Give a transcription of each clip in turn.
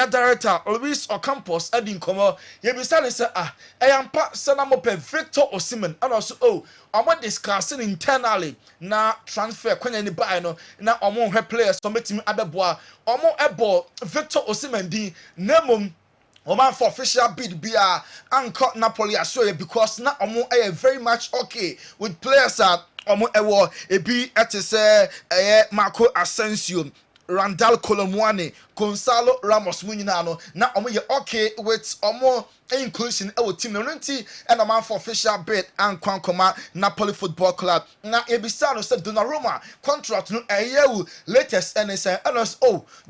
director Luis Ocampos edi nkomo ye bi say say eyampa sanamo pe Victor Osimhen and also omo discussing internally na transfer kwanya ni buy no na omo hwe players so metimi abeboa omo ebo Victor Osimhen din nemom Oman for official bid bia anko Napoli asoye because na omo very much okay with players that omo ewo ebi etese Marco Asensio, Randall Colomwani, Gonzalo Ramos Munyina na omo ye okay with omo inclusion our team nti and a man for official bid and Kwankoma Napoli Football Club na ebisano said Donnarumma contract no latest NSN and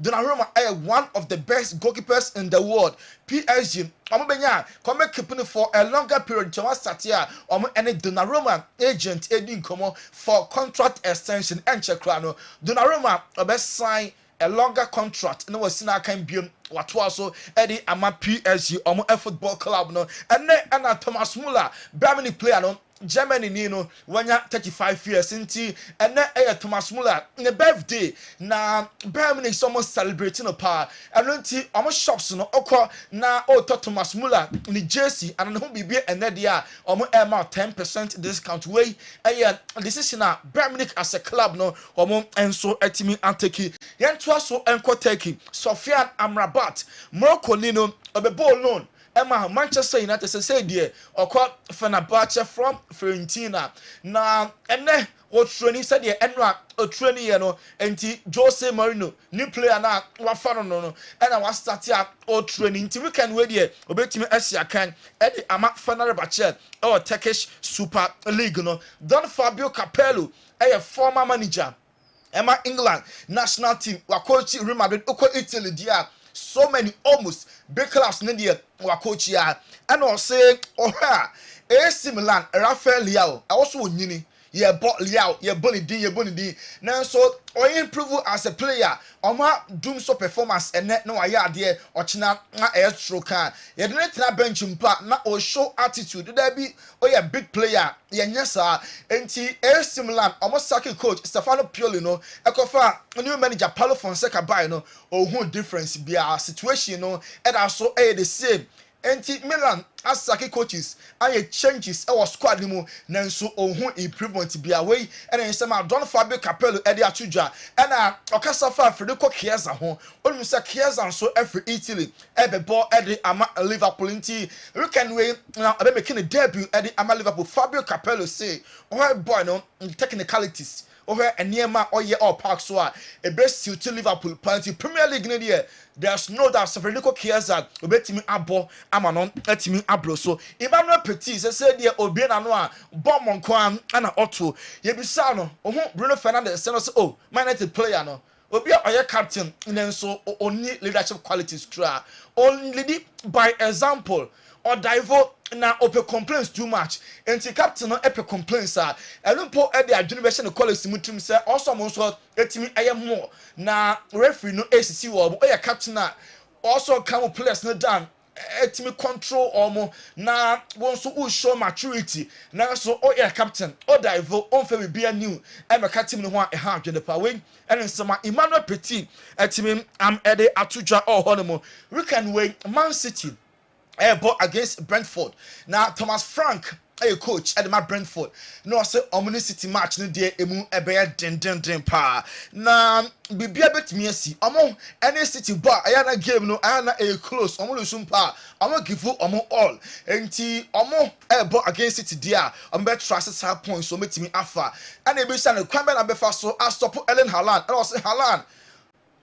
Donnarumma one of the best goalkeepers in the world. PSG omo benya come keeping for a longer period to start here omo any Donnarumma agent edi nkomo for contract extension and check no Donnarumma obe sign a longer contract no was na kan biom watwa so edi ama PSG omo football club no and Thomas Muller Germany player no Germany ni no wanya 35 years nti Thomas Muller ne birthday na Germany so almost celebrating no pa nti omo shops no okọ na Thomas Muller ni jersey and no bibia dia omo ema 10% discount way decision na Germany as a club no omo enso etimi anteki yentoa so enko take Sofiane Amrabat Morocco ni no obebo loan Emma Manchester United say dear okwa Fenerbahce from Fiorentina na o training said the enra o training ye no enti Jose Mourinho new player na wa fa no and I was start here o training nti we can we there obetimi asia kan e ama Fenerbahce or Turkish Super League no Don Fabio Capello former manager Emma England national team wa coach Real Madrid oko Italy dia so many almost big class in India wa coach ya and I say AC Milan Rafael Leao also nyini ye bought Leao ye boni din now so or improve as a player oma doom so performance and net no aya there or china na air stroke ye didn't na bench mpa na o show attitude there be a big player ye nyesa enti AC Milan almost saki coach Stefano Pioli no ekofa new manager Paulo Fonseca buy no who difference be our situation no and also the same enti Milan as saki coaches and changes our squad mu nanso ohun improvement be away and then some Don Fabio Capello edi atuja and okasa fa Federico Chiesa ho onu say Chiesa so every Italy ball edi ama Liverpool nti we can we now be making a debut edi ama Liverpool Fabio Capello say oh boy no technicalities over a nearma or year or park so a best suit to Liverpool party Premier League in the there's no doubt Federico Chiesa obetimi abo amanon etimi abro so Emmanuel Petit say there obi na no a bomb nko an na auto ye bisa no Bruno Fernandes say no Man United player no obi a captain nenso only leadership qualities try only by example or divo na ope complaints too much enti captain no epe complaints elumpo e de adwene no college mutum say also mo so etimi more na referee no ACC wo captain also come players no down etimi control omo na won so show maturity na so captain o divo on fe bia new e me captain no ho e ha adwene pa we and nsema Emmanuel Petit etimi am e de atuja honomo we can wait Man City bought against Brentford. Now Thomas Frank, coach at my Brentford. No, say City match no day emu ebe den pa. Na bibi abet me see. Omo any City bar ayana game no ayana close. Omo lusum pa. Omo give you omo all. Enti omo bought against City dia. Omo bet trust 6 points so make me afa. And e be say no kwambe na be fa so I stop Ellen Haaland. And I say Haaland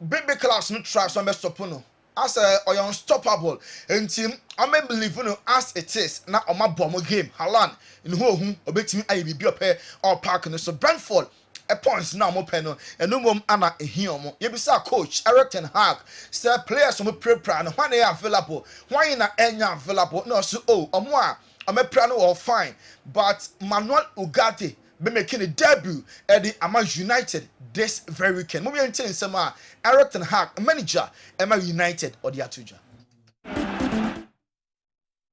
big class no try so be stop no. As unstoppable and team I believe as it is now on my bomb game Haaland in who obetimi ayi bi ope or park no so Brentford a points now mo pen and no mom ana ehiomo ye bisa coach Eric ten Hag say players mo prepare no when they available why na enya available no so omo a amepra no all fine but Manuel Ugarte be making a debut at the Ama United this very weekend. Mo bien tin sama Eric ten Hag manager Ama United or the Atuja.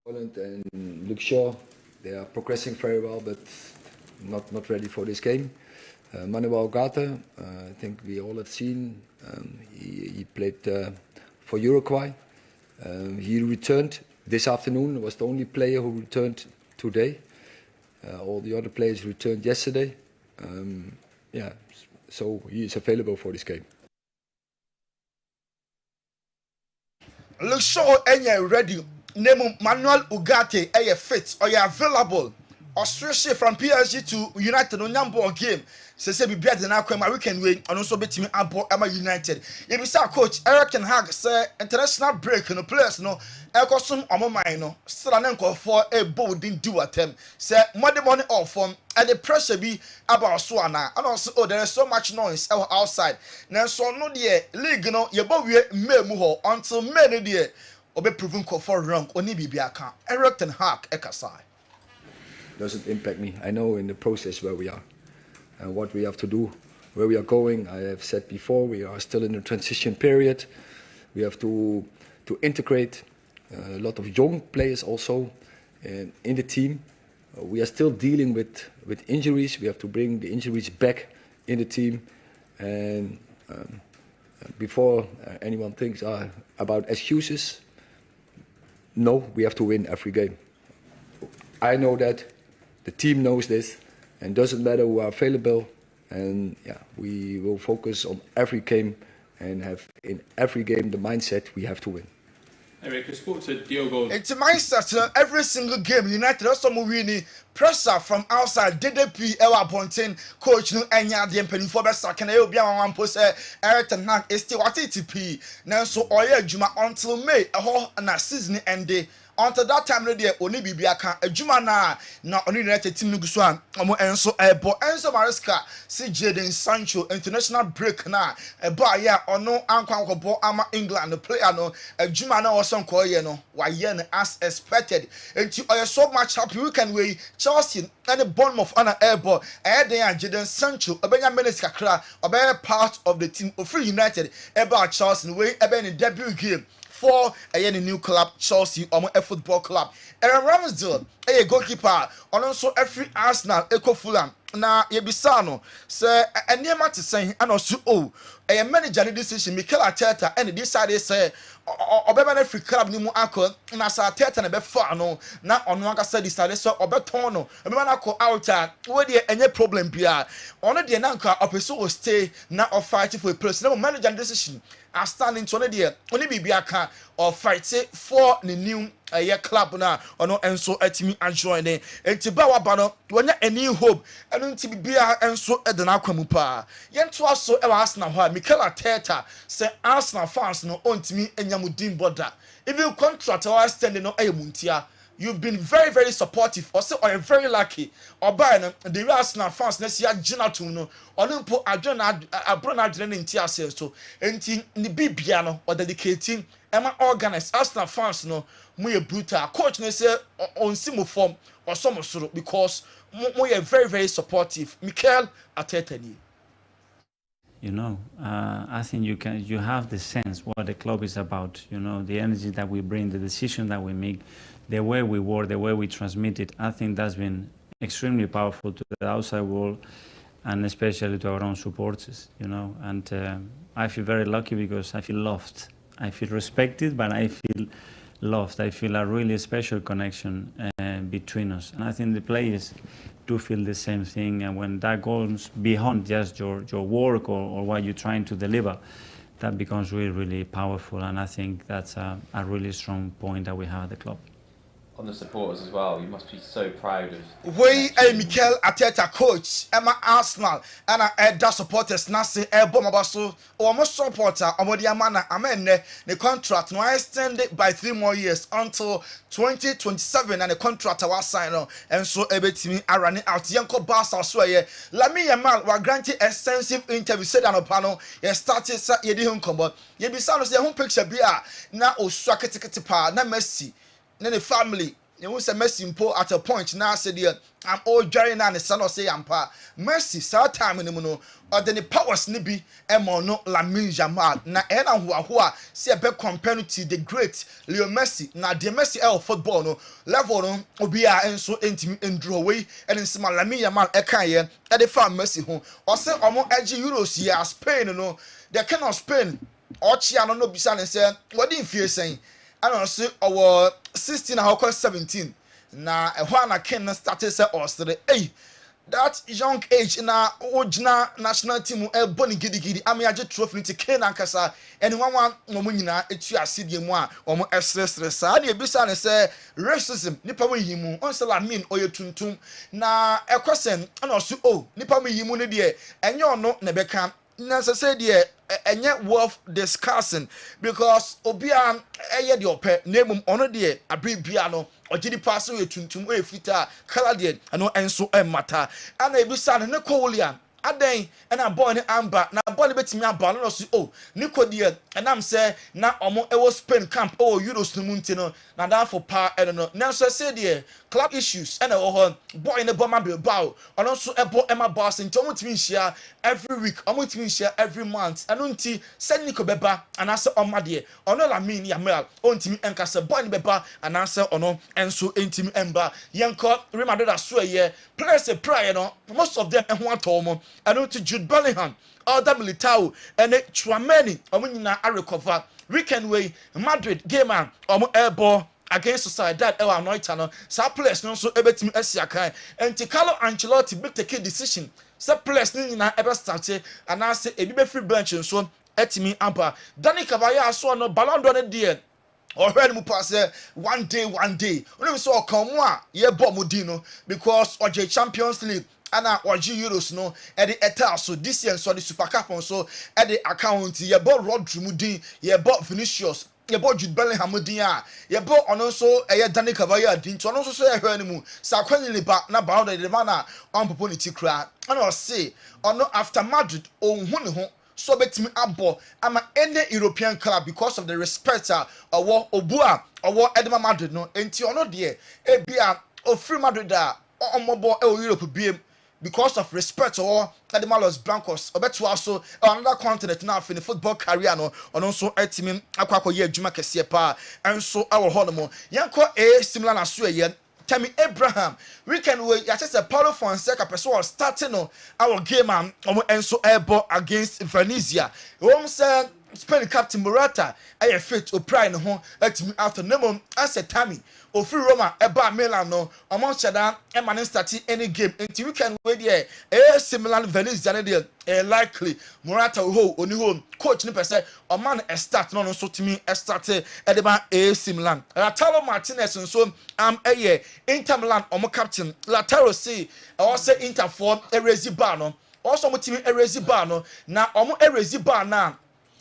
Holland and Luke Shaw, they are progressing very well, but not ready for this game. Manuel Ugarte, I think we all have seen. He played for Uruguay He returned this afternoon. Was the only player who returned today. All the other players returned yesterday. So he is available for this game. Look sure and ready. Name Manuel Ugarte fit or you available. Australia from PSG to United on number game. Say be better than our we can win and also bet me abo Emma United. If you say coach Eric Ten Hag say international break no players no Elkosum omo mine no still an encore for a bold didn't do attempt. Say money off from and the pressure be about Swana and also there is so much noise outside. Now so no the league no you both we me until many day obe proven for wrong oni bibia kan Eric Ten Hag ekasai. Doesn't impact me. I know in the process where we are and what we have to do, where we are going. I have said before, we are still in a transition period. We have to integrate a lot of young players also in the team. We are still dealing with injuries. We have to bring the injuries back in the team. And before anyone thinks about excuses, no, we have to win every game. I know that. The team knows this, and doesn't matter who are available. And we will focus on every game and have in every game the mindset we have to win. Eric, you spoke to Diogo. It's a mindset every single game. United also winning pressure from outside. DDP Ewa Pontin, coach no enya the penny for best second. I will be on one post. Eric Ten Hag is still at ATP. Now so oye juma until May. A whole na season end. Until that time, no dear, only be a juma na only United team Nuguswan, Enso Ebo, Enzo Maresca, see Jadon Sancho, international break na, a bar ya or no uncle bo ama England, the player no, a juma na or some koyeno, why yen as expected. And you are so much happy we can wait Chelsea and the Bournemouth on an airball, and then Jadon Sancho, a Benjamin Kakra, a better part of the team of Free United, about Chelsea, way a Ben debut game. For a new club, Chelsea, or a football club. Aaron Ramsdale, a goalkeeper, and also every Arsenal, Echo Fulham. Na Yebisano, say a near match saying, and also, a manager decision, Mikel Arteta, and decided say, Obeba every club ni mu akọ na sa Arteta na be fa no na ono aka say decided so obeton no obeba na akọ out we dey enye problem bia ono dey na nka opeso o stay na o fight for a place na manager decision are standing to dey oni bibia ka or fight for the new club na ono enso atimi join e entiba waba no wonya any hope eno ntimi bia enso e de na akwamu pa yento aso e wa Arsenal ho Mikel Arteta say Arsenal fans no ontimi enyamudin border even contract or extend no emuntia. You've been very, very supportive. Also, or very lucky. Or by the Arsenal fans next year, Jonathan, or no put Adrian in TSL. So, anything in the big piano or dedicating, Emma organized Arsenal fans no more brutal. Coach say on similar form or some sort because we are very, very supportive. Mikel Arteta. You know, I think you have the sense what the club is about. You know, the energy that we bring, the decision that we make, the way we work, the way we transmit it. I think that's been extremely powerful to the outside world, and especially to our own supporters. You know, and I feel very lucky because I feel loved. I feel respected, but I feel loved. I feel a really special connection between us, and I think the players do feel the same thing. And when that goes beyond just your work or what you're trying to deliver, that becomes really, really powerful. And I think that's a really strong point that we have at the club. On the supporters as well, you must be so proud of. We Mikel Arteta coach, Emma Arsenal, and that supporters Nasi Bomabaso, or most supporter, Omodiamana, amen. The contract now extended by 3 more years until 2027, and the contract was signed, and so everything are running out. Yanko Basa Swaye, Lami Yamal were granted extensive interview, said on a panel, ye started Yedi Hong Kong, ye be sound the home picture be now Oswaka na Messi. The family, you will say Messi impo at a point now said I'm all Jerry and the son of say ampa. Messi, sa time in the mono, or then the powers nibi, Emono, Lamin Jamal, na Ena Hua, see a big compared to the great Leo Messi, na the Messi L football no level no, Obia and so intimate and draw away, and in small Lamin Jamal Ekaye, at the farm Messi home, or say almost edgy Euros here, Spain, no, they cannot Spain, or Chiano no Bisan and say, what do you feel saying? and also our 16 and 17 na ehwa na Ken started say Australia that young age na ojina national team boni gidi ami age trophy nti Ken ankasa ene wan no nyina etu asedie mu a omo esresre sa na ebisa ne say racism nipa mo yimu on say Lamin oye tuntum na ekosen na also nipa mo yimu ne de enye ono na beka na say de enye worth discussing because obia eye de opɛ na emum ono de abribia no ogidi pass we tuntum we fita kala de ano enso emata ana ebisa ne William adan na boy ne amba na boy ne betimi aba no so Nico de enam say na omo ewo Spain camp Euros no munti no na da for pa no na so say de club issues and boy ne bomber Bilbao ono so ebo ema boss nti omo timi nhia every week omo timi nhia every month ano nti send Nico beba anase omade ono Lamin Yamal ontimi enkasa boy ne beba anase ono enso entimi emba yenko Real Madrid aso ye players a prayer no most of them ehho atomo ano to Jude Bellingham other Militao and Chouameni omo nyina a recover weekend way Madrid game an omo airball against Sociedad ewa anoita no sa players no so ebetimi asiakan enti Carlo Ancelotti big take decision sa players ni nyina ebe start anase ebi be free bench so etimi amba Dani Carvajal aso no Ballon d'Or ne die or when mu pass one day only so come a ye bom di no because oje Champions League ana oje Euros no e de etal so this year so the Super Cup on so e de account ye bo Rodri mu din ye bo Vinicius ye bo Jude Bellingham din a ye bo ono so eye Dani Carvajal din to ono so ye hwe ni mu sa kwani le ba na ba the man a on popo ni ti kra ana o say ono after Madrid onhu ne ho so betimi abo ama any European club because of the respect owo obua owo Edema Madrid no enti ono de ebia o free Madrid a omobo e Europe biem because of respect or Edema Los Blancos obeto aso another continent now for the football career no ono so etimi akwakọ ye adwuma kese pa enso awo ho no mo yanko similar na so ye Tammy Abraham weekend we ya say Paulo Fonseca person was starting no our game omo enso airball against Venezia say Spain captain Morata aye fit o pride no ho atimi after nemo as a Tammy ofri Roma eba Milan no omo cheda e man start any game until weekend we there similar Venezia ne there likely Morata ho oni home coach ni person o man start no so timi start e de ba AC Milan Lautaro Martinez so Inter Milan omo captain Lautaro say o say Inter for erase bar no also mo timi erase bar no na omo erase bar na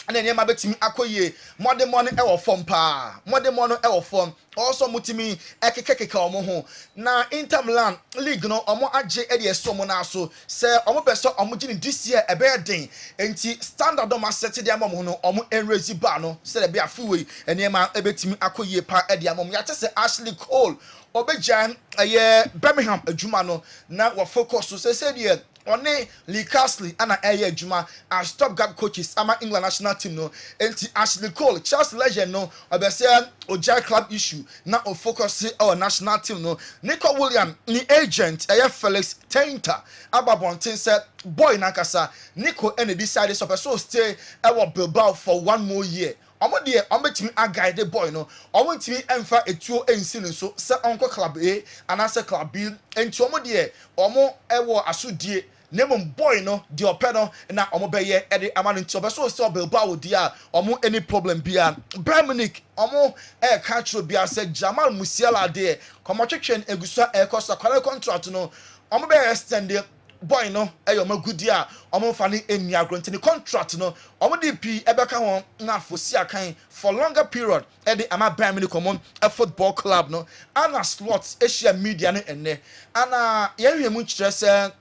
and then ma betimi akoye modern money e wo form pa modern money e wo form also mutimi ekekekeka omo ho na Inter Milan league no omo age e de so mo na so se omo be so omo gini this year e be den enti standard o ma set de amom ho no omo enrezi ba no se de be afuwe ene ma e betimi akoye pa e de amom ya te se Ashley Cole obejan Birmingham adwuma no na wo focus so se de One Lee Castley and Aya Juma as top guard coaches ama England national team no enti Ashley Cole Charles Legend no obese oja club issue na o focus our national team no Nico William ni agent Felix Tainter ababontin said boy nakasa Nico and decided so stay our Bilbao for one more year omo de ometimi guide boy no omo ntimi emfa etuo ensin so se onko club A anase club B enti omo de omo ewo asudie nemum boy no de opɛ no na omo bɛyɛ ede amano nti obeso so Bilbao dia omo any problem bia Bayern Munich omo catch bia se Jamal Musiala de komotwetwen egusa ekosa contract no omo be extend boy no eyoma gudi a omo fa ne eni agronti ne contract no omo DP ebeka ho na fosi akan for longer period e de ama Bayern Munich common a football club no ana slots Asia media ne enne ana yehwe mu kire se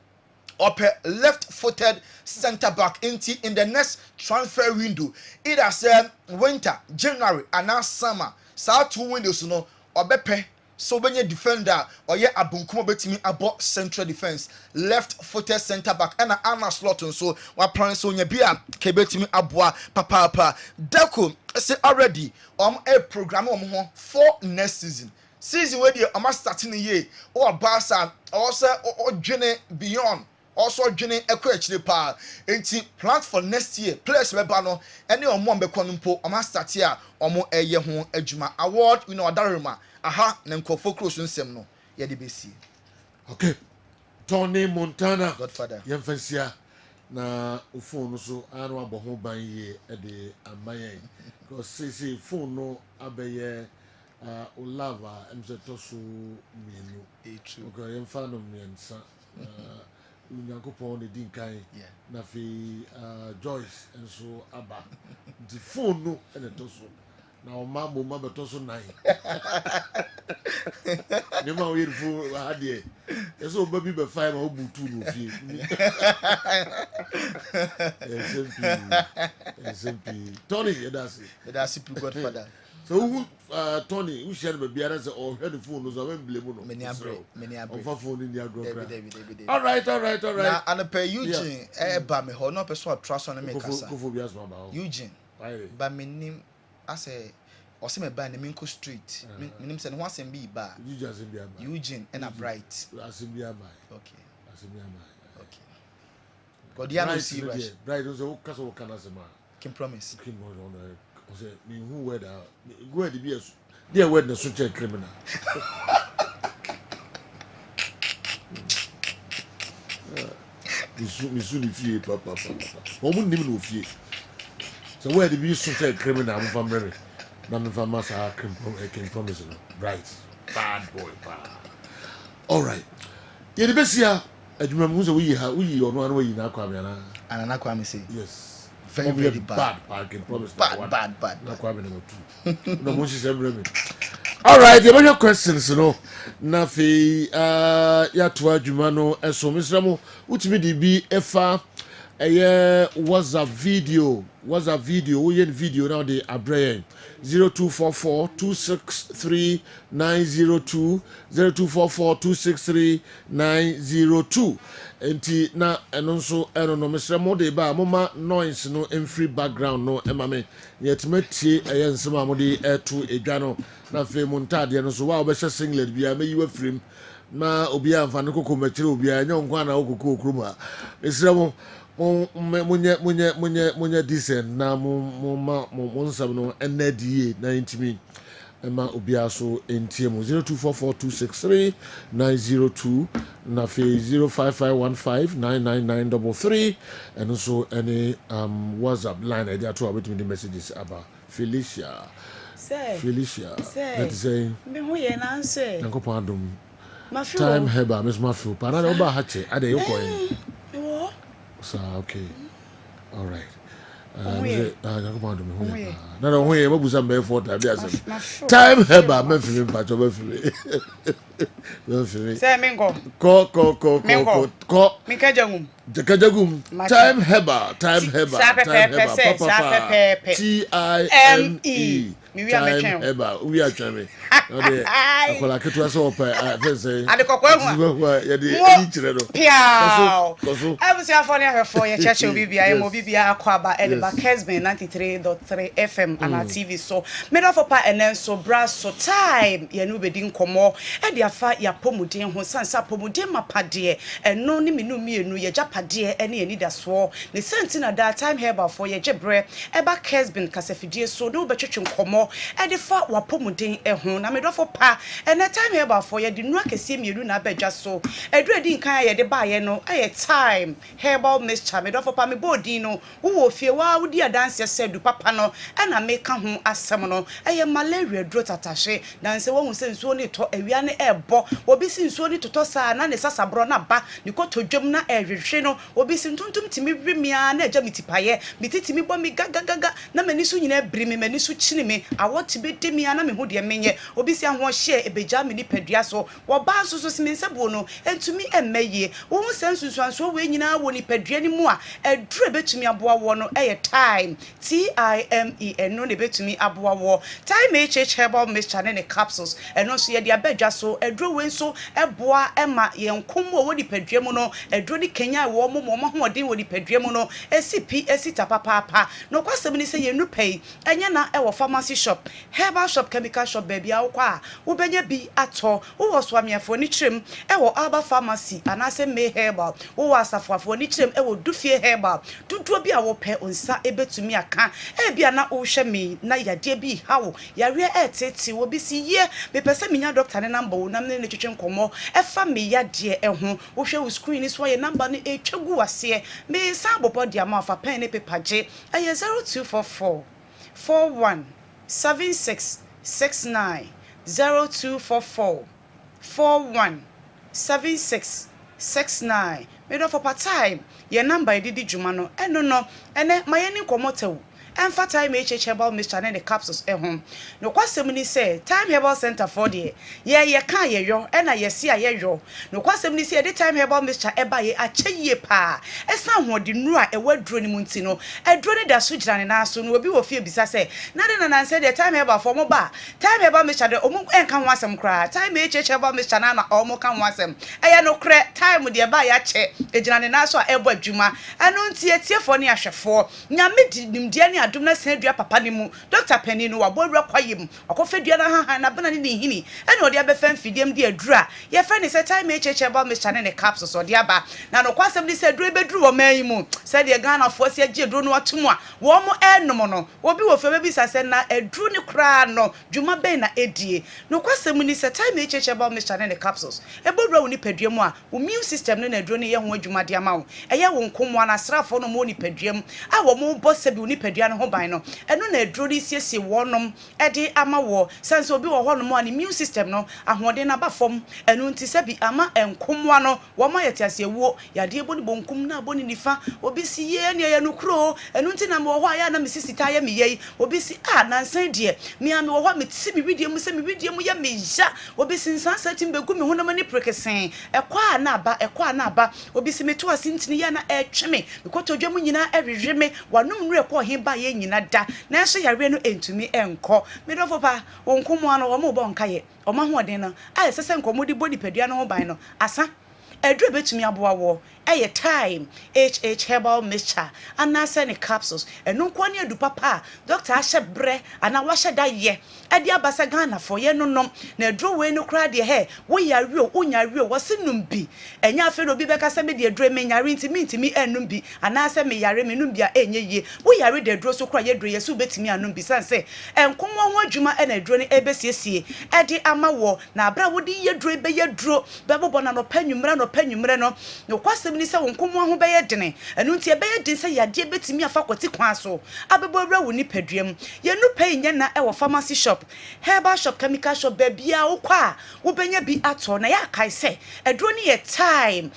left-footed centre back in the next transfer window either say winter January and now summer so 2 windows no obepe so benye defender or ye abunkumo betimi abo central defense left-footed centre back and ana slot so wa plan so nya bia ke betimi aboa papa Deco say already a program ho for next season where the starting the year or Barca or say or journey beyond also dwene ekọ akyire pa enti plant for next year players be ba no ene omo mbekọ no mpo omo start a omo eye ho adwuma award you know adarema aha na nkofo close nsem no ye de besi okay Tony Montana Godfather yemfansia na phone so anu aboho ban ye e de amayen because say phone no abeye Olava emsetosu mienu okay yemfa no miensa Unyankopon de din kan na fi Joyce enso aba the phone no ene toso na o mambo mabetoso 9 ne ma we fu ade eso baby be 5 ma obutu no fi SMP Tony that's it Godfather so Tony who share be biara say oh head phone no so when blame no many abre of phone in their group David all right na and per Eugene ba me ho no person trust on me kasa Eugene ba menim ase ose me ba na minko street menim say no asem bi ba Eugene and a bright asem bi ba okay okay god ya no serious bright so kasa wo kana sema can promise say me who word go ahead be there word na so check criminal misu ni fie papa o mun nim no fie so word be so check criminal am from Mary na me from massa can promise no right bad boy pa all right ye de besia adwuma mu so we ono anu yi na kwa me na anana kwa me say yes very bad I can promise bad na kwa me number 2 no mo shi se me all right you have questions no na fi ya to adwuma no eso misramo utimi di bi efa WhatsApp video we yen video now the abrayen 0244 263 902 0244 263 902 enti na eno nso eno no misramo de ba moma noise no free background no emame yetmetie nsem amode etu edwa no na fe montade no so wa obehye singlet bia meyiwa frame na obi amfa ne kokko machire obi anya nkwa na okoko okruma misramo munye decent na mo nsam no enadie na intimi ema obi aso entie mu 0244263902 na fe 055159993 and so any WhatsApp line I dey to about me the messages about Felicia that is saying me hu ye na nse Yankopon adom time heba miss mafio para na oba hache ade yokoyin so okay all right Yankopon adom hu na no hu ye mabusa me for that be time heba me fi me pacho me fi say me go ko me kajagum time heba papa TIME mi wi ametwen heba we are tweme ode akola ketu aso opa fese ade kokko ehu ya de chire no piao abusi afoni ahefo ye cheche obibia ye mobibia akwaba e ba Kessben 93.3 FM ana TV so made for pa enen so braso time ye no bedi nkomo e de afa ya pomuden ho sansa pomuden mapade eno ni minu mienu ye japade ene ye nidaso ne sentina that time heba for ye jebre e ba Kessben kasafidie so no betwetwe nkomo e de fa wa pomuden ho na made for pa ene time heba for ye de nu akese mienu na abedwa so edu edi nkan ye de ba ye no e time herbal mixture made for pa me body no wo fie wa wudi adanse sedu papa no e na me ka ho asem no e ye malaria dro tatashe danse wo hu se nsuo ni to awia ne ebo obi si nsuo ni toto saa na ne sasabro na ba ni kotodwom na ehwehwe no obi si ntuntum timi brimia na eja mitipaye mititimi bo mi gagaga na mani so nyina brimi mani so chini me awoti bedemia na me ho de menye obi si ahwo hye ebeja me ni padua so wo ba so si mensebo no entumi emmeye wo hu se nsusuanso we nyina wo ni padua ni mu a edure betumi aboa wo no eye time TIME eno ne betumi aboa wo time herbal mixture ne capsules eno so ye de abadwa so eduro we so eboa ema ye nkom wo ni padua mu no eduro ni Kenya wo mo hoden wo ni padua mu no esi tapapapa no kwasem ni se ye nu pay enye na e wo pharmacy shop herbal shop chemical shop baby awokwa wo benya bi ato wo swamiafo ni chirem e wo Alba pharmacy anase May herbal wo asafafo ni chirem e wo Dufie herbal duduo bi a wo pe onsa ebetumi aka e bia na wo hwe me na yade bi hawo yare etete wo bi si ye be pese minya doctor ne number wo nam ne twetwe nkomo e fa me yade e ho wo hwe wo screen so ye number ne etwagu wase me san bobo dia ma fa pen ne paper je e 0244 41 76 69 0244 41 76 69 me do for part time your number didi juma no eno no ene mayeni komotewu Emfa time herbal mixture and the capsules home. No kwasem ni say time herbal center for the ye kan ye yo e na ye si aye yo. No kwasem ni say the time herbal mixture e ba ye ache ye pa. Esan hodi nru a e waduro ni munti no. Eduro ni da so gyina na so no obi wo fie bisa say na de na say the time herbal for mo ba. Time herbal mixture de omu enka ho asem kra. Time herbal mixture na na omu kan ho asem. Eya no kre time de ba ya che e gyina na so a ebo adwuma. Eno ntie tiefo ne ahwefo. Nyame nimdia ne adom na senadua papa ni mu Dr. Penny no wabodwa kwayem akofedua na hahan na bana ni hini ene odi abefa mfidiem de adura ye fa ni say time herbal mixture ne capsules odi aba na no kwasem ni say adura beduru wo man yi mu say de Ghana fo se agi aduru no atomu a wo mo enom no obi wo fe bebi sase na aduru ni kra no dwuma ben na edie no kwasem ni say time herbal mixture ne capsules ebodura wo ni padua mu a wo immune system ne na aduru ni ye ho adwuma de ama wo eye wo nkomwa na asrafo no mo ni padua mu a wo mo bo sebi wo ni padua no ho ban no eno na aduru ni siesie wonom ede ama wo sense obi wo ho no mo ani immune system no ahode na ba fom eno nti se bi ama enkomwa no wo ma yetiase wo yade ebo ni bonkum na aboni nifa obi si ye ne ye no kro eno nti na mo ho aya na misisi ta ye me ye obi si nansan de me ame wo ho metisi mi video mu se mi video mu ye me ja obi si nsansa tim begu me ho na mani prekesen ekwa na aba obi si meto asintini ya na etweme mekoto dwa mu nyina ehwehwe me wanum nre ko he ba ye nyina da na so yare no entumi enko me do fopa wonkomo ano wo mo bo nkaye o ma ho odin no aye sese nkomo di body padua no ho ban no asa edru betumi aboa wo eye time herbal mixture anase ne capsules eno kwani adu papa doctor ahye bre ana wahye da ye ade abasa Ghana for ye nonom na edru we no kra de he wo yare o unyare o wosinum bi enya afi no bi beka se me de edru me nyare ntimi enum bi anase me yare me num bi a enye ye wo yare de edru so kra ye edru ye su betimi anum bi sanse enkomwo ho adwuma ena edru ne ebesiesie ade ama wo na abra wo di ye edru be ye edru bebobo na no panwumre no no kwase ni se wonkomo ho be ye dene enu nti e be ye din se yade betimi afa kwati kwan so abebo awra wo ni paduam ye nu pay nya na e wo pharmacy shop herbal shop chemical shop ba bia wo kwa wo benya bi ato na ya kai se edro ni ye time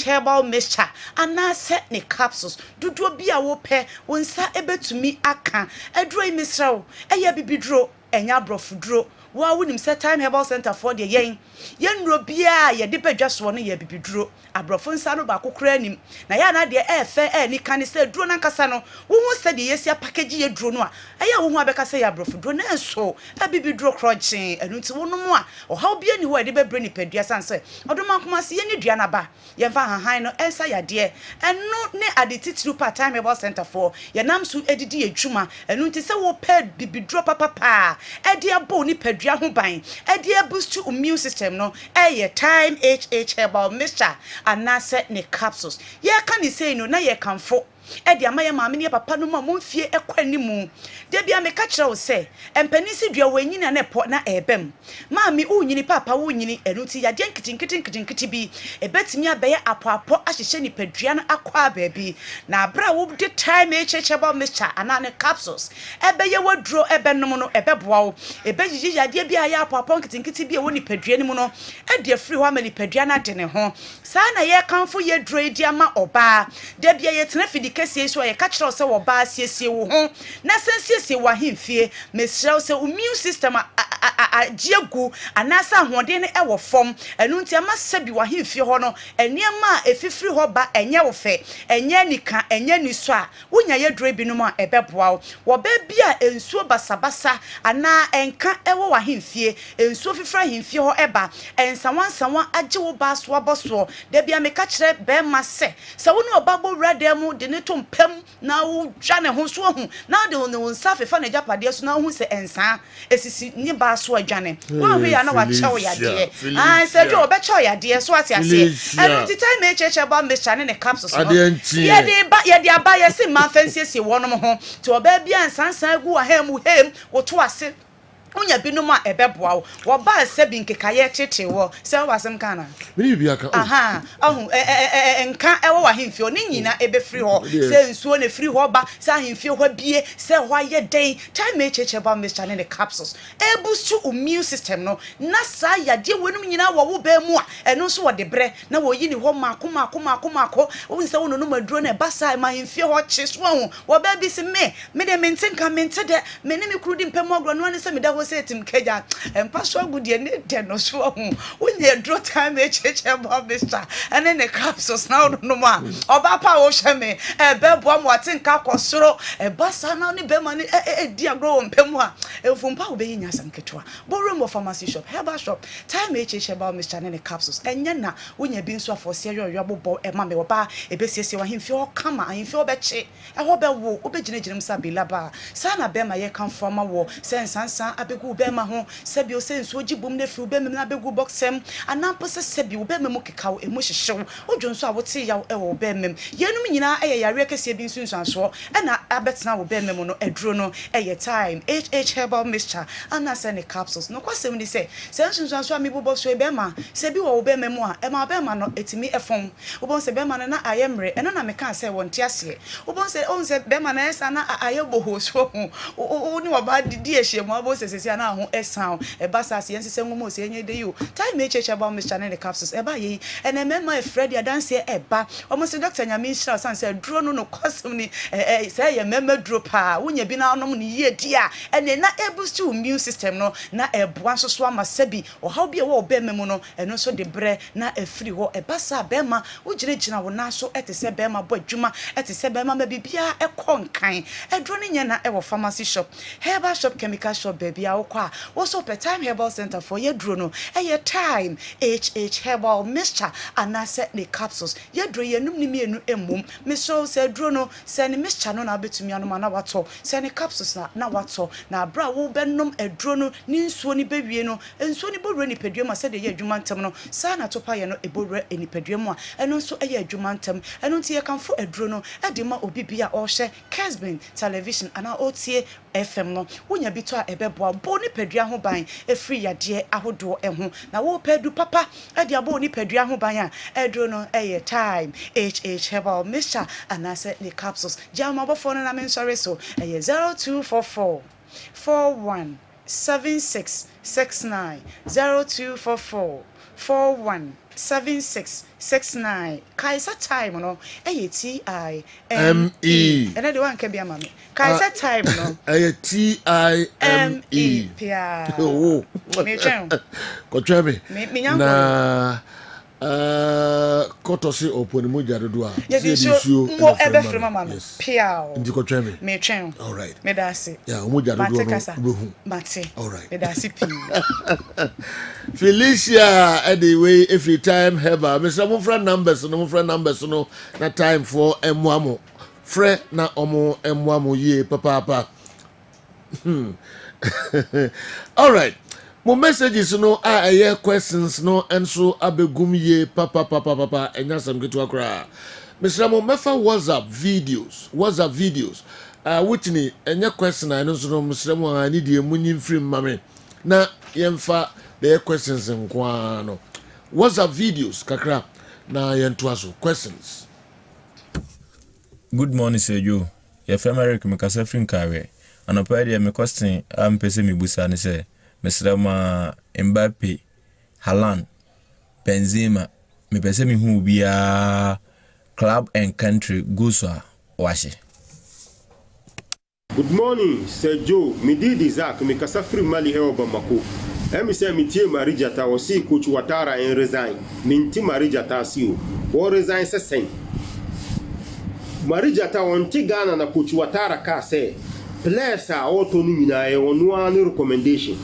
herbal mixture anase ne capsules duduo bia wo pe wonsa ebetumi aka edro imisrawo eye bibidro enya brofudro wa wonim set time herbal center for the yen nro bia ye de padwaso no ye bibiduro abrofo nsa no ba kokora nim na ya na de efe ni kan se duro na nkasa no wo hu se de yesia package ye duro no a aya wo hu abeka se ya abrofo duro na enso abibiduro crunching enu nti wo no mu a o ha bia ni ho e de bebre ni padua sanse odoma nkoma se ye ni dua na ba ye mfa hahan no ensa ya de enu ne adetitiru part time herbal center for ye nam so edidi adwuma enu nti se wo pe bibiduro papa e de abo ni padua ho ban e de boost to immune system no time herbal mixture anase ne capsules ye ka ni say no na ye kanfo e de amaye maame ne papa no ma monfie ekwanimu de bia me ka kire wo se empanisi dua wanyina na epo na ebem maame unyini papa unyini enuti ya de nkitin bi ebetimi abeye apoapo ahyehye ni padua na akwa baabi na abra wo de time herbal mixture anane capsules ebeye waduro ebenom no ebeboa wo ebejiji ya de bia ya apoapo nkitin bi e woni padua ni mu no e de free ho amani padua na de ne ho sa na ye kanfo ye dro di ama oba de bia ye tena fidi kese so ye ka kire se wo ba siesie wo ho na sensiesie wo ahemfie mesrɛ se immune system agiegu anasa ahoden ne ewo fom enu nti ama sebi wa hemfie ho no eniema efifiri ho ba enye wo fe enye nika enye niso a wonya yedure binum a ebeboa wo ba bia ensuo basabasa ana enka ewo wa hemfie ensuo fifira hemfie ho eba ensawansawan age wo ba so aboso da bia meka kire be ma se wo no obabo wrade mu de ne to mpam na wo dwa ne ho so hu na de no nsa fefa na japade so na hu se ensa esisi ni ba so adwane wo hwe ya na wa chewo ya de se bi obecho ya de so ase enu ti time echeche ba Mr. ne capsules no ye de aba ye se ma fancy wonom ho ti oba bia nsansan gu wa hem wo to ase unya binum a ebeboa wo ba sebi nkekaye tete wo se wasem kana me bi aka aha ahu enka ewo wa hemfio ni nyina ebefiri ho se nsuo ne firi ho ba se hemfio ho bie se ho aye den time echeche ba Mr. ne capsules ebusu immune system no na sa yade wenum nyina wo ba mu a eno so wo de bre na wo yi ni ho mako wo nse wo no maduro na ba sa ma hemfio ho che so hu wo ba bi se me de mentinka mente de me ne me krudi mpem ogro no ne se me da say tim keja empa so agudie ne de no so hu wonye dro time echeche ba Mr. ene ne capsules na no ma oba pa wo hwe me bebo mo atinka kosoro basa na ne be ma ne di agro mpem a efumpa wo be yinya sam ketwa borrow pharmacy shop herbal shop time echeche ba Mr. ne capsules enye na wonye bi nso afose yoyo bobo ma me wo ba ebesiesie wa hemfi o kama hemfi o be che ho be wo obegyinagyinam sa bilaba sa na be ma ye kan forma wo sensansan abegu be ma ho sebi o senso gibum ne fi be me na abegu boxem anampo se sebi wo be me mo kekawo emu hyehyew odwonso a wote ya wo be mem yenum nyina eye yare kese bi nsunsuanso na abetena wo be mem no aduro no eye time herbal mixture anasa ne capsules no kwasem ni se nsunsuanso ami bobo so be ma sebi wo be mem a e ma be ma no etimi efom wo se be ma na ayemre eno na meka se won tiase wo se on se be ma na esa na ayeboho so hu ni wo ba di ehye mo abo se na ho esan e basa se yense ngumo se enye de yo time echeche ba Mr. ne capsules e ba yi ene mema e Freddy adanse e ba omo se Dr. Nyame Shira san se duro no kosum ni se ye mema duro pa wonya bi na onom ni ye di a ene na boost immune system no na e boa so so ama sabi o how bi e wo be memu no eno so de bre na e free ho e basa be ma wo gina wo na so ete se be ma bo adwuma ete se be ma bibia e konkan e duro ni nya na e wo pharmacy shop herbal shop chemical shop baby a wo kwa wo so per time herbal center for ye duro no e time herbal mixture anase ne capsules ye duro ye num ni mienu emum me so se duro no se ne mixture no na betumi anoma na wato se ne capsules na wato na bra wo benom eduro no ni nsuo ni bewie no nsuo ni bowre ni pedua ma se de ye adwuma ntem no sa na topa ye no ebowre ni pedua mu a eno nso ye adwuma ntem eno nti ye kanfo eduro no e de ma obibia o hye Kessben television ana otie FM no wonya bito a ebeboa bo ni pedua ho ban efri yade ahodo eho na wo pedu papa e de abo ni pedua ho ban a eduro no time herbal mixture anase the capsules jama bo phone na men sorry so 0244 417669 0244 417669 Kaisa time no TIME and the one can be a mommy Kaisa time no TIME pia oh me chen ko tweme me na kotosi oponi mu jadodo a ye so mo ebe frema mama pia ndi ko tweme me chen all right me dasi yeah mu jadodo no behu mate all right me dasi pi Felicia anyway every time heba Mr. Mufra numbers no na time for emwamo fre na omo emwamo ye papa all right mo messages no aye questions no enso abegum ye papa enya sam gitu akra Mr. Mo mefa WhatsApp videos which ni enya question na no so no Mr. Mo ani die munyi mfiri mame na yemfa the questions nkwano WhatsApp videos kakra na yentoaso questions. Good morning Sir Joe. Your family me kasa frin kawe. Anopa dia me question am pese me busa ne se Mr. Ma Mbappe, Haaland, Benzema me pese me hu bia club and country guswa washe. Good morning, Sir Joe. Me did Isaac, me kasa free Mali here Bamako. Me say me tie Marijata o see Coach Watara and resign. Me tie Marijata see o resign se sen. Marijata on ti Ghana na Coach Watara ka say players are auto ni na e on one recommendation.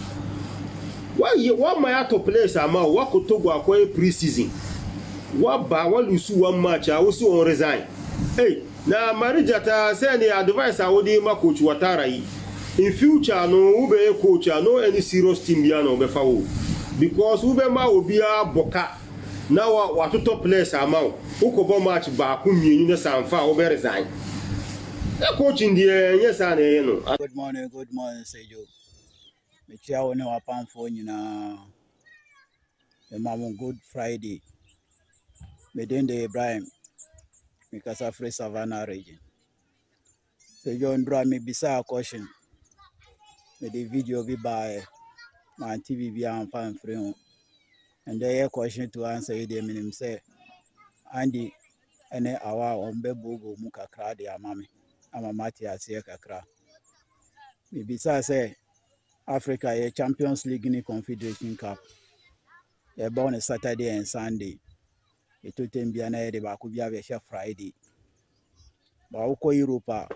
Why my auto players are ma wa ko Togo akwa pre-season. Wa ba wa lusu one match I also on resign. Hey, na Marijata say any advice I would ma Coach Watara yi. In future no ube coach no any serious team bia no befa wo because ube ma obi a boka na wa to top players amount ukobo match ba ku mienu na sanfa ube resign e coach in the yes and no. Good morning, Sejo. Me chia woni wa pamfo nyina me mamu good Friday me dende Ibrahim me kasa free Savannah region. Sejo ndra me bisa caution me the video bi by my TV bi am fan free ho and there question to answer it dey minim say Andy ene awa ombe bogo mu kakra de amame ama mati ase kakra me bisa say Africa a Champions League in Confederation Cup. They're born on Saturday and Sunday. It took them Biana de Bakubia Friday. But Europa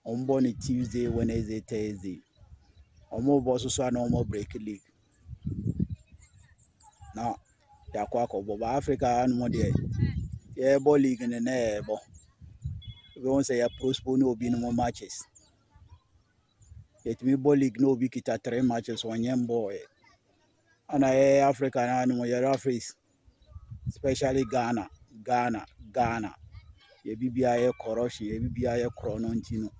on born Tuesday, Wednesday, Thursday. On more bosses are no more break league. Now, the Aquaco Boba Africa and more day. Yeah, ball league in the neighbor. We won't say a postpone no be no more matches. It me ball league no be kita 3 matches one young boy. And Africa and my referees, especially Ghana. Ye BBI corruption, ye BBI chronontino.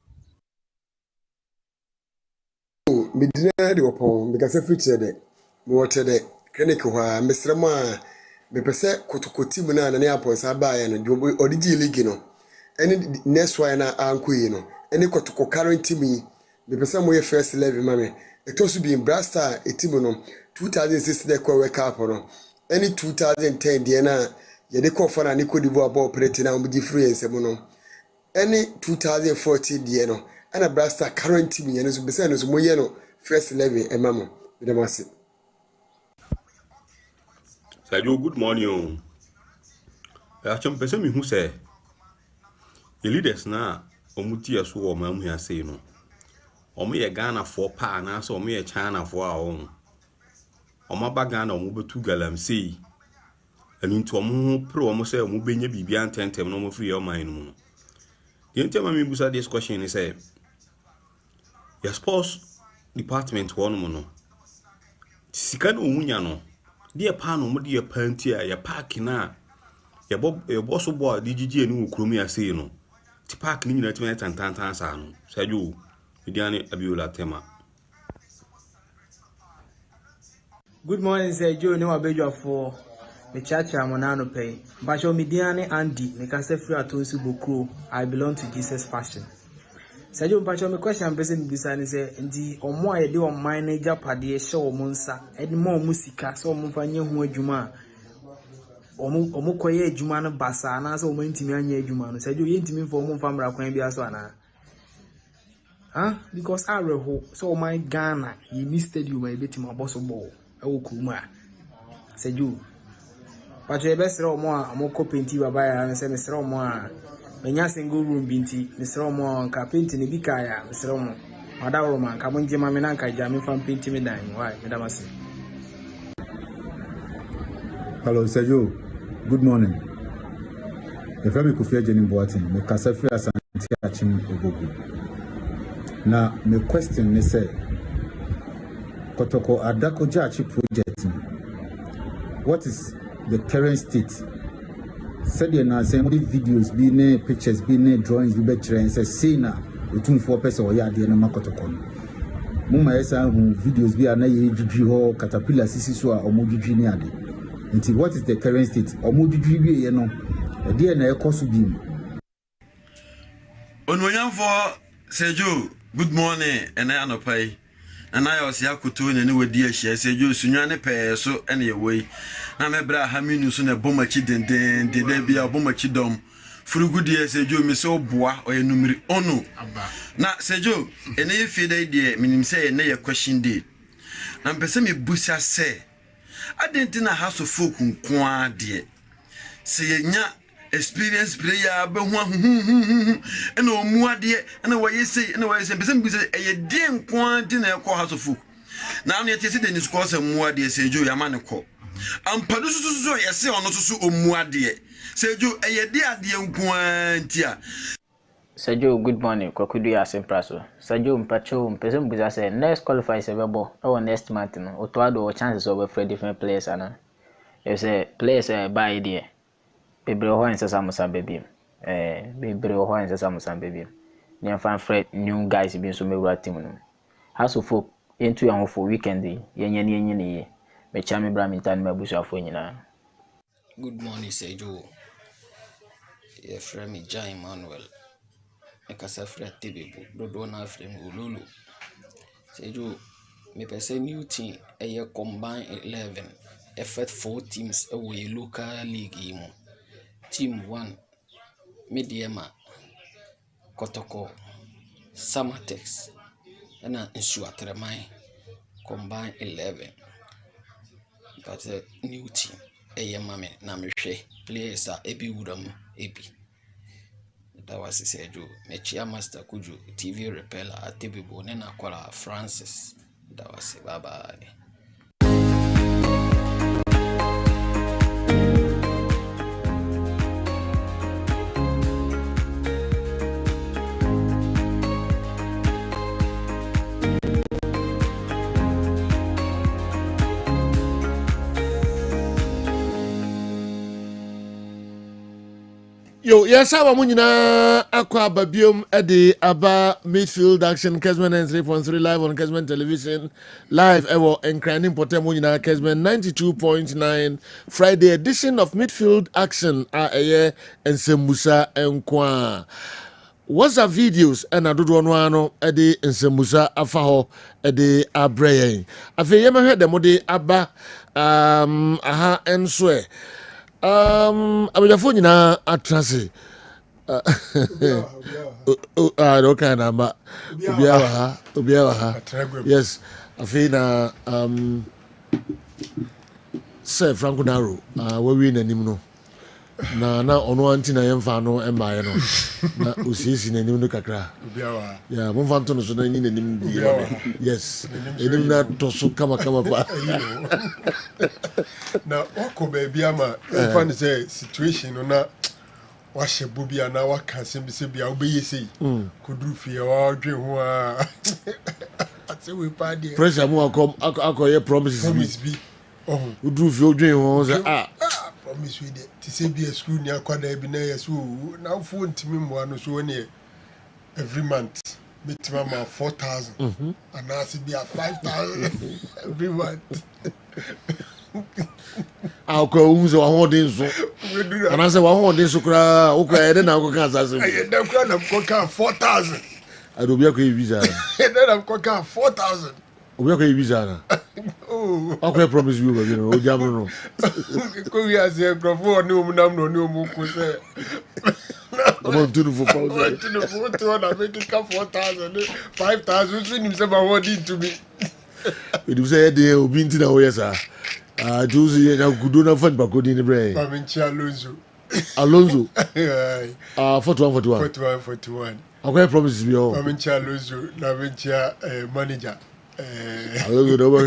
Me didn't do upon because I featured it. Water the clinic where Mr. Ma me pese kotokoti muna na airport sabaya no jobo odigi league no. Any next one na anku yi no. Any kotoko current team me pese mo ye first 11 mame. It also be in Brasta a team no 2006 de kwa wake up no. Any 2010 de na ye de call for na Cote d'Ivoire ball operating na mudi free ensem no. Any 2014 de no. And a Brasta current team ye no so pese no so mo ye no first 11 e mamo. Me dem ase. Sadio, good morning. Actually, person me who say the leaders na omuti aso o ma mu ase no. Omo ye Ghana for pa na so omo ye China for a on. Omo ba Ghana omo betu galamsey. Enu nto omo pro omo say omo benya bibia ntentem no omo free your mind mu. The ntema me busa this question is say your sports department one mo no. Sika no munya no. Dear Pano, Modia Pantia, your parkina, your boss of boy, DGG and Ukrumi are saying no. To park in at minute and Tantan, said you, Vidiani Abula Tema. Good morning, Sir Joe. No, I beg you for the church. I'm on pay. But your Midiani Andy, make us a free at Boku. I belong to Jesus Fashion. Sir Joe, but your question I'm present beside is the or more I do on manager Paddy show Monsa, and more musica, so Mufanya who Juma. Omukoye Jumano Bassa, and also went to me Jumano. Said you ain't me for Mufamra Quambiaswana. Huh? Because I reho, so my Ghana, he misted you by betting my boss of ball. Oh, Kuma. Said you. But your best row more coping tea by and send a more. When you single room binti, Mr. Romo, Capinti, Bikaya, Mr. Romo, Madame Roman, Kamunji Maminanka, Jammy from Pinti Medine. Why, Madame? Hello, Sergio. Good morning. If I could fear Jenny Boatin, the Casafia Santiachim Ogogo. Now, my question is Kotoko Adako Jachi project. What is the current state? Said you now saying videos, be ne pictures, be ne drawings, be better and say, see now, the 2-4 person or yard in a Makotokon. Mumma Esa, videos be a Nayi or Caterpillar Sisua or Moji Niadi. And what is the current state? Or Moji, you know, a dear na Kosu beam. On my for Sejo, good morning, and I know pay. And I was Yakutu and anyway, dear, she said, you Sunyane pay so anyway. Na mebra haminu so na bomachi denden de be a bomachi dom Frugudie Sejo me so boa or numeri ono. Na Sejo, and if you day minim say a question day. Na pese me busa say. I didn't know house of folk kwa dear. Say nya experience player be ho and no more dear and what you say and what you say pese me say e dear kwa de na call house of folk. Now you see the discourse and more dear Sejo Yamaneko. Ampadu so yesi ono so omuade Sejo eyede ade nkoantia Sejo, good morning. Kwakudu ya sempraso. Sejo mpacho mpeze mbuza say next qualify sebebo or next month no otwado chances of for different players ana. You say players buy there. Bebre ho ense samusa baby. Bebre ho ense samusa baby. Ni fan Fred new guys bi so mewura team no. House of folk into your for weekend yenye ni me chami bra mi tan mabusu afo nyina. Good morning, Sejo. Your friend John Emmanuel. Ekasa Fred Tibibu. Dodo na friend Ululu. Sejo, me pese new team a combined 11. Effort 4 teams away local league imo. Team 1 Mediema Kotoko Samatex and Nsuatremai combined 11. But a new team. Mame na mehwe players a ebi wudam ebi that was Sejo mechia master kuju TV repeller atebebo ne na kwala Francis that was bye bye. Yo, yes, I want you na aqua babium edi aba midfield action Kessben 3.3 live on Kessben television live ever encraning potem na Kessben 92.9 Friday edition of midfield action aye and sembusa enkwa. What's the videos and adodo no ano edi nsembusa afa ho edi abrayen. Afi yema hwe de mode aba aha enso abijafo nyina atrase no kind of obiawa ha yes afina Sir Franco Naro we win anim no na ono anti na yemfa no embaye no na osisi na anim no kakra obiawa ya mo fanto no so na nyina anim bi yes anim na to so kama pa na wako baby ama fan say situation no na wahye bobia na waka sembise bia obeyesi koduru fie wa dwe ho a ate we pa de pressure mo akoye promises bi uduru fie odwe ho say promise we de ti say bia school ni akwada bi na yeso na fo ntimi mo no so ne every month metima ma 4,000 and now see bia 5,000 every month. Ako unzo wa hodin so ana se wa hodin so kra okra ede na ko kan asase e de kra na ko kan 4,000 adobia ko visa e de na ko kan 4,000 obia ko visa na okra promise you be no o jam no ko wi ase grofo ni o munam no ni o mu ko se o tunu fo pause tunu fo to na make it 4,000 5,000 so nim se ba hodin to me we do say dey obi ntina o yesa Josie na gudo na fan bakodi ni bre. Maminchi Alonso. 41. Okay, promise me all. Maminchi Alonso na venture manager. Alonso do ba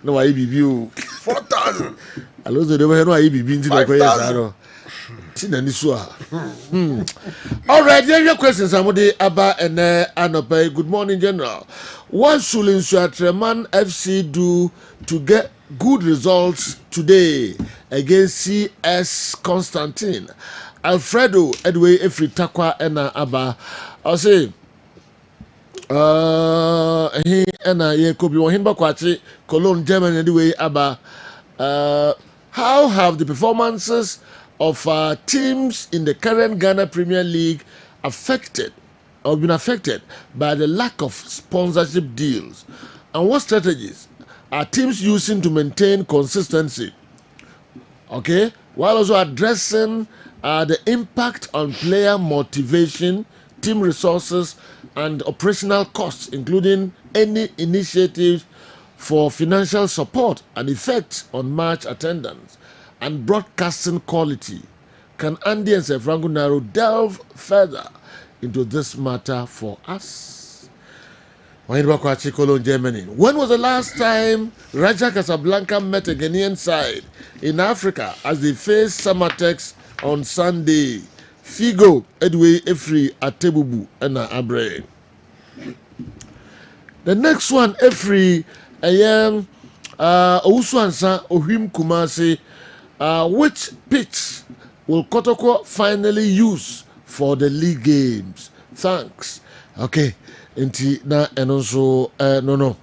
no I be you 4,000. Alonso do ba no I be nti na ko yesa no. Tina ni so all right, there your questions amode aba ene anopai. Good morning general. What should Nsuatreman FC do to get good results today against CS Constantine? Alfredo Edway Efritakwa ena aba. I'll say he ena ye kobi won himba kwachi Cologne Germany anyway aba. How have the performances of teams in the current Ghana Premier League been affected by the lack of sponsorship deals? And what strategies are teams using to maintain consistency? Okay, while also addressing the impact on player motivation, team resources, and operational costs, including any initiatives for financial support and effects on match attendance and broadcasting quality. Can Andy and Sefrango Naro delve further into this matter for us? When was the last time Raja Casablanca met a Ghanaian side in Africa as they faced Samatex on Sunday? Figo, Edway, Efri, Atebubu, and Abre. The next one, Efri, Ayam, Ouswansa, Ohim Kumasi, which pitch will Kotoko finally use for the league games? Thanks. Okay. Inti na and also no.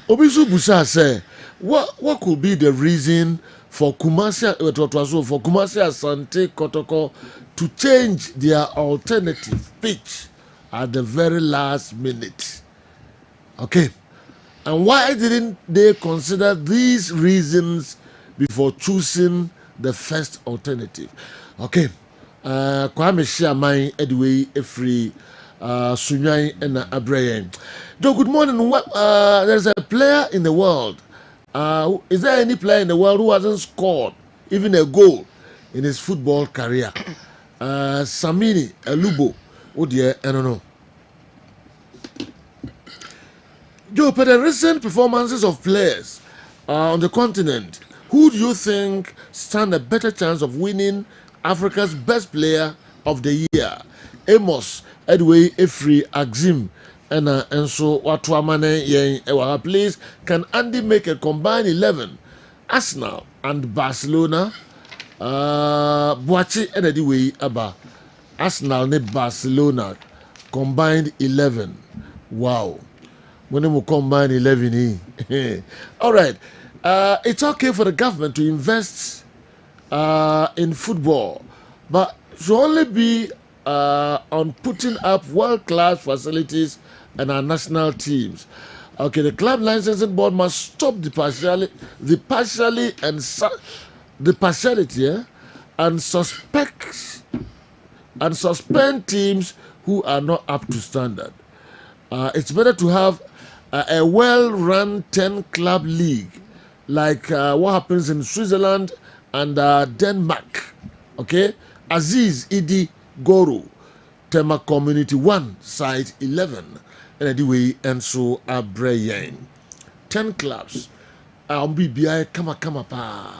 Obisu Busa say, what could be the reason for Kumasi Asante Kotoko to change their alternative pitch at the very last minute? Okay. And why didn't they consider these reasons before choosing the first alternative? Okay. Kwame Shiamai Edway Efri Sunyai and Abrayan. Joe, good morning. There's a player in the world. Is there any player in the world who hasn't scored even a goal in his football career? Samini Elubo. Oh dear, I don't know. Joe, for the recent performances of players on the continent, who do you think stand a better chance of winning Africa's best player of the year? Amos, Edway, Efri, Axim, and so Watuamane Yen Ewa. Please, can Andy make a combined 11? Arsenal and Barcelona. Boachi and Edway Aba. Arsenal and Barcelona combined 11. Wow. When we combine 11, all right. It's okay for the government to invest in football, but should only be on putting up world-class facilities and our national teams. Okay, the club licensing board must stop the partiality and suspend teams who are not up to standard. It's better to have a well-run 10-club league like what happens in Switzerland and Denmark. Okay, Aziz Idi Goro, Tema Community 1, site 11, and anyway, and so Abrayan. 10 clubs. BBI kama pa.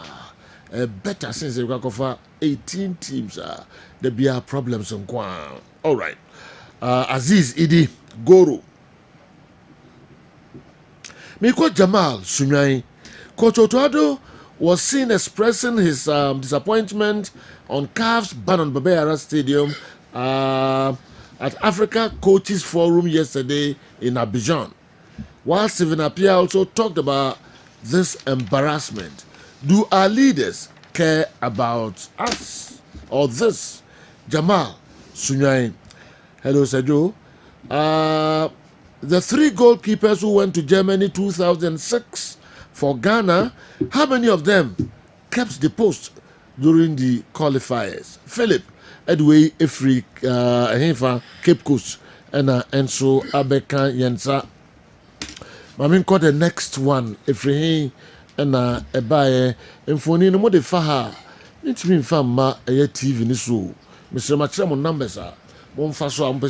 Better since they got over 18 teams. There be problems on Kwan. All right. Aziz Idi Goro. Miko Jamal Sunyai. Coach Otuado was seen expressing his disappointment on CAF's ban on Babayara Stadium at Africa Coaches Forum yesterday in Abidjan. While Stephen Appiah also talked about this embarrassment. Do our leaders care about us or this? Jamal Sunyai. Hello, Sergio. The 3 goalkeepers who went to Germany 2006 for Ghana, how many of them kept the post during the qualifiers? Philip, Edway, Efri, Cape Coast, and Enso Abeka Yensa. Mamin called the next one, Efri, and Ebaye, and for Nino Mode Faha. It's been found ma a TV in this room. Mr. Machamo numbers are one fast one.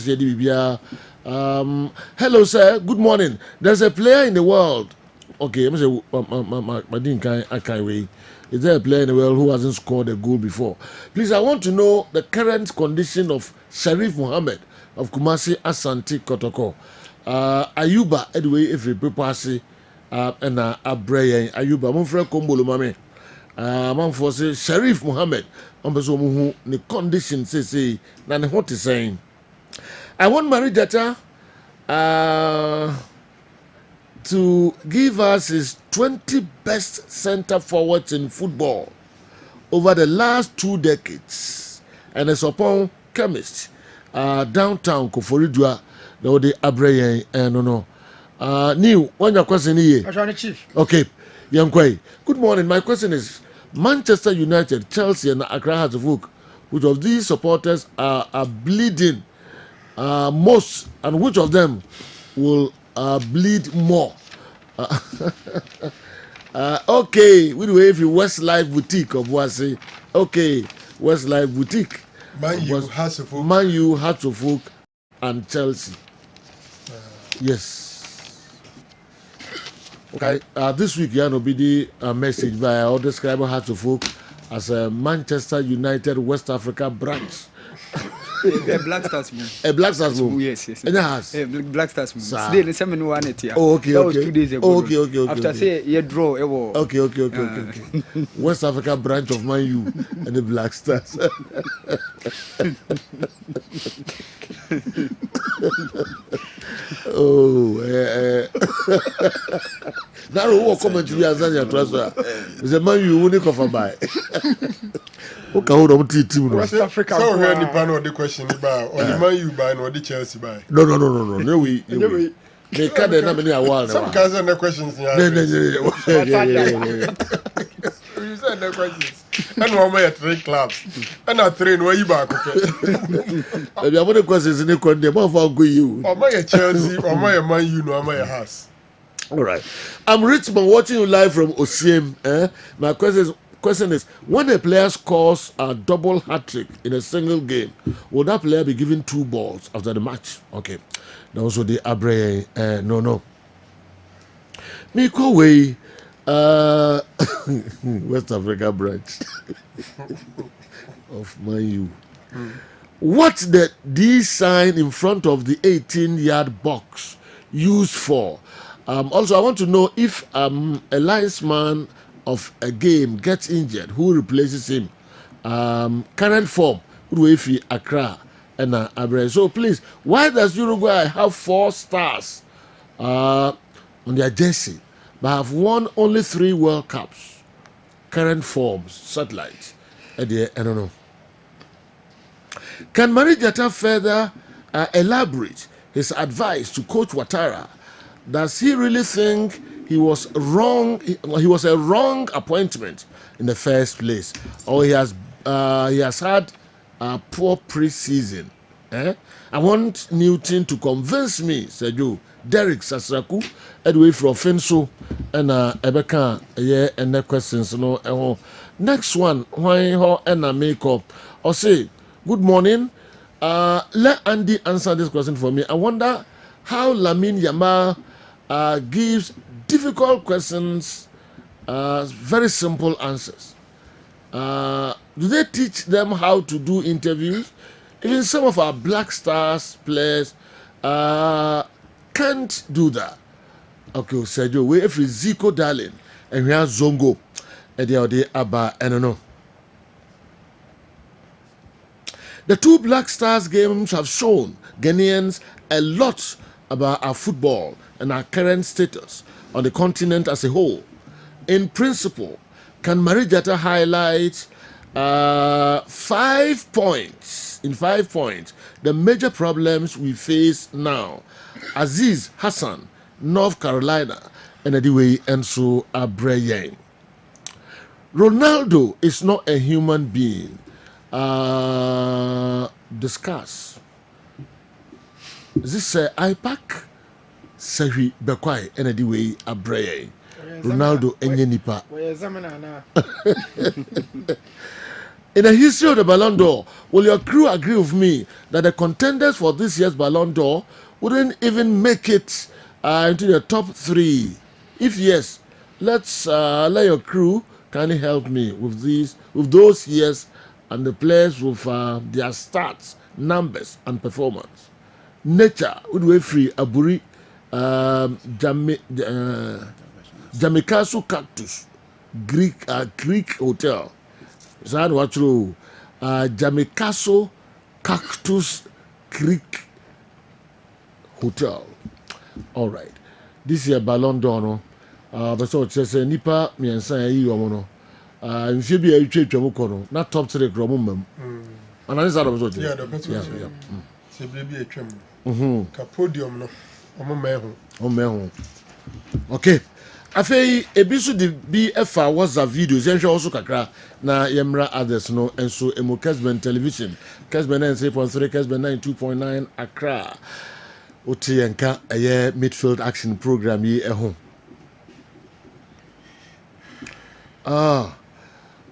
Hello, sir. Good morning. There's a player in the world. Okay, I'm say, I can't wait. Is there a player in the world who hasn't scored a goal before? Please, I want to know the current condition of Sharif Mohammed of Kumasi Asante Kotoko. Ayuba, Edway, if you prepare, and Abraya, Ayuba, Monfre Kombolo Mame. Man say Sharif Mohammed, who the condition say, Nan what is saying. I want Marie Data to give us his 20 best center forwards in football over the last 2 decades. And as upon chemist, downtown Koforidua, the Abraya, no. New, one your question here. Chief. Okay, young Kwai. Good morning. My question is, Manchester United, Chelsea, and Accra Hearts of Oak, which of these supporters are bleeding most, and which of them will bleed more? Okay, we do if you Westlife Boutique of Wasi. Okay, Westlife Boutique. Man U, Hearts of Oak. Man U, Hearts of Oak, and Chelsea. Yes. Okay. This week, you know, be the message by our describer Hearts of Oak as a Manchester United West Africa branch. A Black Stars move. A Black Stars move. Yes. In the house. A Black Stars move. Sir. Today, the same one it here. Oh, okay, that okay. was 2 days ago. Okay. After say you draw a war. Okay. West Africa branch of Man U and the Black Stars. Now who comment to be as a transfer? Is a Man U who cover by. Okay, hold on team. West Africa. So we any pan or the question about or the Man U buy or the Chelsea buy. No. We they can't have many award. Some kinds of questions. Yeah. You said no questions. And one way 3 clubs. And I train where you back. Maybe I want the questions in the country. More for go you. Or my Chelsea, or my Man U, or my house. All right. I'm Richmond watching you live from OCM. My question is, when a player scores a double hat-trick in a single game, will that player be given 2 balls after the match? Okay. Now also the Abre, no. Miko Way, West Africa branch of Man U. What's the D sign in front of the 18-yard box used for? Also, I want to know if a linesman of a game gets injured, who replaces him? Current form, Uruefi, Accra, and Abre. So please, why does Uruguay have 4 stars on their jersey, but have won only 3 World Cups? Current forms, satellites. I don't know. Can Marijata further elaborate his advice to Coach Ouattara? Does he really think he was wrong? He was a wrong appointment in the first place, or he has had a poor pre-season? I want Newton to convince me, Sergio. Derek Sasraku, Edway from Finso, and Ebeka, and the questions. No, next one, why ho and a makeup? Or say, good morning. Let Andy answer this question for me. I wonder how Lamine Yamal gives difficult questions, very simple answers. Do they teach them how to do interviews? Even some of our Black Stars players can't do that. Okay, Sergio, we have Zico Darling and we have Zongo. And they are Abba, I don't know. The 2 Black Stars games have shown Ghanaians a lot about our football and our current status on the continent as a whole. In principle, can Marijata highlight 5 points, the major problems we face now? Aziz Hassan, North Carolina, and Ediwe Enso Abreyen. Ronaldo is not a human being. Discuss. This IPAC Sahi Bekwai and Ediwe Abreyen. Ronaldo Enyenipa. In the history of the Ballon d'Or, will your crew agree with me that the contenders for this year's Ballon d'Or wouldn't even make it into the top 3? If yes, let your crew kindly help me with those years and the players with their stats, numbers, and performance. Nature, Udwe Free, Aburi, Jamikasu Cactus, Greek Hotel. Zan Watro, Jamikaso Cactus Creek Hotel. All right. This year Ballon d'Or, no. But so it says Nipa miensa yi omo no. If you be a no, not top 3 kromum. And I said yeah, the better. Se baby a twem. Ka podium no. Omo meho. Okay. afei ebi so de bi efa WhatsApp videos yenhwe also kakra na yemra others no enso emo Kessben television Kessben 93.3 Kessben 92.9 Accra oti yenka eye midfield action program yi eho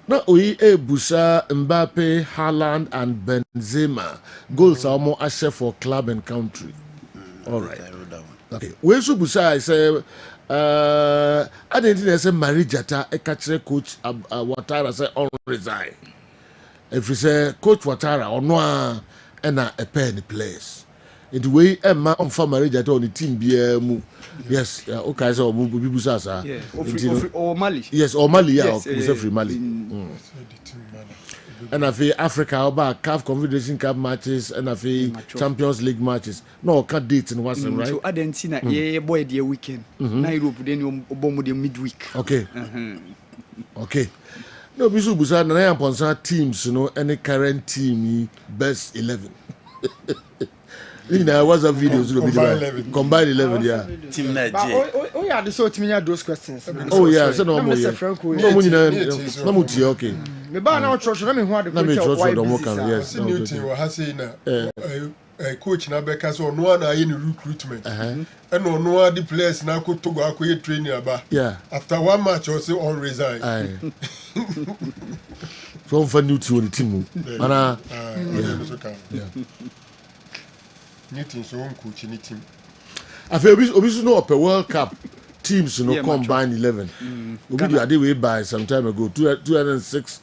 na oyi ebusa Mbappe, Haaland and Benzema goals are more ashe for club and country. All right. Okay. We so busa I say I didn't say Marijata a catcher coach Watara say on resign. If you say coach Watara or no and a penny place. It way a man on for Marijata on the team be yes, okay, so we busa sir. Or Mali. Yes, or Mali, yeah, yes, free Mali. And I feel Africa about CAF Confederation Cup matches and I feel Champions League matches. No, can't date in Western, right? So Argentina, yeah, boy, the weekend. Nairobi, then you bomb the midweek. Okay. Okay. No, Bisu Busa, and I am concerned teams, you know, any current team best 11. You know, what's a video? Combined 11, yeah. Team Nigeria. Oh, yeah, the sort of those questions. Oh, yeah, so no more. No more, okay. Me ba na church na me hu ade yes. New team has seen a coach na beka so no na ayi recruitment. And no the players na ko to go akoye training aba. Yeah. After one match or so on resign. So for new team on the team. Ana yeah. New team so on coach any team. I feel obviously no up a World Cup. Teams, you know, combined 11. We did a way by some time ago. 2006,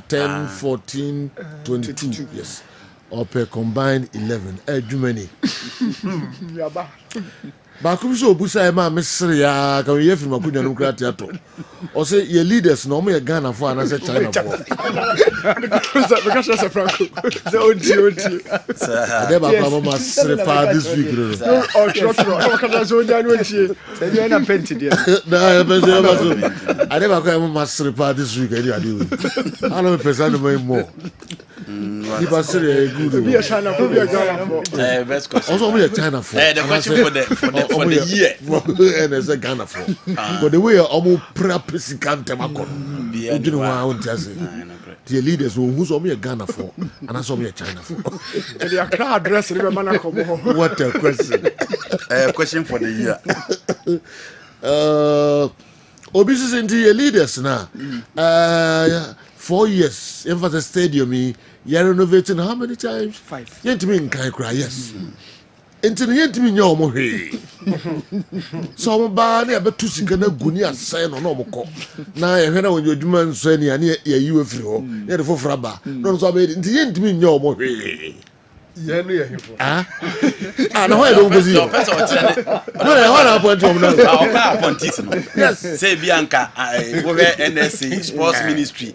10, 14, 22. Yes. Or per combined 11. Germany. But come so Busa Emma Misri ya can we hear from Makunya Nuclear Theatre? Or say your leaders no me Ghana for and I said China for. Because that's a Franco. So OT. They ba mama srepa this week. Oh, true. How can I so January? Say you na painted there. Na pese ba so. I never go mama srepa this week any ade. I no person no more. People say good. Be a China for be a Ghana for. Best question. Also we are China for. The question for the year. And as a Ghana for. But the way omo practice can temakon. You know what I want to say. The leaders who's on me a Ghana for and I saw me a China for. And they are crowd address remember come. What a question. Question for the year. Obviously into your leaders now. 4 years. Emphasis stadium you're renovating how many times? 5. You to me in Kaikra, yes. Into the end to me no more. So bad about 2 seconds gunia sign on no more. Now I heard when your demand saying you free. You're the for Fraba. No, so into the end to me no more. Yeah, no, I know I don't go see. No, I want to now. Yes, say Bianca, over NSC Sports Ministry.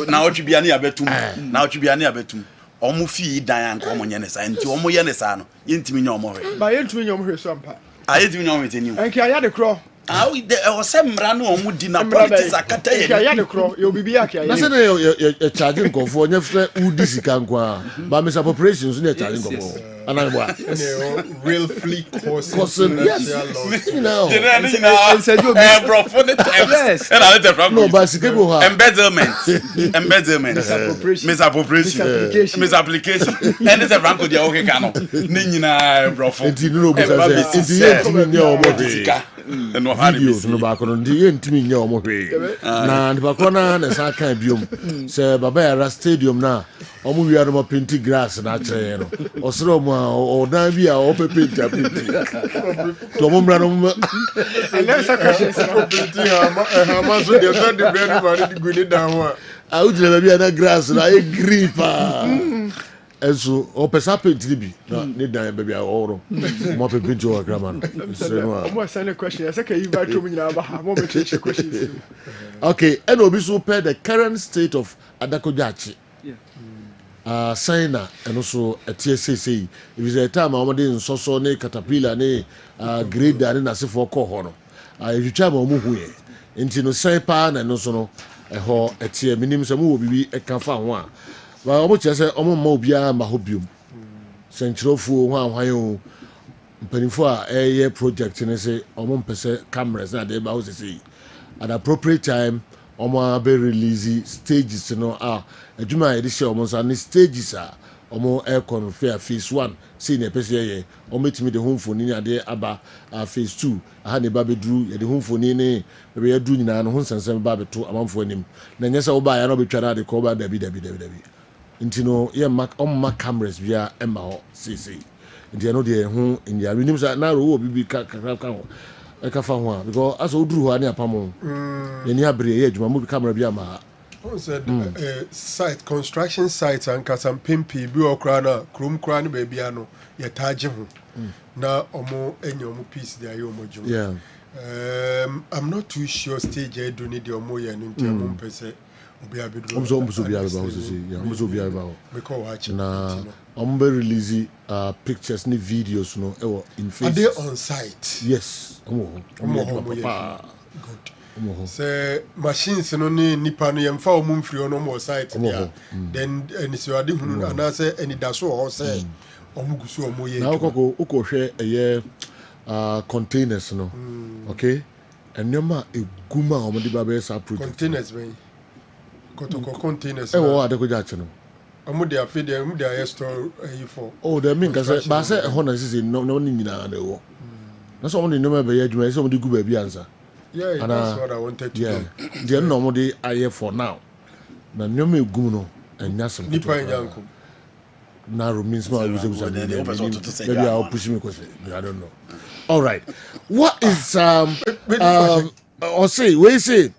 Now to be any abetum. Now to be any abetum. Omu fi dan anko omo nyene sa nti omo ye ne sa no yentimi nya omo hwe ba yentimi nya omo hwe so ampa yentimi nya omo teni enki aya de kro o se mra no omo di na politics akata ye enki aya de kro yo bibi aka ye na se na charging confo nya fre udi sika nko ba me operations na charging confo ana bo real fleet course yes you know bro for the yes and I let no but sikebo ha embezzlement misappropriation and it's a franco dia okay kano ni nyina bro for enti no bo say enti yentimi nya omo no ha videos no ba kono ndi yentimi nya omo hwe na ndi ba kono na sa kan biom say baba ya stadium na omo wi aroma painting grass na kire no osoro mo o dan bi a o painting to mo mra no and let's a question painting ha so dey so dey very very the good down one a u jira bi na grass na e green pa eso o pesa painting bi na ne dan baby a oro mo painting o grama no so no mo send a question say can you back to me na ba mo be check questions okay and obi so per the current state of Adakojachi Signer and also a TSC. If it's a time I'm in Soso, ne Caterpillar, ne grade that in a for Cohono. If you travel a move into no sign pan and also a ho a tear minimum will be a camfa one. Well, much as a mobia mahobium. Central Fu, one, mpanimfo a ɛyɛ project ne sɛ ɔmo mpɛ sɛ cameras na de ba wo sɛ at appropriate time ɔmo abɛ release stages no a adwuma a yɛde hyɛ ɔmo nsa ne stages a ɔmo ɛkɔ no phase 1 sei na ɛpɛ sɛ yɛyɛ ɔmo etimi de ho mfoni ne adeɛ aba phase 2 aha ne ba bɛduru yɛde ho mfoni ne bɛbɛ yɛduru nyinaa no ho nsɛnsɛm ba bɛto amanfo anim na nyɛ sɛ ɔba ya na ɔbɛtwa na ade kɔ ɔba dabi nti no yɛ ɔmo cameras bia ɛma hɔ sei nti ɛno deɛ ho nyare nim sɛ na ro bibi kakra ka ho ɛka ho a because aso oduru hɔ ani apamo yɛni abere yɛ adwuma mu camera bi ama on said site construction site and kasam pimpi bi okra na krom kra ne ba bia no yɛ taage ho na omo enyo omo piece de ayo omo dwuma yeah I'm not too sure stage I do need the omo yɛ no nti omo pese obi abedru omo bi aba ho sisi yeah omo bi aba ho me call watch na omo be release pictures ni videos no ɛwɔ in face are they on site yes omo good sɛ machines no ne nipa no yɛmfa ɔmo mfiri no mo site there then any so ade hunu anase any da so ho sɛ ɔmo gusu ɔmo yɛ na ukɔ hwɛ containers no okay enema eguma ɔmo de ba be sa project containers bɛn kotoko containers ɛwɔ ade ko jache no ɔmo de afɛ de ɔmo de ayɛ store for oh the mean kase ba sɛ ɛhɔ na sisi no ni nyina na ɛwɔ na so ɔmo de nneɛma bɛyɛ adwuma sɛ ɔmo de gu ba bi ansa. Yeah, that's what I wanted to do. The normally I hear for now. Na nyome egum no enya sem. Nipa enyanko. Na means no maybe I'll push me question. I don't know. All right. What is or say we say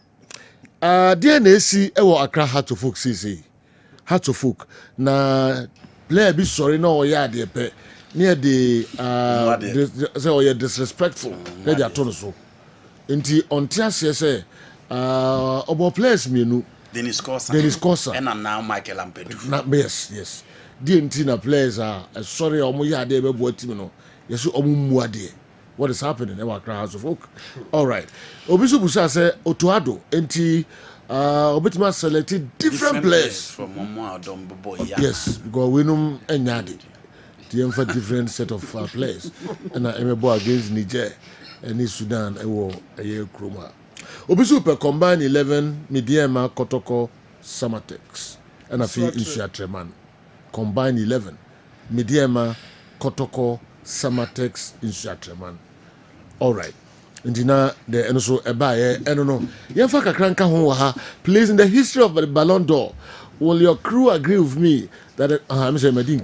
DNAC ewo Accra Heart of Folk say Heart of Folk na player be sorry no oya de pe near the say oya disrespectful they are tono so. Nti onti ase sɛ obo players mienu Dennis Kosa and now Michael Ampedu yes die nti na players sorry omo ya ade be bo team no yeso omo mu ade what is happening in our House of Folk all right obi so busa sɛ Otuado nti obitima selected different players from Momo Adom boy yes because we know enyade the for different set of players and emebo against Niger any Sudan ewo eye kroma obisu per combine 11 Midiema Kotoko Samatex and a few Insuatreman combine 11 Midiema Kotoko Samatex Insuatreman all right ndina the enoso ebaye eno yemfa kakranka ho ha plays in the history of the Ballon d'Or. Will your crew agree with me that I'm saying Medin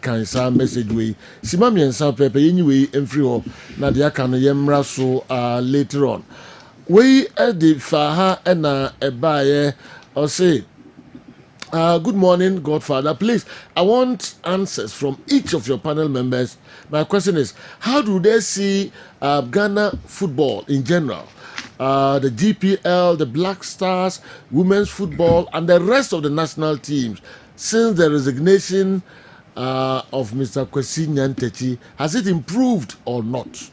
can sa message way simami and sa pepe anyway and free ho na dia kan yemra so later on we the faha and ebaye or say good morning Godfather, please I want answers from each of your panel members. My question is, how do they see Ghana football in general, the GPL, the Black Stars, women's football, and the rest of the national teams since the resignation of Mr. Kwesi Nyantakyi? Has it improved or not?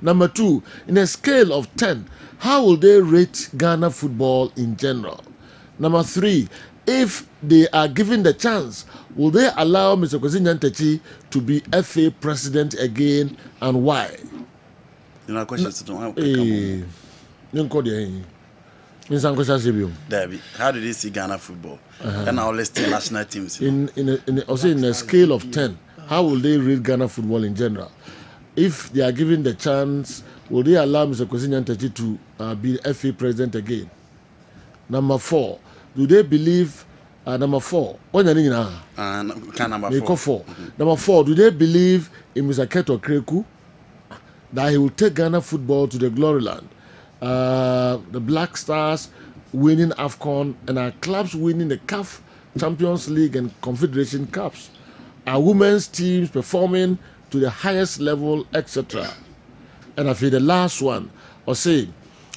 Number 2, in a scale of 10, how will they rate Ghana football in general? Number 3, if they are given the chance, will they allow Mr. Kwesi Nyantakyi to be FA president again, and why? You know, questions to How do they see Ghana football? And our list national teams. In a scale of 10, how will they rate Ghana football in general? If they are given the chance, will they allow Mr. Kwesi Nyantakyi to be FA president again? Number 4, do they believe number 4? Number 4. Number 4, do they believe in Mr. Keto Kreku that he will take Ghana football to the glory land? The Black Stars winning AFCON and our clubs winning the CAF Champions League and Confederation Cups. Our women's teams performing to the highest level, etc. And I feel the last one, or say,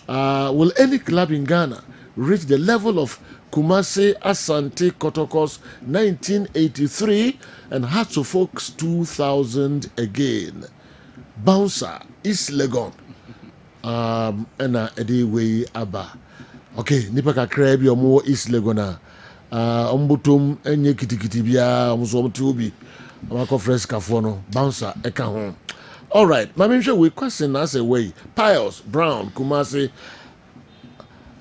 will any club in Ghana reach the level of Kumasi Asante Kotoko's 1983 and Hearts of Oak's 2000 again? Bouncer, East Legon, and Eddie Way Abba. Okay, nipa kakra bi omo East Legona. Ombutum enye kitikiti bia omo so omo obi. Amako fresh kafo no bouncer eka ho. All right, I'm sure we question as a way. Pius, Brown, Kumasi.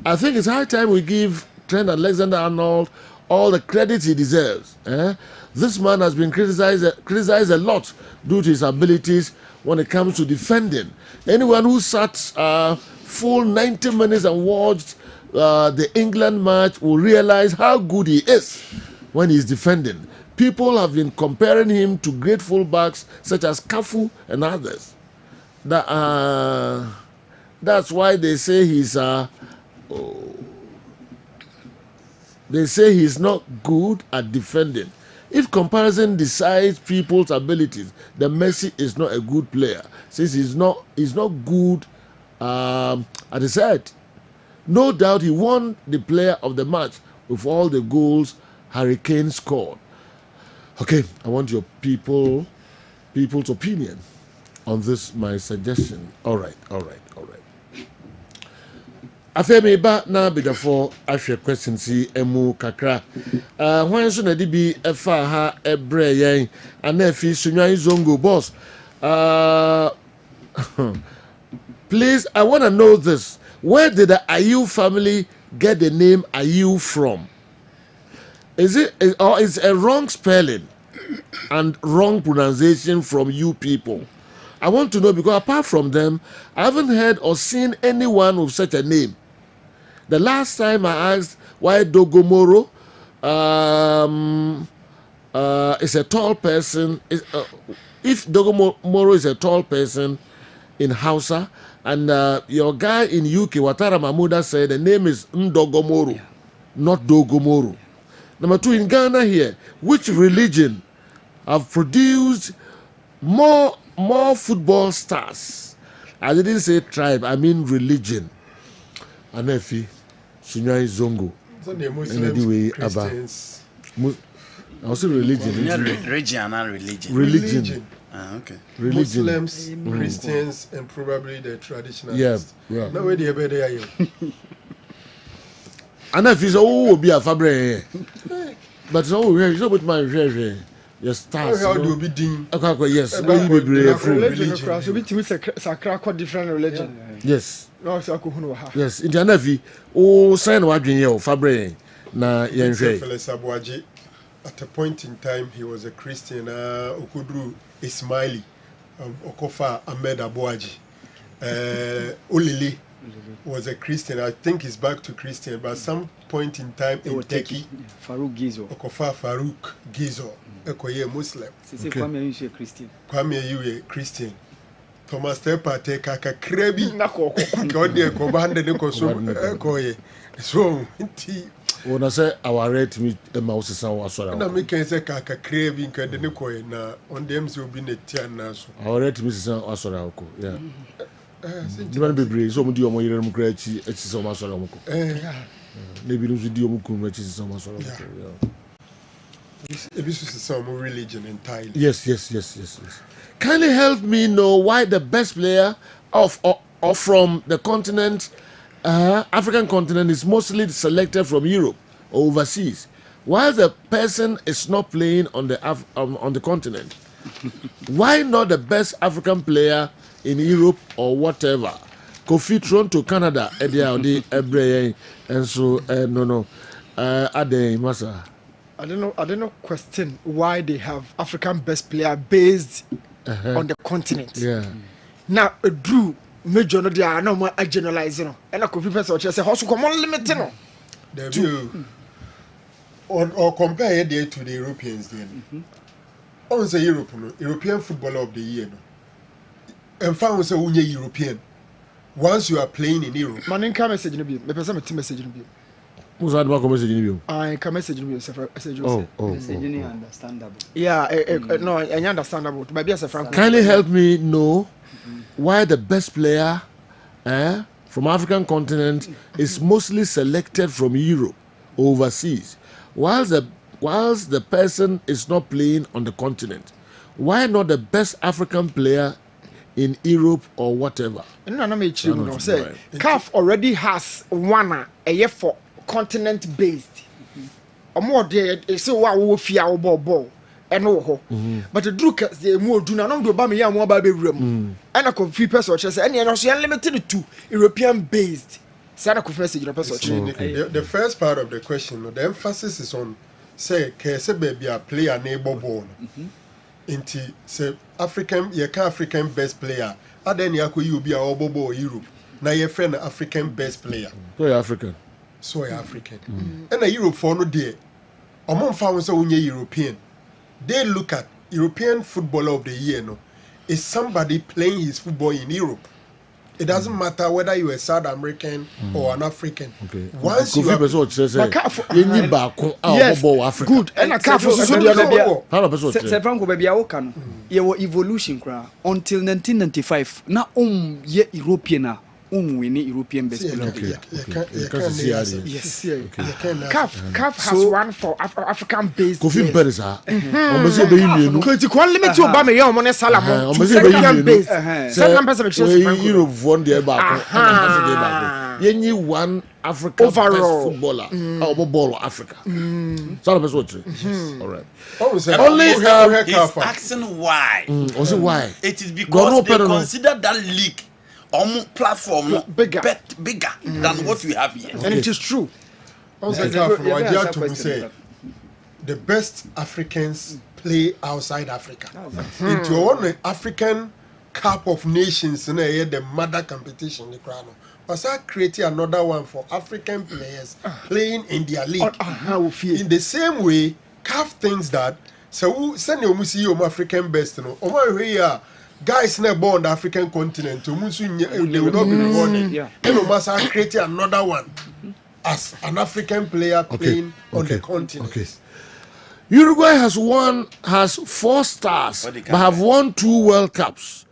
I think it's high time we give Trent Alexander-Arnold all the credit he deserves. This man has been criticized a lot due to his abilities when it comes to defending. Anyone who sat full 90 minutes and watched the England match will realize how good he is when he's defending. People have been comparing him to great fullbacks such as Cafu and others. That's why they say he's not good at defending. If comparison decides people's abilities, then Messi is not a good player since he's not good at his head. No doubt he won the player of the match with all the goals Harry Kane scored. Okay, I want your people's opinion on this, my suggestion. All right. Afemi ba na bidafo ahwe question si emu kakra. Hwan so na di bi efa ha ebre yen anafi sunwan zongo boss. Please, I want to know this. Where did the Ayew family get the name Ayew from? Is it a wrong spelling and wrong pronunciation from you people? I want to know because apart from them, I haven't heard or seen anyone with such a name. The last time I asked why Dogomoro is a tall person, if Dogomoro is a tall person in Hausa, and your guy in UK, Watara Mahmuda, said the name is Ndogomoro, not Dogomoro. Number two, in Ghana here, which religion have produced more football stars? I didn't say tribe, I mean religion. Anefi, Sunyai Zongo. Muslims, Christians. Also religion. Religion and religion. Religion. Okay. Religion. Muslims, Christians, and probably the traditionalists. Yeah. Now where they are you? Anefi so be a fabre. But so we so with my yes, stars. How do we be okay, yes. Religion so be timi sakra kwa different religion. Yes. No so akohunu ha. Yes, in Anefi o sign wadwen ye o fabre na yenhwe. At a point in time he was a Christian. Okudru Ismaili, Okofa Ahmed Abuaji. Olili was a Christian. I think he's back to Christian, but at some point in time in Turkey, Farouk Gizo. Okofa Farouk Gizo, Okoye Muslim. Kwame you a Christian. Kwame you a Christian. Thomas Tepa take a krebi. God de kobande de kosum koye. So when I say our rate me mouse is our sorrow. Na me can say kaka krebi nkade ne koye na on them so be netia na so. Our rate me is our sorrow ko. Yeah. Diman bebre so mo di omo yere mu kra chi echi so ma sorrow mo ko. Na bi no so di omo kun echi so ma sorrow ko. Yeah. This is some religion entirely. Yes. Kindly help me know why the best player of or from the continent, African continent, is mostly selected from Europe or overseas, while the person is not playing on the continent. Why not the best African player in Europe or whatever? Kofi Toronto, Canada, Eddie Ebre, and so no. Ade Masa. I don't know. Question why they have African best player based on the continent. Yeah. Now, Drew, major no dia no more generalizing. And I could be person say how come on limit no. The view or compare it to the Europeans then. On say European footballer of the year no. And found say unye European. Once you are playing in Europe. Man can message no be. Me person me team message no be. Who's that about message you? I can message me message. Message understandable. Yeah, no, I understandable. Maybe as a frank. Kindly help me know why the best player from African continent is mostly selected from Europe overseas, whilst the person is not playing on the continent. Why not the best African player in Europe or whatever? No, me say CAF already has one a year for continent based. Or more there is so what we fear ball. ɛno wɔ hɔ but duru kɛseɛ mu odu na nom de oba me ya mo aba bewura mu ɛna Kofi pɛ sɛ ɔkyerɛ sɛ ɛne ɛno so yɛn limited to European based sana Kofi message no pɛ sɛ ɔkyerɛ the first part of the question the emphasis is on say kɛse baby a player na ebo ball nti say African African best player adan ya ko yi obi a ɔbɔ ball Europe na your friend African best player so you're African and a Europe for no day among found so European they look at European footballer of the year no is somebody playing his football in Europe. It doesn't matter whether you're a South American or an African. Once you yes, good. And a car for baby Awokan, you evolution until 1995. Now, ye European. We need European best player. Yes, CAF has one for African based. Kofi Pereza. Because limit your Bama your money Salamo. African based. Europe won the back. Yenny one African footballer. Ball Africa. So that's what. All right. Only he's asking why. Also why? It is because they consider that league platform bigger than what we have here. And it is true. The best Africans play outside Africa. Into one African Cup of Nations, the mother competition, the crown. Was I creating another one for African players playing in their league? In the same way, CAF thinks that so send you see African best, no. Guys never born the African continent, they will not be rewarded. And we must create another one as an African player playing on the continent. Okay. Uruguay has 4 stars, but have won 2 World Cups.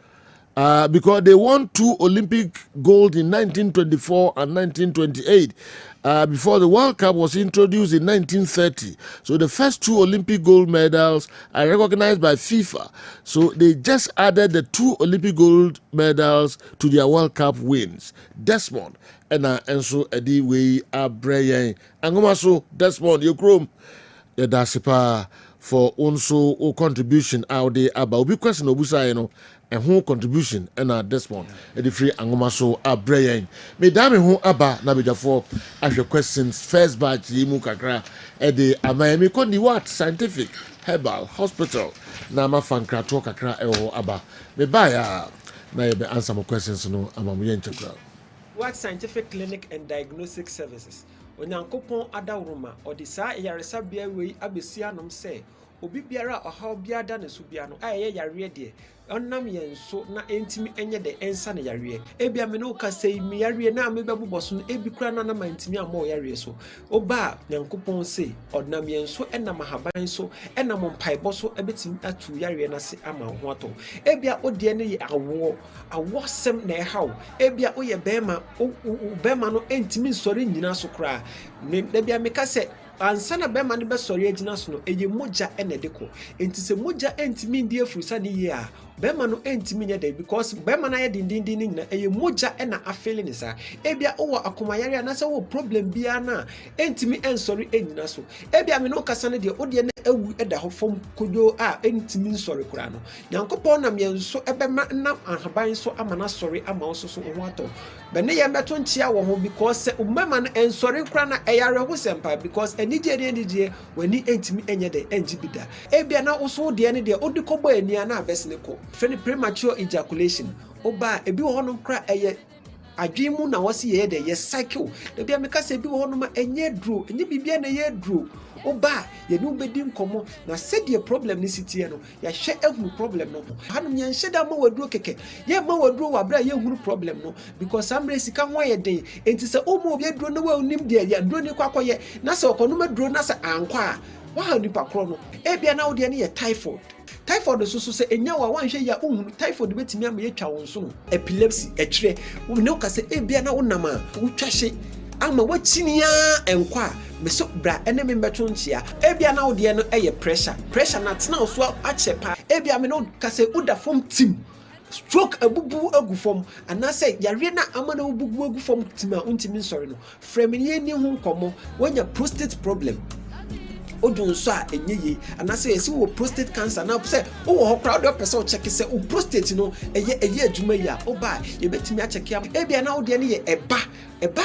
Because they won 2 Olympic gold in 1924 and 1928 before the World Cup was introduced in 1930. So the first 2 Olympic gold medals are recognized by FIFA. So they just added the 2 Olympic gold medals to their World Cup wins. Desmond and Enso Ediwe Abreyen. Angomaso Desmond, you chrome. Yadasipa for also o contribution out there about obi question obusa you know and who contribution and this one the free angoma so abrayan me dame ho aba na bejafo ahwe questions first batch yimu kakra e de amayemi kondi what scientific herbal hospital na ma fankrato kakra e ho aba me baya na ye be answer my questions no amamu ye nchekra what scientific clinic and diagnostic services onyankopon adawroma odisa yaresa bia wei abesia nom se obi biara ohaw biada ne so bia no aye yare de onnam yenso na entimi enye de ensa ne yare ebia me no ka sei mi yare na me bebuboso no ebi kura na na mantimi amo yare so oba nyankopon se onnam yenso enam haban so enam mpaibo so ebetimi atu yare na se ama ho ato ebia odie ne ye awosem na ehaw ebia oye bema no entimi nsori nyina so kura me bia me ka se ansana bema ne besori agina so no eye moja enedeko enti se moja entimi ndie furusa ne ye a bema no entimi nya dey because bema na ye dindindin na eye moja ena afele ne sa ebia owo akomayare na se wo problem bia na entimi ensori enyina so ebia me no kasa ne de odie na awu eda ho fom kodo a entimi nsori kura no yankopon na me nso ebema na ahaban so amana sori ama oso so ho ato be ne ye meto nchia wo ho because umema no ensori kura na eyare ho sempa because enije wani entimi enye de enjibida ebia na oso de ne de odikobo ania na abesne ko feni premature ejaculation oba ebi wo honom kra eye adwemu na wose ye de ye cycle de bia meka se ebi wo honom enye dro enye bibia na ye dro oba ye no bedi nkomo na said the problem ni sitie no ya hwe ehunu problem no hanum ye nhye da ma waduro keke ye ma waduro wabra ye hunu problem no because amre sika ho ye den enti se omo obi aduro no wa onim de ya duro ni kwakoye na se okono ma duro na se ankwa wa nipa kro no ebia na wo de ne ye typhoid so se enya wa wanhwe ya ohunu typhoid betimi am ye twa wonso no epilepsy ekire wo ne ka se ebia na wonam a wotwahye ama wachinia enkwa meso bra ene me beto nchia ebia na wo de no eye pressure na tena so achepa ebia me no ka se uda form team stroke abubu agufom anase yare na amana obubu agufom team a untimi nsori no frame ni hu nkomo wanya prostate problem ojo nso a enye ye anase yesi wo prostate cancer na say wo ho crowd up person check say wo prostate no eye adwuma yi a oba ye betimi a check am e bia na wo de ne ye eba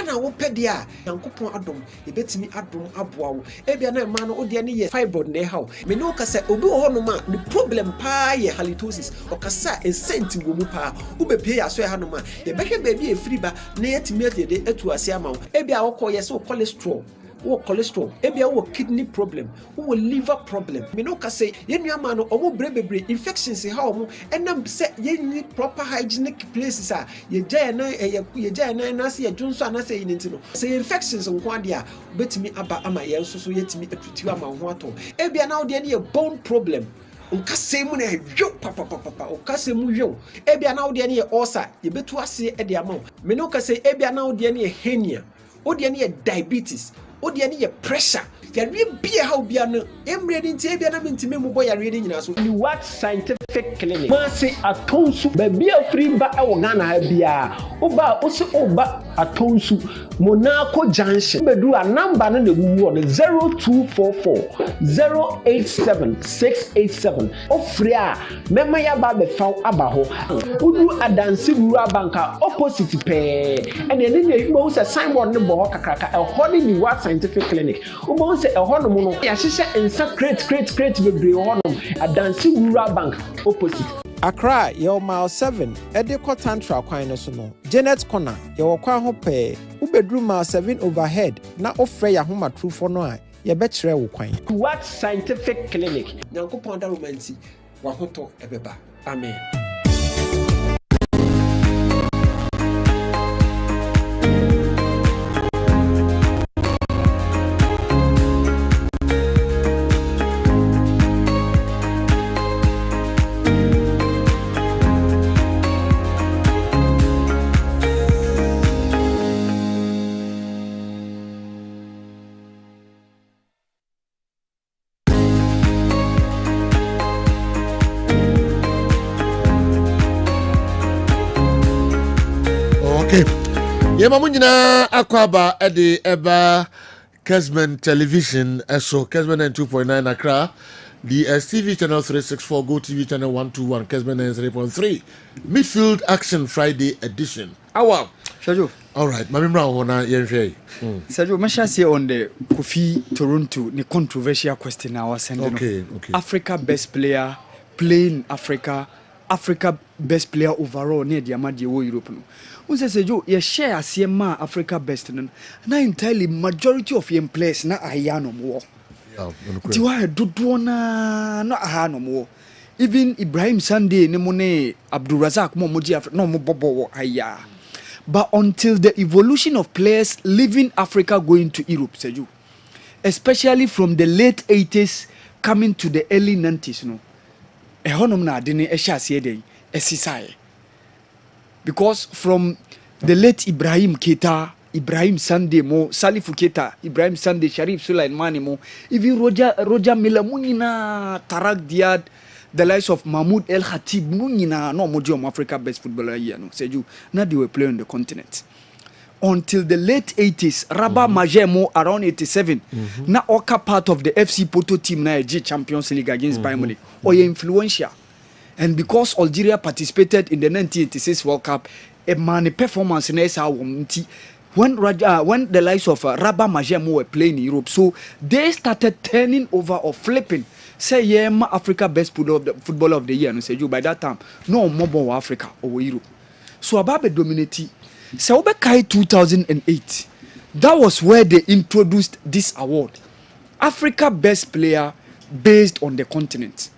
na wo pede a yankopon adom ye betimi adom aboa wo e bia na ma no wo de ne ye fibroid na how me no ka say obi wo no ma the problem pa ye halitosis o ka sa esenti wo mu pa wo be pay aso ha no ma ye behwe baby e free ba na yetimi de etu ase ama wo e bia wo ko ye so cholesterol ebia wo kidney problem wo liver problem me no ka say ye nuama no omo brebebre infections ha omo enam say ye ni proper hygienic places a ye jaya na say ye junso ana say yin ntino say infections nko ade a betimi aba ama ye nso so yetimi atutu ama ho ato ebia na wo de ye bone problem nkase mu na hwo papa nkase mu hwo ebia na wo de ye ulcer ye betu ase e de ama me no ka say ebia na wo de ye hernia wo de ye diabetes odi ani ye pressure yare bia ha obia no emre ni ntie bia na mentime mu boy yare ni nyina so ni what scientific clinic ma se atonsu ba bia free ba e wo Ghana ha bia oba o se oba atonsu Monaco junction bedu a number no de wu on 0244 087687 ofre a mema ya ba be fa aba ho udu adansi rura banka opposite pe ene ne wo se signboard ne bo kakraka e ho ni what scientific clinic wo se e ho no no ya hihye ensa crate bebre ho no adansi rura bank opposite Accra your mile 7 Edeko Tantra kwan no so no Janet Corner your kwan ho pe ubedru mile 7 overhead na ofre ya homa trufo no a ye be kire wo kwan what scientific clinic nyankopon da romanti wa hoto ebeba amen. Yema munyina akwaba ede eba Kessben television eso Kessben 2.9 Accra DSTV channel 364 Go TV channel 121 Kessben 3.3 Midfield Action Friday edition. Awa Shajo. All right, mamimra hona yenhwe. Shajo, mesha say on the Kofi Toronto the controversial question I was sending. Okay. Africa best player playing Africa best player overall near the Amadi Europe no. Unse Joe, ye share asema Africa best no. Na entirely majority of young players na ayano mo. Ti wa dodo na ahano mo. Even Ibrahim Sunday ne mo ne Abdulrazak mo moji Africa no mo bobo aya. But until the evolution of players leaving Africa going to Europe, Seju, especially from the late 80s coming to the early 90s, no. Ehonom na dene ehya den esisai. Because from the late Ibrahim Keita, Ibrahim Sunday mo, Salifu Keita, Ibrahim Sunday, Sharif Sulaiman mo, even Roger Miller Munina, Tarak Diad, the likes of Mahmoud El Khatib Munina, no mojo Africa best footballer here no. Seju, now they were playing on the continent. Until the late 80s, Rabah Majemo around 87, na oka part of the FC Porto team na G Champions League against Bayern Munich, or influential. And because Algeria participated in the 1986 World Cup, a man performance in when the likes of Rabah Majemo were playing in Europe, so they started turning over or flipping. Say yeah, Africa best footballer of the year. No say you by that time, no more Africa or Europe. So Ababe dominated. So Obekai 2008, that was where they introduced this award, Africa Best Player based on the continent.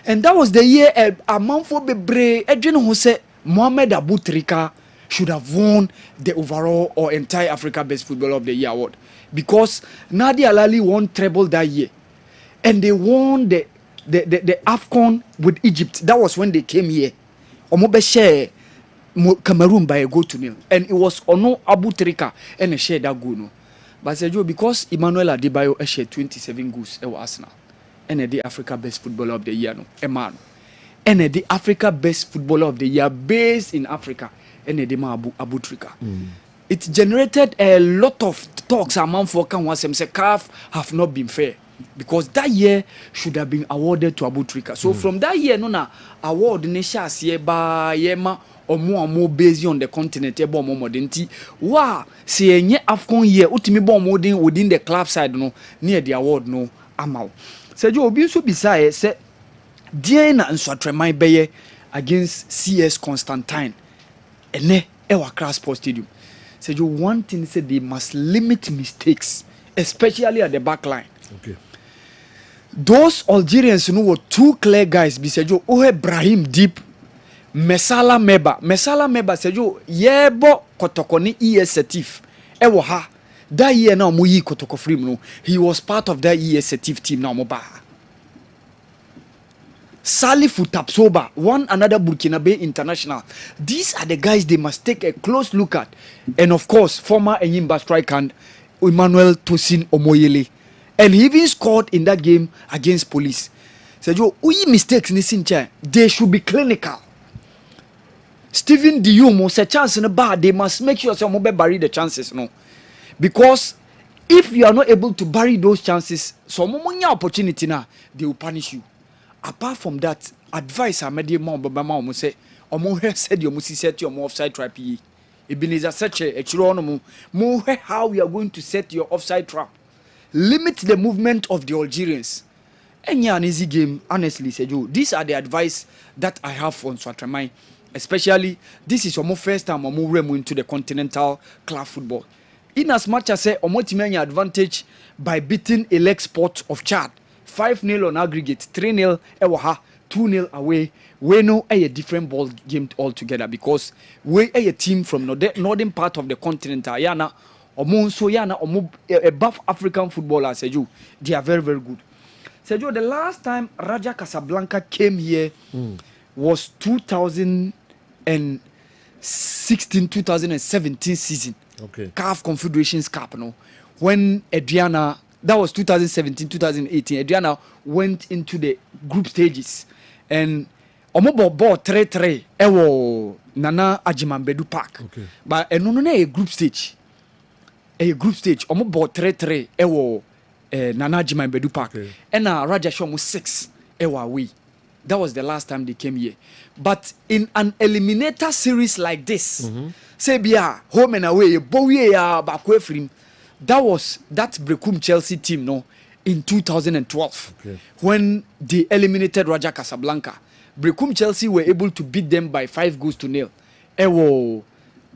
And that was the year Amanfo Bebre, Edwin Jose, Mohamed Abutrika should have won the overall or entire Africa Best Footballer of the Year award. Because Nadia Alali won treble that year. And they won the AFCON with Egypt. That was when they came here. Omobe share Cameroon by a goal to nil. And it was Ono Abutrika and a share that goal. No. But Sergio, because Emmanuel Adebayo shared 27 goals at Arsenal. And the Africa Best Footballer of the Year, no, Emmanuel. And the Africa Best Footballer of the Year based in Africa, and the Abutrika. It generated a lot of talks among folk and was say CAF have not been fair. because that year should have been awarded to Abutrika. So from that year, no na award ne shas ye ba yema omo based on the continent ebo omo modenti. Wa se enye Afcon year utimi bo omo within the club side no near the award no amount. Sejo obi nso bisaye se die na nswatreman beye against CS Constantine ene ewa Accra Sports Stadium. Sejo one thing say they must limit mistakes, especially at the back line. Okay. Those Algerians were two clear guys. Bisejo Ohe Brahim Deep, Mesala Meba Sejo Yebo Kotokoni ES Ewo ha. That year now Muyi Kotoko Frim no. He was part of that ES team now Moba. Salifu Tapsoba, one another Burkinabe international. These are the guys they must take a close look at. And of course, former Enyimba striker Emmanuel Tosin Omoyele. And he even scored in that game against Police. So, Joe, mistakes in this they should be clinical. Stephen Diumo said chance in the bar, they must make sure some bury the chances, no. Because if you are not able to bury those chances, some opportunity now, they will punish you. Apart from that, advice I made you say, said you must set your offside trap. Ebenezer such a chirono how we are going to set your offside trap. Limit the movement of the Algerians. And an easy game, honestly, Sejo. These are the advice that I have on Swatramai. Especially, this is almost first time I'm into the continental club football. In as much as I say, advantage by beating a leg sport of Chad. 5-0 on aggregate, 3-0 Ewaha, 2-0 away. We know a different ball game altogether because we a team from northern part of the continent. Yana, above African footballers, Seju, they are very, very good. Seju, the last time Raja Casablanca came here was 2016-2017 season. Okay. CAF Confederations Cup, no, when Adriana. That was 2017-2018. Adriana went into the group stages and Omobo ball 3-3 ewo Nana Ajimambedu Park. Okay. But no a group stage. A group stage. Omobo 3-3 ewo Nana Ajimambedu Park. Okay. And Raja Shomu 6 ewo away. That was the last time they came here. But in an eliminator series like this, say bia home and away, bowie ya bakwe from. That was that Brekum Chelsea team, no, in 2012, when they eliminated Raja Casablanca. Brekum Chelsea were able to beat them by 5-0. Ewo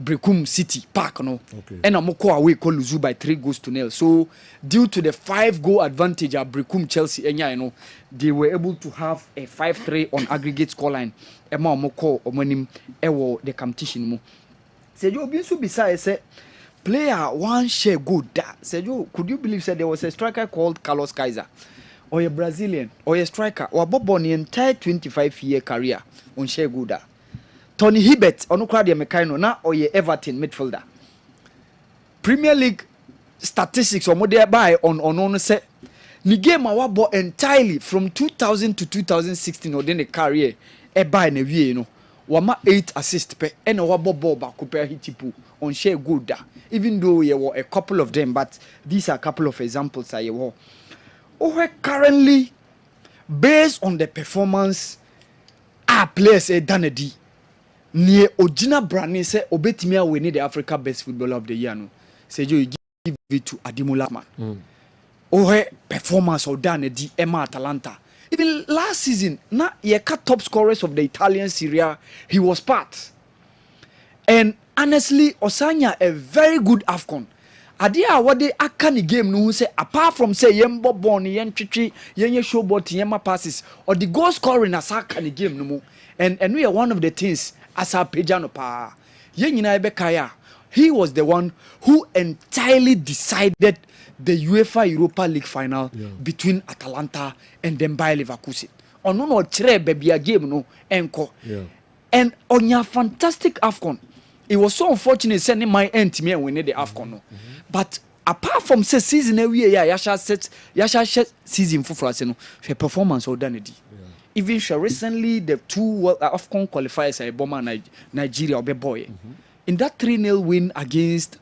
Brekum City Park, no, and Amoko away call Luzu by 3-0. So due to the 5-goal advantage at Brekum Chelsea, you know, they were able to have a 5-3 on aggregate scoreline. Emma Amoko omonim ewo the competition mo. Say you obisu beside say. Player one share good that said you could you believe said there was a striker called Carlos Kaiser or a Brazilian or a striker or Bob on the entire 25-year career on share good that Tony Hibbert on Ukradia Mekano na or a Everton midfielder Premier League statistics or more thereby on set the game I bought entirely from 2000 to 2016 or then the career a buy in a year you know wama 8 assists per and a wabo ball back compare hitipu on share good that even though there were a couple of them, but these are a couple of examples I have. Currently, based on the performance, our players are Danedi. Near Ojina Brani say Obetimia we need the Africa Best Footballer of the Year. No, say you give it to Adimula man. Performance of Danedi Emma Atalanta. Even last season, na yeka top scorers of the Italian Serie A, he was part. And honestly, Osanya a very good AFCON. Adia what they akani game no say apart from say yembo born yen chichi yen showbot yema passes or the goal scoring as akani game no mo. And we are one of the things as a pejano pa. Yen kaya. He was the one who entirely decided the UEFA Europa League final between Atalanta and then Bayer Leverkusen. On no tre baby a game no enko. And on your fantastic AFCON. It was so unfortunate sending my end to me and we need the AFCON. No. But apart from say season every year, Yasha season for us, no, her performance or done it. Even recently, the two AFCON qualifiers are Boma Nigeria or boy. In that 3-0 win against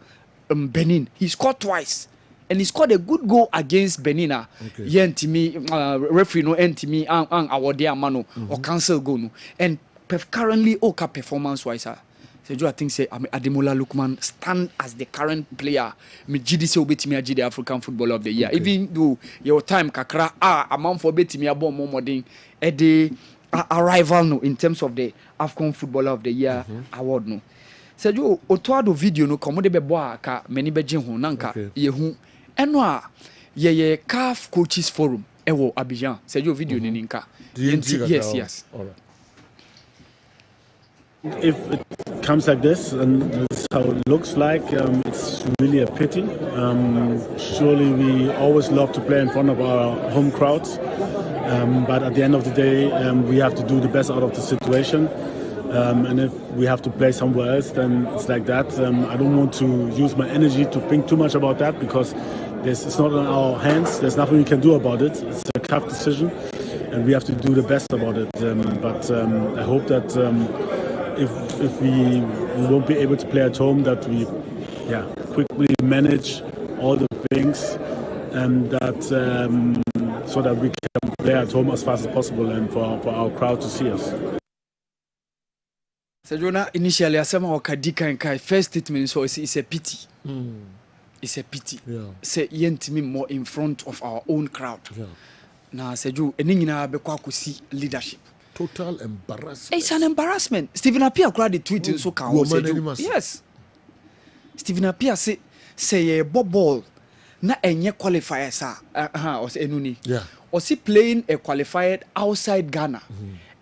Benin, he scored twice and he scored a good goal against Benina. Okay. Yentimi referee no entimi an award amano or cancel goal no. And currently okay performance wise Sejo I think say Ademola Lookman stand as the current player me GD say obetimi agi the African Footballer of the Year. Okay. Even though your time kakra amount for betimi abon more modern e dey arrival no in terms of the African Footballer of the Year award no. Sejo otoado video no komo de bebo aka many beje ho nanka yehu eno a ye CAF Coaches Forum ewo Abidjan. Sejo video ni ninka. Yes. All right. If it comes like this, and this is how it looks like, it's really a pity. Surely we always love to play in front of our home crowds, but at the end of the day, we have to do the best out of the situation. And if we have to play somewhere else, then it's like that. I don't want to use my energy to think too much about that because it's not in our hands. There's nothing we can do about it. It's a tough decision, and we have to do the best about it. But I hope that if we won't be able to play at home, that we quickly manage all the things and that so that we can play at home as fast as possible and for our crowd to see us. So Jonah, initially asema wakadika nkai first statement so it's a pity. It's a pity. Yeah. Say yentimi more in front of our own crowd. Yeah. Na seju eni nyina be kwa kusi leadership. Total embarrassment. It's an embarrassment. Stephen Appiah cried the tweet in so can yes. Stephen Appiah say a ball na enye qualifier sa or say enuni. Yeah. Or see playing a qualified outside Ghana.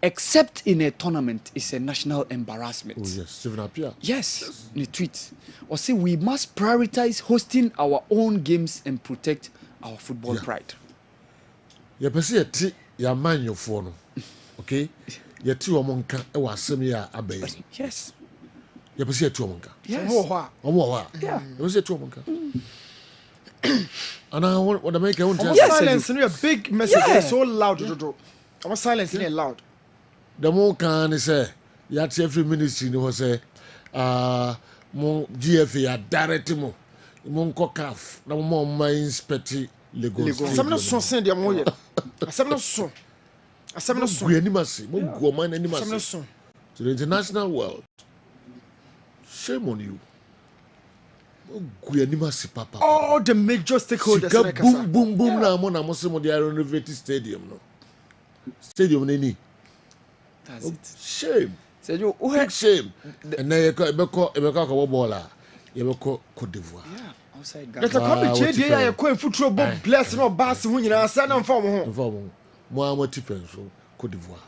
Except in a tournament, it's a national embarrassment. Oh yes, Stephen Appiah. Yes, in the tweet. Or say we must prioritize hosting our own games and protect our football pride. Ya pese yeti ya manyo fono. Okay? Yeti omonka e wasem ya abayi. Yes. Ya pese yeti omonka. Yes. Omo. Yeah. Ya pese yeti omonka. And I want to make a silence a big message. Yeah. So loud, Dodo. I'm silence in loud. The more can say, yet every ministry no say, mon GFA ya direct mo, mon CAF, na mo mines petit Lagos. Asem no so sen dia mo ye. Asem no so. Gwe animasi, mo go man animasi. Asem no so. To the international world. Shame on you. Gwe animasi papa. All the major stakeholders boom na mo se mo dey renovate stadium no. Stadium neni. That's it. Shame. So you big shame. And then you go ball. You go Côte d'Ivoire. Yeah, outside Ghana. Let a come change here you go football bomb bless no bass hu nyina sa na form ho. Form. Mo am tipen so Côte d'Ivoire.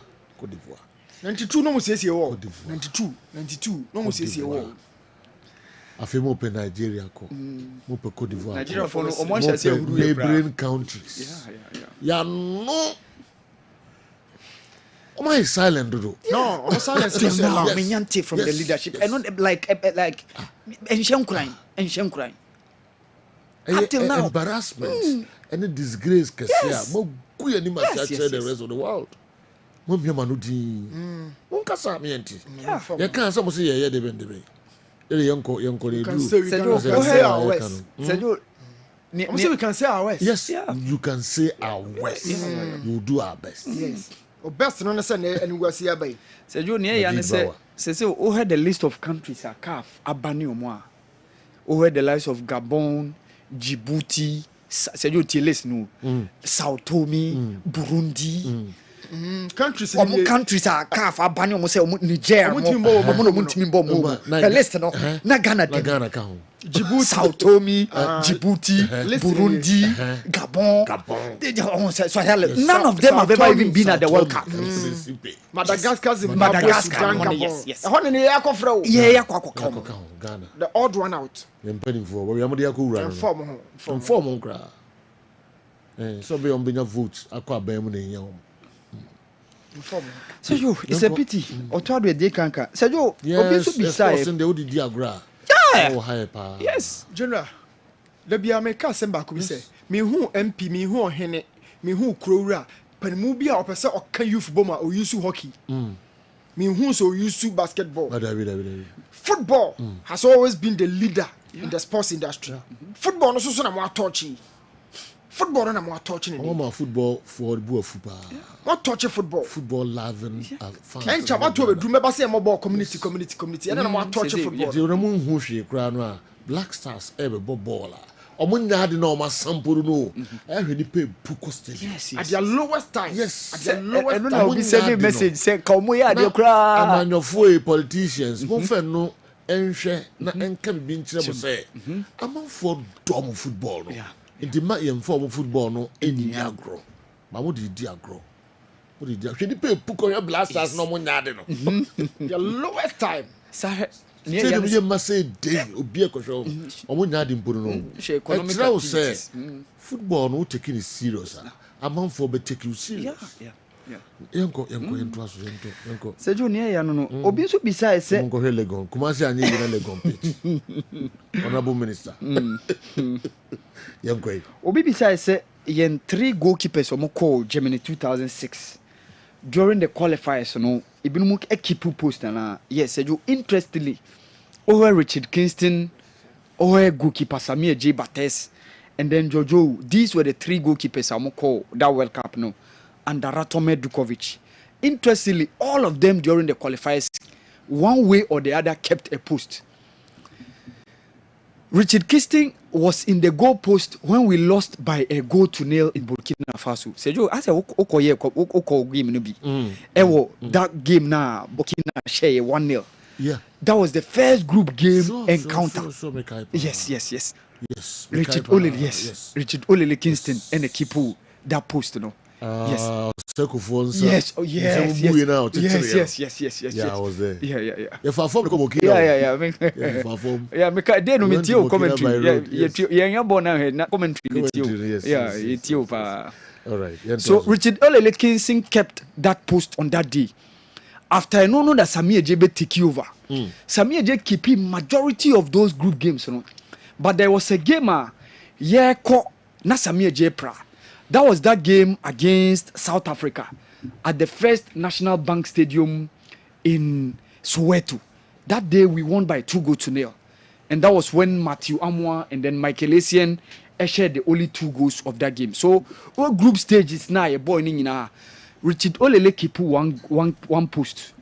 92 no mo siesie wo. 92 no mo siesie wo. Afemo pe Nigeria ko. Mo pe Côte d'Ivoire. Nigeria for no omo siesie huru e neighboring countries. Yeah. No. Why is silent, Dodo? No, I'm silent. Yes. From the leadership. And not like ancient crime. Until now. Embarrassment. Any disgrace, yes. Mo kuya ni share the rest of the world. Mo mi manudi. Mo kasa mi enti. Ya kan say mo say ye de ben de be. Ele yanko ni do. Sejo, we can say our worst. Yes, you can say our worst. You do our best. Yes. O best no say any we see abai. Sejo ne ya ne say o had the list of countries a CAF abani omo a. O had the list of Gabon, Djibouti, Sejo Tieles no. Sao Tome, Burundi. Countries are CAF abani omo say Niger omo timbo mo. The list no na Ghana ka. Djibouti, Sao Tome, Djibouti, Burundi, Gabon. None of them have ever even been at the World Cup. Madagascar, yes. Ghana. The odd one out. So be on being vote. So you, it's a pity. Otwado de kanka. So you, yes, yes, General. The Biameka Semba could say, me who MP, me who Hene, me who Crowra, Penmubia or Pesa or can youth bomber or use hockey. Me who so use basketball. Football has always been the leader in the sports industry. Football no so na mo touch. Football no na mo touch ni. Oh, football for the football. What touch football? Football loving fans. And chama to do me ba say mo ball community. And na mo touch football. The Ramun Hushi Krana Black Stars ever ball. Omunya de no ma sample no. Every pay Puko stage. Yes. At their lowest time. Yes. At their lowest time. And we send a message say come we are the cry. Amanyofo politicians. Mo fe no enhwe na enka bi nkyere mo say. Amanfo dom football no. Inti ma yemfo football no eni agro. Ma mo di agro. Mo di agro. Hwe pay Puko your blasters no mo nya de no. The lowest time. Say the must day obi ekosho omunya de mpo no economic say football no taking it serious amanfo be take you serious yanko yento aso yanko se junior ya no obi so bisa ese ngo helegon kuma se anyi na legon pitch honorable minister yanko obi bisa ese yen 3 goalkeepers omo call Germany 2006 during the qualifiers no ibinum keep post na yes you interestingly over Richard Kingston over goalkeeper Samir J Bates and then Jojo. These were the 3 goalkeepers I'm call that World Cup no under Ratome Dukovic. Interestingly, all of them during the qualifiers one way or the other kept a post. Richard Kingston was in the goal post when we lost by a 2-0 in Burkina Faso. Sejo, I said, oko game no be. That game na Burkina share 1-0. Yeah. That was the first group game encounter. Yes. Richard Olele, yes. Richard Olele Kingston and the keeper that post, no. Yes. Yes. Oh, yes. Yes. Yeah, I was there. Yeah. If I form come okay. Yeah. Me ka dey no me tie commentary. Yeah, born na commentary me tie. Yeah, it tie pa. All right. So Richard Olele Kingston kept that post on that day. After I know that Samir J take over. Samir J keeping majority of those group games, you know. But there was a game na Samir J pra. That was that game against South Africa at the First National Bank Stadium in Soweto. That day we won by 2-0. And that was when Matthew Amwa and then Michael Essien shared the only 2 goals of that game. So all group stages now a boy in Richard Olele keep one post.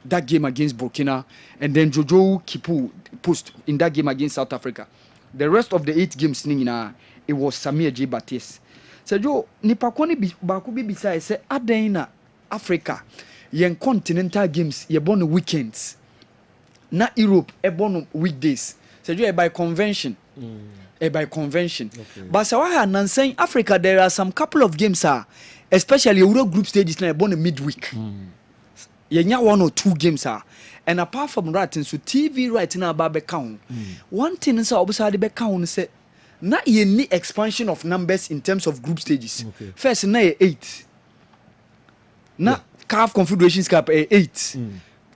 That game against Burkina, and then Jojo Kipu post in that game against South Africa. The rest of the 8 games it was Samir J Bates. So Joe nipakoni bakubi bisa say aden na Africa yen continental games ye born weekends. Na Europe e born weekdays. So Joe by convention. By convention. Okay. But so I had saying Africa there are some couple of games especially Euro group stages na born midweek. Yenya 1 or 2 games and apart from that so TV right now about count. One thing is obviously be count say na any expansion of numbers in terms of group stages. Okay. First na 8. Na CAF Confederations Cup 8.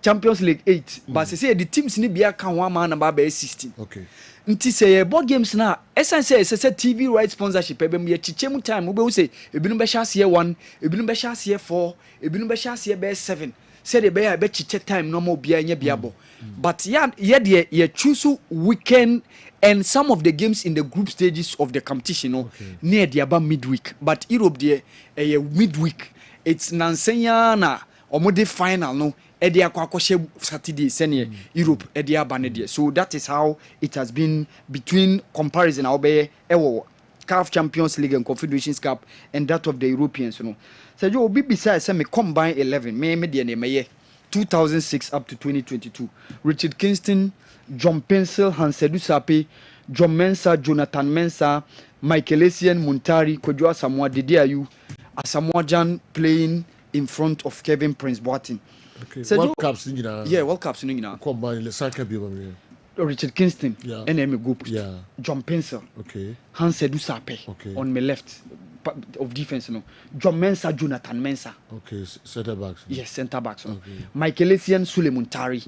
Champions League 8. But say the teams ni bia kan one man about 16. Okay. Nti say board games na essence say TV right sponsorship e be me chichemu time we say ebinu be share 1, ebinu be share 4, ebinu be share be 7. Say the be be chiche time no more bia nya biabo. But ye choose weekend and some of the games in the group stages of the competition near the about midweek. But Europe there midweek. It's nansenya na omode final no edi akwakoshe Saturday senior Europe edi abane there. So that is how it has been between comparison obey CAF Champions League and Confederations Cup and that of the Europeans, you know. So you be beside say me combine 11 me de na 2006 up to 2022. Richard Kingston, John Pencil, Hansedu Sape, John Mensah, Jonathan Mensah, Michael Essien, Muntari, Kodjo Asamoah, Dede Ayew, Asamoah Gyan playing in front of Kevin Prince Boateng. Okay. So World Cups World Cups combine le saka bi ba Richard Kingston, NM Group, John Pencil, Hansedu Sape on my left of defense, John Mensah, Jonathan Mensah. Okay, center backs. Yes, center backs. Michael Essien, Sule Muntari,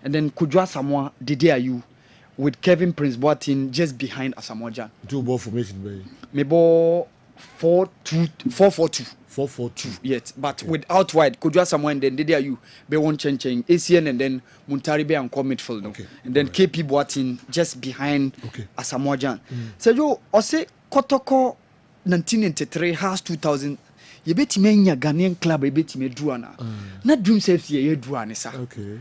and then Kodjo Asamoah, Dede Ayew, with Kevin Prince Boateng just behind Asamoah Gyan. 2 ball formation, baby. Me ball 4-2-4-4-2. 4-4-2. Yes, but without wide, could you have someone then did you be one change ACN and then Muntaribe and come midfield no. And then KP Boatin just behind Asamoah Gyan. So you say Kotoko 1993 has 2000. You bet me in your Ghanaian club, you bet me Druana. Not Dream Safety, you Druana, sir. Okay.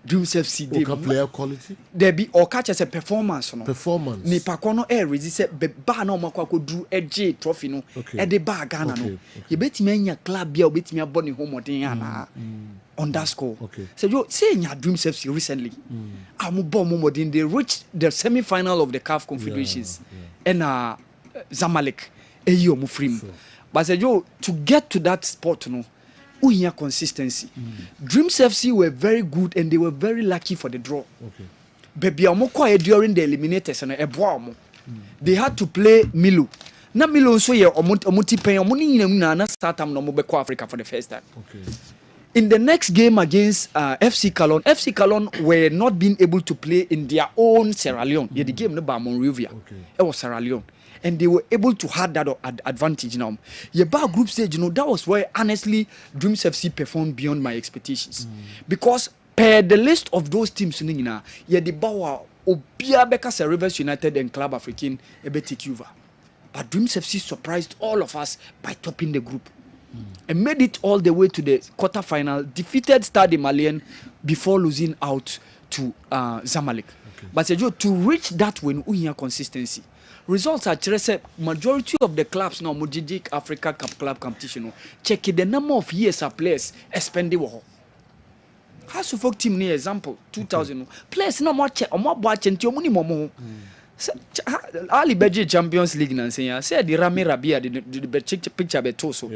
Dream Safety, player quality. There be or catch as a performance. No? Performance. Ni pakono air resist be ba na omako ko drew a J trophy no. E de ba Ghana no. You bet me in your club, you bet me a body home or underscore. Okay. So you say in your Dream Safety recently. Amu bomb modin they reached the semi-final of the CAF Confederations. And Zamalek eyo mu free. But say yo to get to that spot no. We hear consistency. Dreams FC were very good and they were very lucky for the draw. Okay. Baby, during the eliminators and they had to play Milo. Na Milo so ye omuti pen omuni na start am no mo Africa for the first time. Okay. In the next game against FC Cologne were not being able to play in their own Sierra Leone. Yeah, the game no ba Monrovia. Okay. It was Sierra Leone. And they were able to have that advantage now. Your bar group stage, that was where honestly Dreams FC performed beyond my expectations. Because per the list of those teams, yeah, the Bawa, Obia Beka Rivers United and Club Africain, take over. But Dreams FC surprised all of us by topping the group. And made it all the way to the quarterfinal, defeated Stade Malien before losing out to Zamalek. Okay. But to reach that win, we have consistency. Results are majority of the clubs now Mojijik Africa Cup club competition check the number of years our players expended. How to folk team near example 2000 players no more check or more watch and your money momo. Ali Beji Champions League Nancy said the Rami Rabia the picture betoso.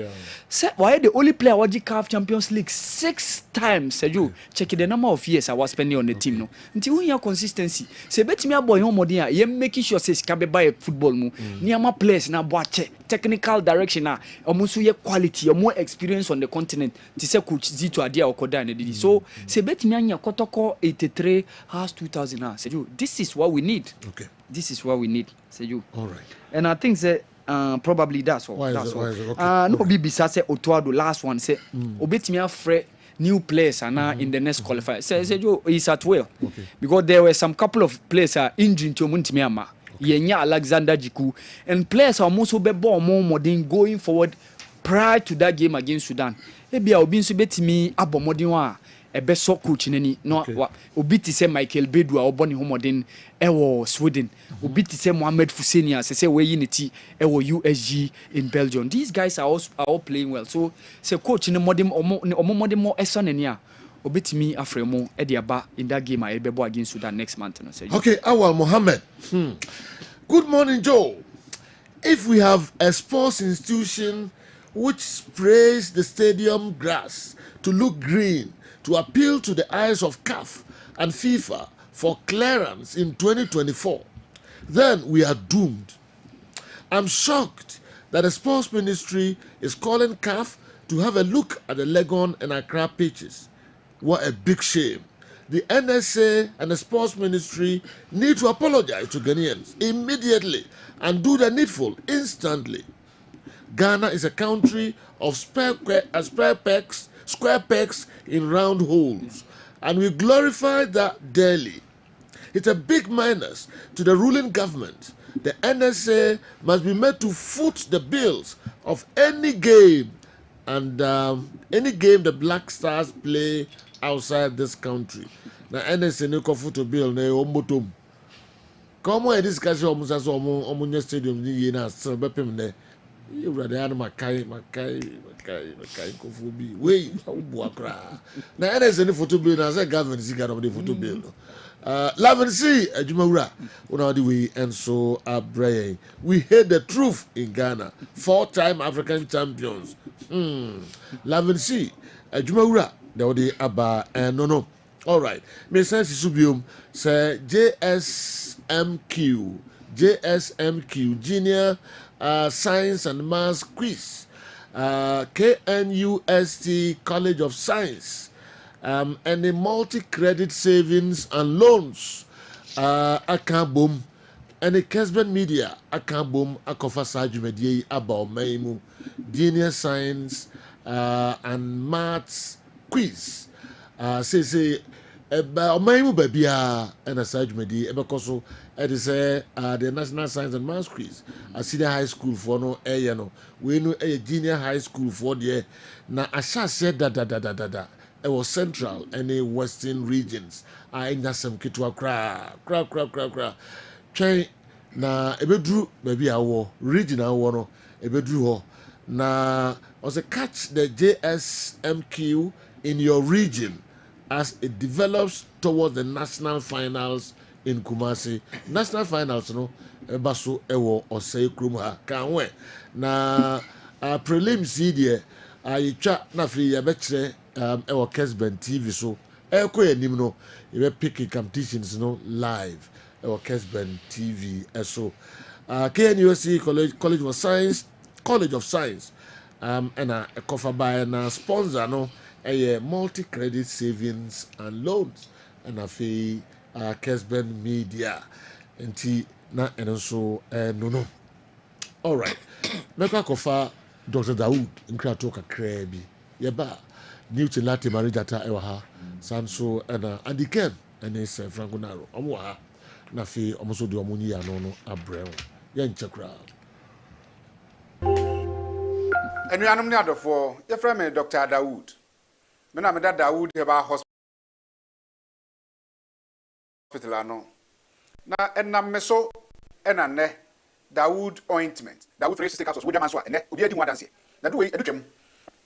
Said why the only player what CAF Champions League 6 times said you check the number of years I was spending on the team no. Until we have consistency. Say bet me a boy home modern you making sure says can be buy football mo. Niama players na watch technical direction na almost ye quality or more experience on the continent. To say coach Zito Adia Okoda and did so say bet me anya Kotoko 83 has 2000 said you this is what we need. Okay. This is what we need, say you. All right. And I think that probably that's all. Why that's is it? all. Why is it? Okay. No, Bibisa say Otuado last one say obetimi afre new players are now in the next qualifier. Say you is at will. Okay. Because there were some couple of players injured to Muntimi ama. Yenya Alexander Jiku and players are also be more modern going forward prior to that game against Sudan. Ebi a obi nso betimi abomodin wa ebe so coach nani no obi ti say Michael Bedu a oboni homodin ewo Sweden obi ti say Mohamed Fousseni say we unity ewo USG in Belgium. These guys are all playing well, so say coach ni modern modern more esonani a obi ti mi afremo e de aba in that game a ebebo against Sudan next month no say. Okay, Awal Mohammed. Good morning, Joe. If we have a sports institution which sprays the stadium grass to look green to appeal to the eyes of CAF and FIFA for clearance in 2024, then we are doomed. I'm shocked that the sports ministry is calling CAF to have a look at the Legon and Accra pitches. What a big shame. The NSA and the sports ministry need to apologize to Ghanaians immediately and do the needful instantly. Ghana is a country of square pegs in round holes, and we glorify that daily. It's a big minus to the ruling government. The NSA must be made to foot the bills of any game and any game the Black Stars play outside this country. Now NSA no foot the bill na ombotom. Come on, this guy almost as omunye stadium ni na sebepem ne. You rather have Makai kofu bi. Wey, ubu akra. Na NSA no photo bill na say government is got of the photo bill. Lavency Ejumawura una the way and so abraye. We hate the truth in Ghana. 4-time African champions. Lavency Ejumawura there the aba no. All right. Me sense subium say JSMQ Junior Science and Maths Quiz. KNUST College of Science. And the multi-credit savings and loans. Akabum ɛne Kessben media aka bom akɔfa saa dwumadie yi aba ɔman mu junior science and maths quiz say ɔman mu baabia ɛna saa dwumadie ɛbɛkɔ so ɛde sɛ the national science and maths quiz senior high school foɔ no ɛyɛ no wei no ɛyɛ junior high school foɔ deɛ na ahyɛ aseɛ dadadadada ɛwɔ central ɛne western regions ɛnya sɛm ketewa koraa twɛn na ɛbɛduru baabi a wɔ region a wɔ no ɛbɛduru hɔ na ɔsɛ catch the JSMQ in your region as it develops towards the national finals in Kumasi. National finals no ɛba so ɛwɔ ɔsɛe kurom ha kan wɛ na prelims yi deɛ yɛtwa na afei yɛbɛkyerɛ ɛwɔ Kessben TV so ɛkɔ anim no yɛbɛpick competitions no live ɛwɔ Kessben TV ɛso KNUSC College of Science ɛna ɛkɔfa baeɛ na sponsor no ɛyɛ multi-credit savings and loans ɛna afei Kessben media nti na ɛno nso no alright mɛkɔ akɔfa Dr. Dawood nkrato kakraa bi yɛba Newton Latte Marijata ɛwɔ ha sanso ɛna Andy Ken ɛne Sir Franco Naro ɔmo wɔ ha na afei ɔmo nso de ɔmo nyi ano no abrɛ ho yɛnkyɛ koraa. Anuanom ne adɔfoɔ yɛfrɛ me Dr. Dawood me na meda Dawood Herbal Hospital ano na ɛnam me so ɛna nnɛ Dawood ointment Dawood 360 capsules wodwa man so a nnɛ obi adi ho adanseɛ na do wei ɛdu twam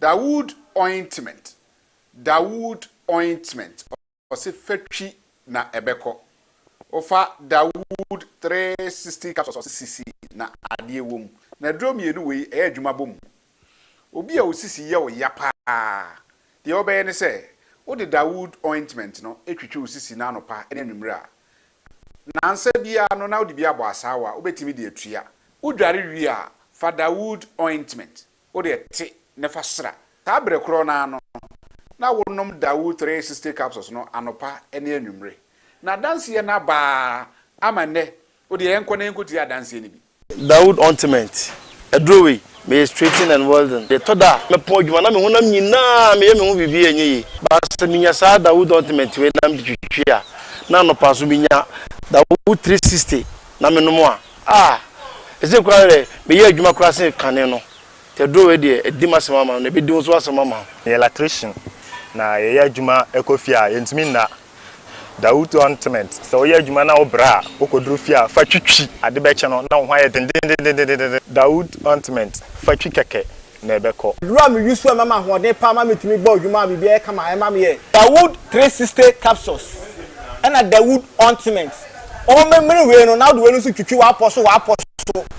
Dawood ointment ɔse fatwi na ɛbɛkɔ ofa Dawood 360 capsules ɔse sisi na adeɛ wɔ mu na duro mienu wei ɛyɛ adwuma bom obi a osisi yɛ o ya paa deɛ ɔbɛyɛ ne sɛ wode Dawood ointment no etwitwe osisi na anopa ɛne anwummerɛ a nansa bia no na wode bi abɔ asawa wobɛtumi de atua wodware wie a fa Dawood ointment wode ɛte ne fa sra taa brɛ korɔ na no na wonom Dawood 360 capsules no anopa ɛne anwummerɛ na danseɛ na baa ama nnɛ wode yɛnkɔ na yɛnkɔti adanseɛ ne bi Dawood ointment adrowe me straighten and welding the toda me po dwuma na me honam nyina me ye me ho bibi enye yi ba se minya sa Dawood ointment we nam de twitwi a na no paso minya Dawood 360 na me no mo a eze kware me ye adwuma kura se kane no te adrowe de edi masema ma no be di so asema ma ye electrician na ye adwuma ekofi a yentimi na Dawood ointment so ye adwuma na obra okoduru fi a fa twitwi ade be che no na ho aye dendendendendende Dawood ointment fa twi keke na ebeko dura me use for mama hode pa ma metumi gba adwuma bibi e kama e ma me ye Dawood 360 capsules and Dawood ointment o memre we no na do we no so twitwi wa aposo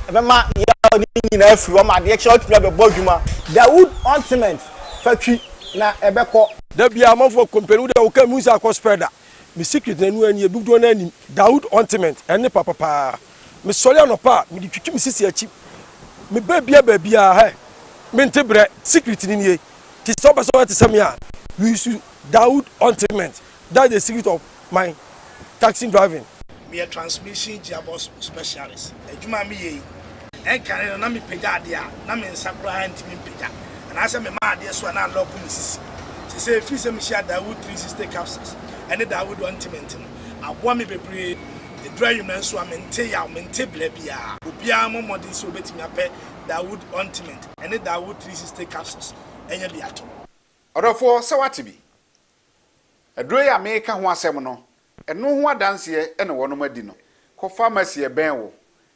e be ma ya ni nyina afiri o ma de che otumi be gba adwuma Dawood ointment fa twi na ebeko da bia amafo company de o ka mu sa ko spreader me secret na nu ani ebudo na ani Dawood ointment ene papa me sori anopa me di twitwi me sisi achi me babia he me ntebre secret ni nie ti so person what say me a we use Dawood ointment that is the secret of my taxi driving me a transmission gearbox specialist ejuma me ye en kan na me pega ade a na me nsakura ntimi pega na say me ma ade so na lock me sisi ti say free say me share Dawood 360 capsules and Dawood ointment aboa me bebre the dry you so amente ya mente blabia obia mo modern so betimi apɛ Dawood ointment and Dawood 360 capsules enya bi ato odofo se wate bi aduro ya me ka ho asɛm no ɛno ho adanseɛ ɛne wɔnom adi no ko pharmacy ɛbɛn wo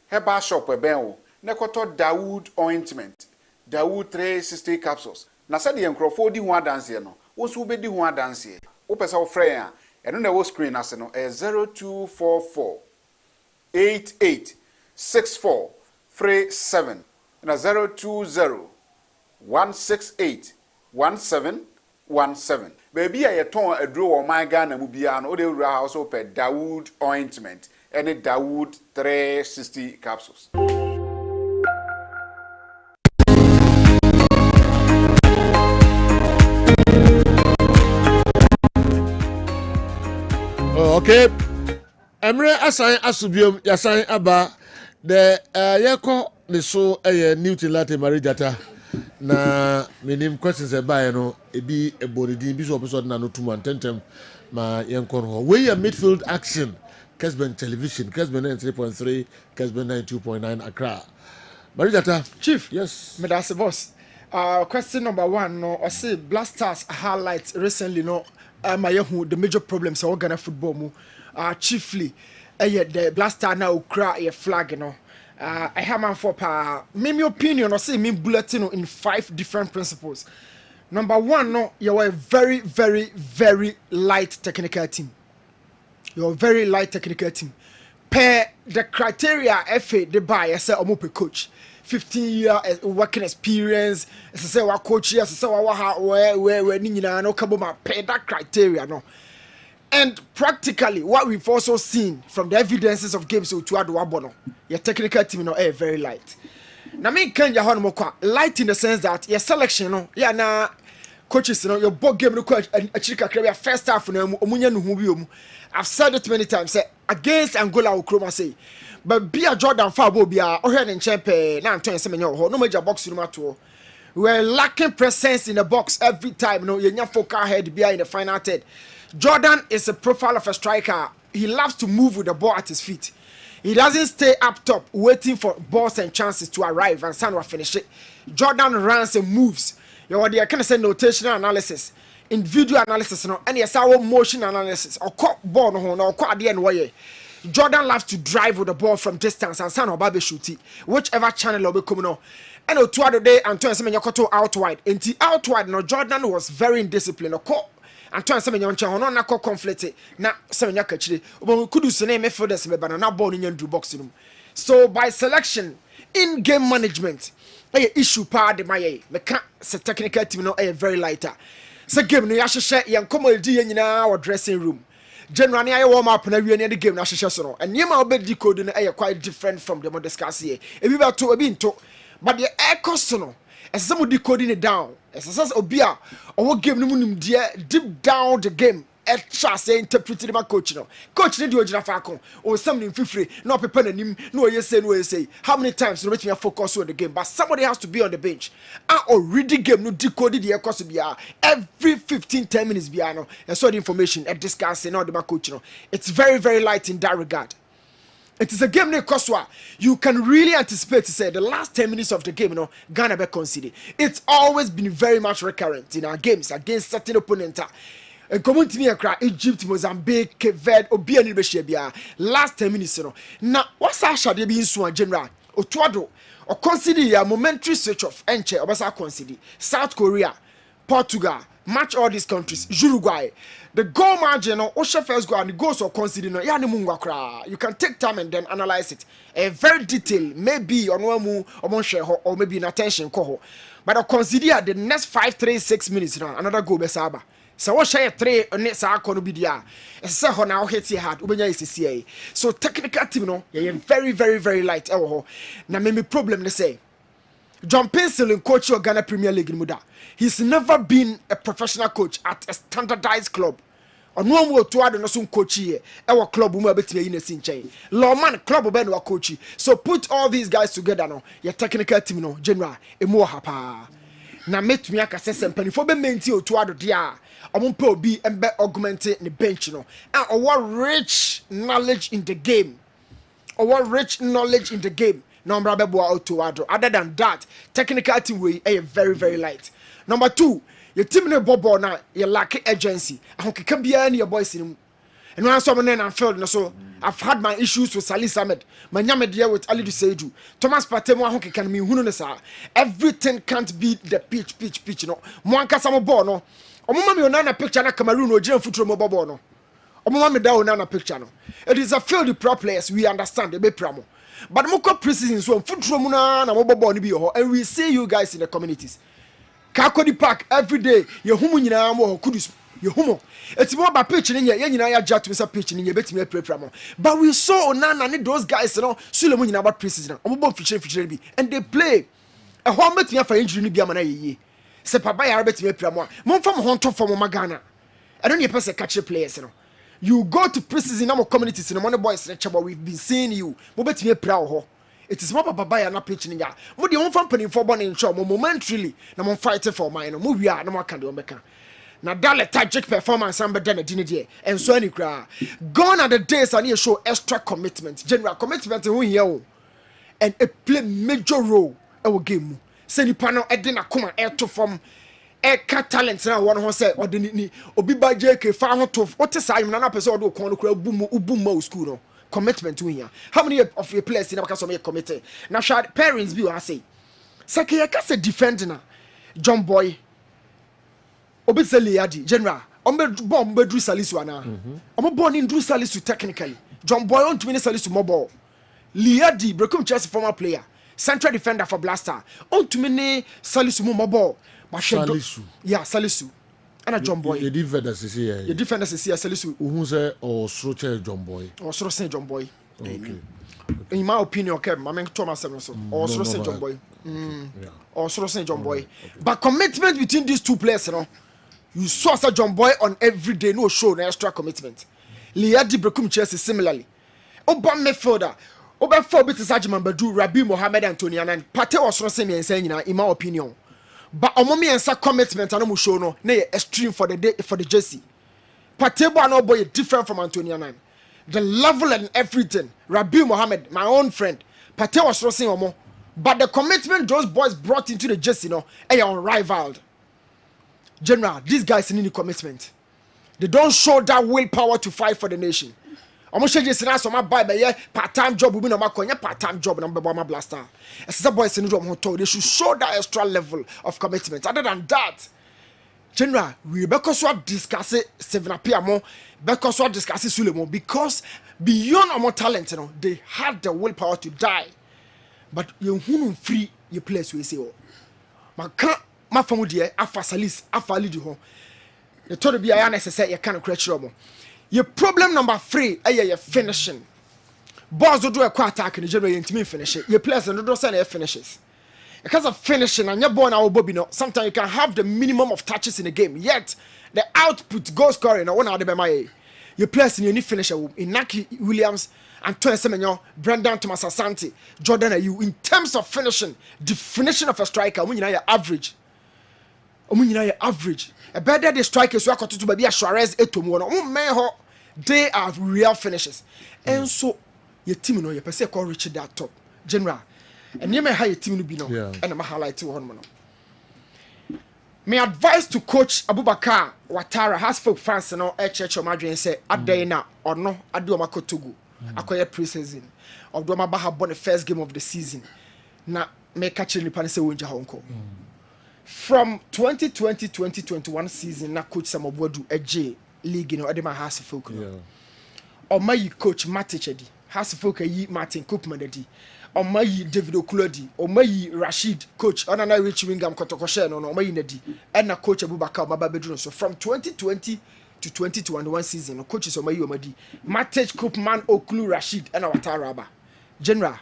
herbal shop ɛbɛn wo ne kɔtɔ Dawood ointment Dawood 360 capsules na sɛ de nkrɔfo di ho adanseɛ no wo so bedi ho adanseɛ wo pɛ sɛ wo frɛ a ɛno na wo screen ase no 0244 886437 na 020 168 1717 baby a yeton aduro wo man Ghana mu bia no wo de wura house open Dawood ointment and Dawood 360 capsules. Okay. Emre asan asubiom yasan aba the yeko ne so Newton Latte Marijata na minim questions eba no ebi ebonidin bi so episode na no tuma tentem ma yenko no we midfield action Kessben television Kessben 93.3 Kessben 92.9 Accra Marijata chief yes me that's the boss question number 1 no I say Blasters highlights recently no the major problems of Ghana football mu chiefly the Blaster now cry a flag you know I have man for my opinion or say me bulletin in 5 different principles. Number 1 no you are a very very very light technical team. You're a very light technical team. Per the criteria FA the buy I say omope coach 15-year working experience as I say what coach as I say what where ni nyina no kaboma per that criteria no. And practically, what we've also seen from the evidences of games to Aduabono, your technical team very light. Now, me can you hold more light in the sense that your selection, na coaches, your ball game, a chica career first half, I've said it many times. Say against Angola, Ukroma say, but be a Jordan Fabo, be a Ohen and Champion, now 27 no major box room at all. We're lacking presence in the box every time. No, you're focal head be in the final third. Jordan is a profile of a striker. He loves to move with the ball at his feet. He doesn't stay up top waiting for balls and chances to arrive and San will finish it. Jordan runs and moves. You know, they can say notational analysis, individual analysis, and yes, our motion analysis or cut ball no or cut the end way. Jordan loves to drive with the ball from distance and San Obabe shoot it, whichever channel will be coming on. And to other day, Antoine Semenyakoto out wide. And out wide, no Jordan was very indisciplined. Antoine Semenyakoto hono na ko conflict na Semenyaka chire. Obo kudu se na midfielders be bana na ball no ndu box no. So by selection in game management, a issue pa de maye. Me ka se technical team no very lighter. Se game no ya hwehwe yan komodi nyina wa dressing room. Generally, I warm up na wie the game na hwehwe so no. And yema obe decode no quite different from the discuss here. E bi ba to e bi nto. But the air cost no. As somebody decoding it down. As says Obia, or game no deep down the game. At chance interpreted by coach no. Coach need you Falcon or something free. No people him. No you say. How many times you make me focus on the game? But somebody has to be on the bench. I already game no decoded the air cost be every 15-10 minutes be no. And so the information at discussing all the coach no. It's very very light in that regard. It is a game near Koswa. You can really anticipate to say the last 10 minutes of the game, Ghana be conceded. It's always been very much recurrent in our games against certain opponents. And coming to me across Egypt, Mozambique, Kessben, Obi and Ibeshebia. Last 10 minutes, Now, what's our shadow being so general? Otuado, or consider a momentary switch off, Enche, or consider South Korea, Portugal, match all these countries, Uruguay. The goal margin or first goal and the goals are considered. You can take time and then analyze it. A very detailed, maybe on one or maybe in attention. But I consider the next 5, 3, 6 minutes now. Another goal besaba. So what share 3 next hour be there. So now hit your heart. So technical team very very very light. Now maybe problem they say. John Pencil in coach of Ghana Premier League in Muda. He's never been a professional coach at a standardized club. On one more to add no some coach here. Our club will be in a chain. Lawman club ben wa coach. So put all these guys together now. Your technical team no general e more hapa. Na met me aka sesem pani for be menti o to add dia. Omon pe obi embe augmenting the bench no. And our rich knowledge in the game. Our rich knowledge in the game. Number other than that, technical team way very very light. Number 2, your team no bobo na you lack agency. I can be any your boys in. And when someone and failed so I've had my issues with Salih Ahmed. My nyame deal with Ali Duseju. Thomas Partey mo can me hunu sa. Everything can't be the pitch no. Mo anka samo ball no. Omoma me ona na picture na Cameroon o jira futuro mo bobo no. Omoma me da ona na picture no. It is a field pro players we understand the be pramo. But moko precision so football mu na mobobo ni bi ho and we see you guys in the communities. Kakodi Park every day ye humu nyina mo kudus ye humu it's more about pitch ni ye nyina ya jat me pitch ni ye betimi prepare mo but we saw Onana ni those guys no sule mu nyina about precision omobo feature bi and they play a ho betimi afa injury ni bi amana ye se papa ya betimi prepare mo fam ho to fam Magana I don't need person catch players no You go to preseason na communities in money boys lecture, but we've been seeing you. Mo betime proud ho. It is more papa ya na pitch nya. Mo de won fan panin for born in show mo momentarily na mo fight for mine no. Mo wi a na mo kan de o meka. Na that lethargic performance am be na dine de and so any cry. Gone are the days and you show extra commitment. General commitment who here o. And it play major role e wo game. Say ni pa no e de na come e to from eka talent na one ho say ode ni obi ba JK fa ho to what say na person ode ko no kura ubum school no commitment we here. How many of your players in because some committed na shad parents bi wa say sake ka say defend na John Boy obi say Liadi general ombe bomb be Drew Salisu ana omo born in Drew Salisu technically John Boy on to win Salisu more ball Liadi Brekum Chelsea former player central defender for Blaster on to win Salisu more ball. Salisu. Yeah, Salisu. And a John Boy. The defenders is here. The defenders is here, Salisu. Who say or Sroche John Boy? Or Sroche John Boy. Okay. In my opinion, okay, my man Thomas Sevenson. Or Sroche John Boy. Or Sroche John Boy. But commitment between these two players, you know. You saw Sir John Boy on every day, no show, no extra commitment. Liadi Brekum Chelsea similarly. Oba midfielder. Oba 4 bit is Ajman Badu, Rabi Mohammed Antonian, and Pate was Sroche and saying, in my opinion. But omomi ensa commitment and no show no na extreme for the day for the jersey. Patebo no boy different from Antonio Nine. The level and everything. Rabi Mohammed, my own friend, Pate was roasting omo. But the commitment those boys brought into the jersey no unrivaled. General, these guys need commitment. They don't show that willpower to fight for the nation. Omo shege sina so ma buy be part-time job we no ma konya part-time job na be ma Blaster. Esa boys in room hotel they should show that extra level of commitment. Other than that, general, we because we discuss it 7 apia because we discuss it Sulemo because beyond our talent you know, they had the willpower to die. But you hunu free your place we say oh. Ma kan ma famu de afa salis afa lead ho. The told be I necessary you can create trouble. Your problem number 3 your finishing. Boss do a quick attack in the general intimi finish it. Your players and do send finishes. Because of finishing and your ball now Bobby no, sometimes you can have the minimum of touches in the game, yet the output goal scoring or one out of my your players in your new finisher in Naki Williams, Antonio Semenyo, Brendan Thomas Asante, Jordan are you in terms of finishing, definition of a striker, when you know your average. When you know your average. A better the strikers who are to be a Suarez Etomo, they are real finishes. And so your team know your person call reach that top. General. And you may have your team to be no. And I'm highlight to one man. My advice to coach Abubakar Watara has folk fans and all church or Madrid say Adena or no Aduamako Togo. Acquire preseason. Of Doma Baha born the first game of the season. Na me catching the Panese Winja Hong Kong. From 2020-2021 season, na coach Samobodu AJ League in Odema House folk. Or my coach Matic House folk yi Martin Cookman edi. Or my David Okulodi. Or my Rashid coach. Or na Rich Wingham Kotokoshe no my nedi. And na coach Abubakar Baba Bedron. So from 2020 to 2021 season, coaches or my Omadi Matic Cookman Okulu Rashid and our Taraba. General,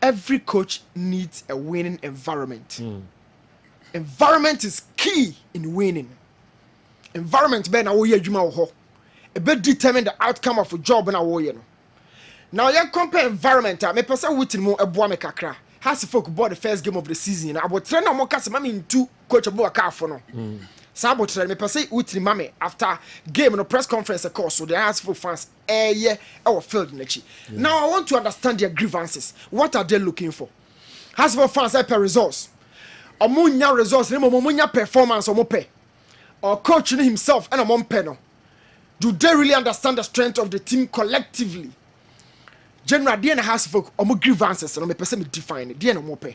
every coach needs a winning environment. Environment is key in winning. Environment be na wo ye adwuma wo ho. E be determine the outcome of a job na wo ye no. Now you compare environment me person witin mo eboa me kakra. Has folk board the first game of the season. Abotre na mo kase mama into coach Abubakar for no. Sa abotre me person witin mama after game no press conference course so the has folk fans our field na chi. Now I want to understand their grievances. What are they looking for? Has folk fans per results. Omunya results, omunya performance, omope. Or coach himself and a no. Do they really understand the strength of the team collectively? General DNA has folk omu grievances and me person define it. DNA mope.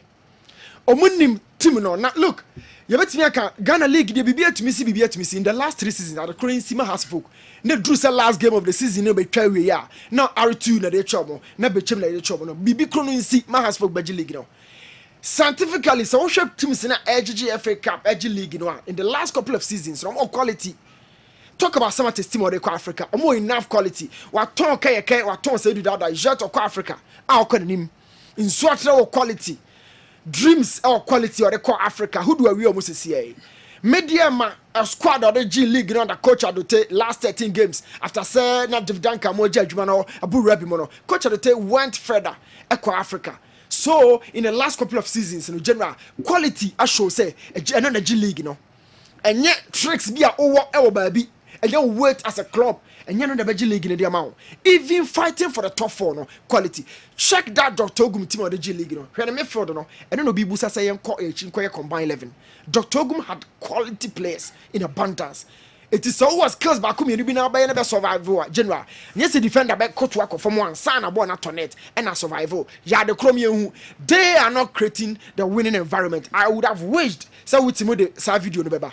Omunim team no. Now look, you bet me Ghana League the BBA to me see in the last 3 seasons at the current Sima has folk. Ne drew the last game of the season no be try we ya. Now R2 na dey trouble. Na be chem na dey trouble no. BB Krono in ma has folk Beji League no. Scientifically, so we shape teams in the FA Cup, League, you know, in the last couple of seasons, more quality. Talk about some of the team of Africa, more enough quality. What talk what talk say that jet of Africa, our name in sort of quality, dreams or quality or the core Africa. Who do we almost see? Mediama a squad of the G League on the coach Adote last 13 games after say na Dividan Kamoja Jumano Abu Rabimono. Coach Adote went further Eco Africa. So in the last couple of seasons in general quality I show say another G League and yet tricks be a over baby and you wait as a club and you're not the G League in the amount even fighting for the top 4 no quality. Check that Dr. Ogum team of the G League when the midfield and then be Busa say combined 11. Dr. Ogum had quality players in abundance. It is always skills back home. You be now by any survival general. Yes, the defender back coach work from one son about not on it and a survival. Yeah, the Chromium they are not creating the winning environment. I would have wished so with the side video no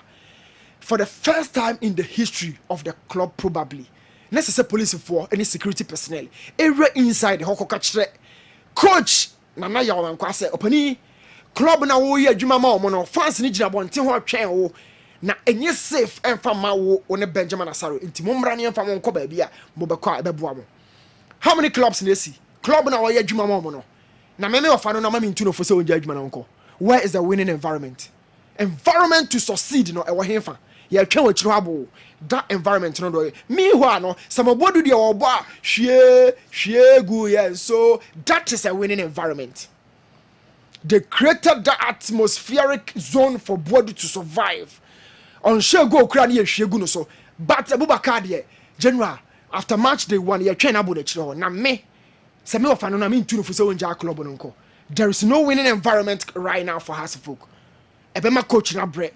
for the first time in the history of the club probably. Necessary police for any security personnel. Every inside the Hoko catch coach Nana Yawan Kwase Opani club na wo ye adwuma ma omo no fans ni gina bonte ho atwen wo na enye safe emfa ma wo one Benjamin Asaro nti mo mra ne emfa mo nko ba bia mo be kwa ebeboa mo. How many clubs na see club na wo ye adwuma ma omo no na me ofa no na ma me ntu no fo se onja adwuma na nko. Where is the winning environment to succeed no e wo henfa ye twa wo chiro abo that environment no do me ho no samobodu de wo bo a hwie gu ye so that is a winning environment. They created the atmospheric zone for Boadu to survive. On share go Ukraine shegu no so. But Abubakar de general after match day 1 ye train abo de chiro na me se me ofano na me ntu no fo se wonja club no nko. There is no winning environment right now for Hasselhoff. Ebema coach na bre.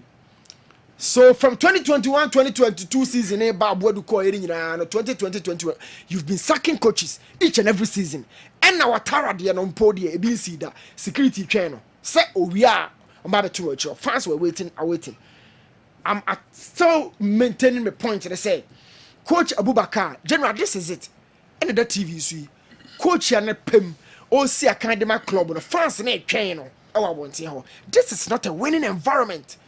So from 2021-2022 season, Boadu ko eri nyina no 2020-21 you've been sacking coaches each and every season. And our Tara de no podi e bin see that security channel. Say we are about to watch. Fans were waiting. I'm still maintaining my point. They say, Coach Abubakar, General, this is it. And the TV see, Coach and Pim, see a kind of my club on the fans and a channel. Oh, I want to this is not a winning environment.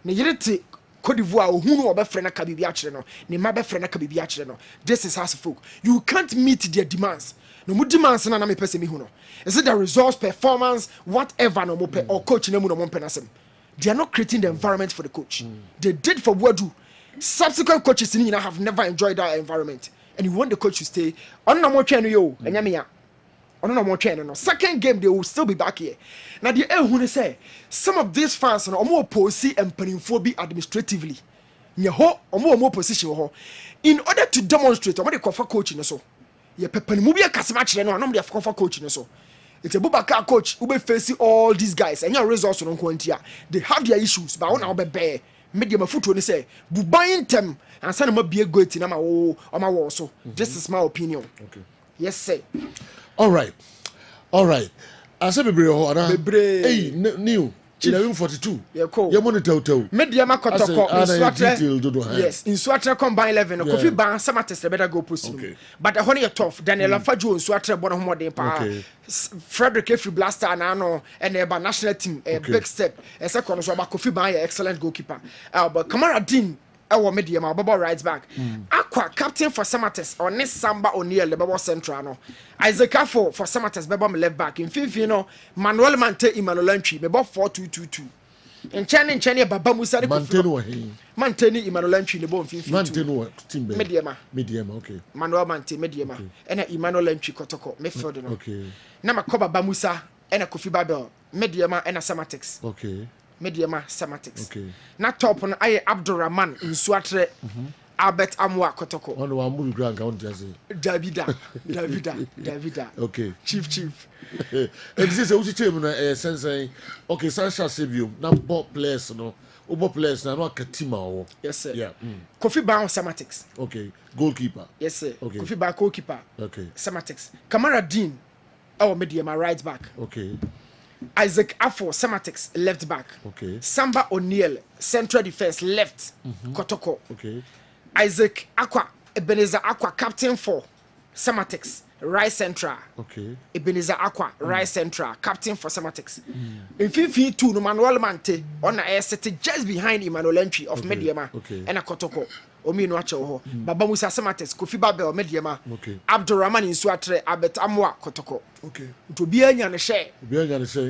Niyete Cote d'Ivoire, who know about friend Kabibi Acheno, Nimabe friend Kabibi Acheno. This is Hasselhoff. You can't meet their demands. No more demands na me pese mi hu no. Is it the results, performance, whatever no more or coach no more penasem. They are not creating the environment for the coach. They did for Boadu. Subsequent coaches in have never enjoyed that environment. And you want the coach to stay on no more train yo enyamia. On no more train no. Second game they will still be back here. Now the who say some of these fans no more policy and penifo administratively. Nye ho more position ho. In order to demonstrate what they call for coaching so. Ye pepani mu bia kasema kire no anom de for coach no so. It's a Bubaka coach who be facing all these guys and your results on Quantia. They have their issues, but on our bear. Medium foot when they say, Bubayin tem and send them be a good in my wall. So, this is my opinion. Okay. Yes, sir. All right. I said, hey, new. 1142. Yeah, cool. You want to tell. Mediama Kotoko. Yes, in Swatra combine 11. Kofi Ban, Samates, better go push. Okay. But the honey tough. Daniel Faju and Swatra, one of more than power. Frederick Every Blaster and Ano and the national team, a big step. A second, so about Kofi Ban, excellent goalkeeper. But Kamara Dean. Our medium, our Baba rides back. Aqua, captain for Samates, or Ness Samba O'Neill, the Baba Central. Isaac Afo for Samates, Baba left back. In Fifino, Manuel Mante, Emmanuel Lentry, Baba 4-2-2-2. In Chani, Baba Musa, Manteni, Emmanuel Lentry, the bone Fifino. Medium, okay. Manuel Mante, medium, and Emmanuel Lentry, Kotoko, Midfield. Okay. Namakoba Bamusa, and a Kofi Babel, medium, and a Samatex. Okay. Mediama Samatics. Okay. Not top on I Abdurrahman in Swatre Albert Amwa Kotoko. On one movie grand count Davida. Okay. Chief. Exist a team sensei. Okay, Sansha save you. Now bot players no. Obo players na no Katima. Yes sir. Yeah. Kofi Ban Samatics. Okay. Goalkeeper. Yes sir. Okay. Kofi Ban goalkeeper. Okay. Samatics. Kamara Dean. Our mediama right back. Okay. Isaac Afo, Sematics, left back. Okay. Samba O'Neill, central defense, left. Kotoko. Okay. Isaac Aqua, Ebenezer Aqua, captain for Sematics, right central. Okay. Ebenezer Aqua, right central, captain for Sematics. In 52, no Manuel Mante on the air set just behind Emmanuel Entry of Mediama and a Kotoko. omi no ache ho baba musa semates kofi babel mediema okay abdurrahman insu atre abet amwa kotoko okay to bi anya ne hye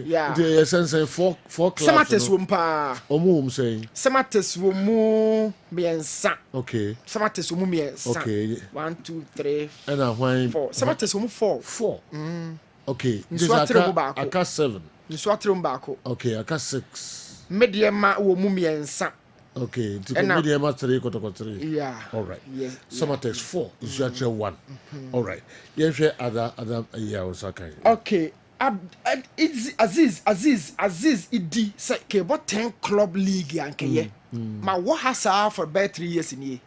yeah the sense four clubs semates wo mpa omo say semates wo mu miensa okay semates wo mu miensa okay 1 2 3 and when 4 semates wo mu 4 okay insu atre wo ba aka 7 insu atre wo ba ko okay aka 6 mediema wo mu miensa okay to mediema 3 kotoko 3 yeah all right yes semates 4 insu atre 1 all right yeah share other yeah osaka okay Aziz idi say ke bo 10 club league ankeye ma wo hasa for about 3 years ni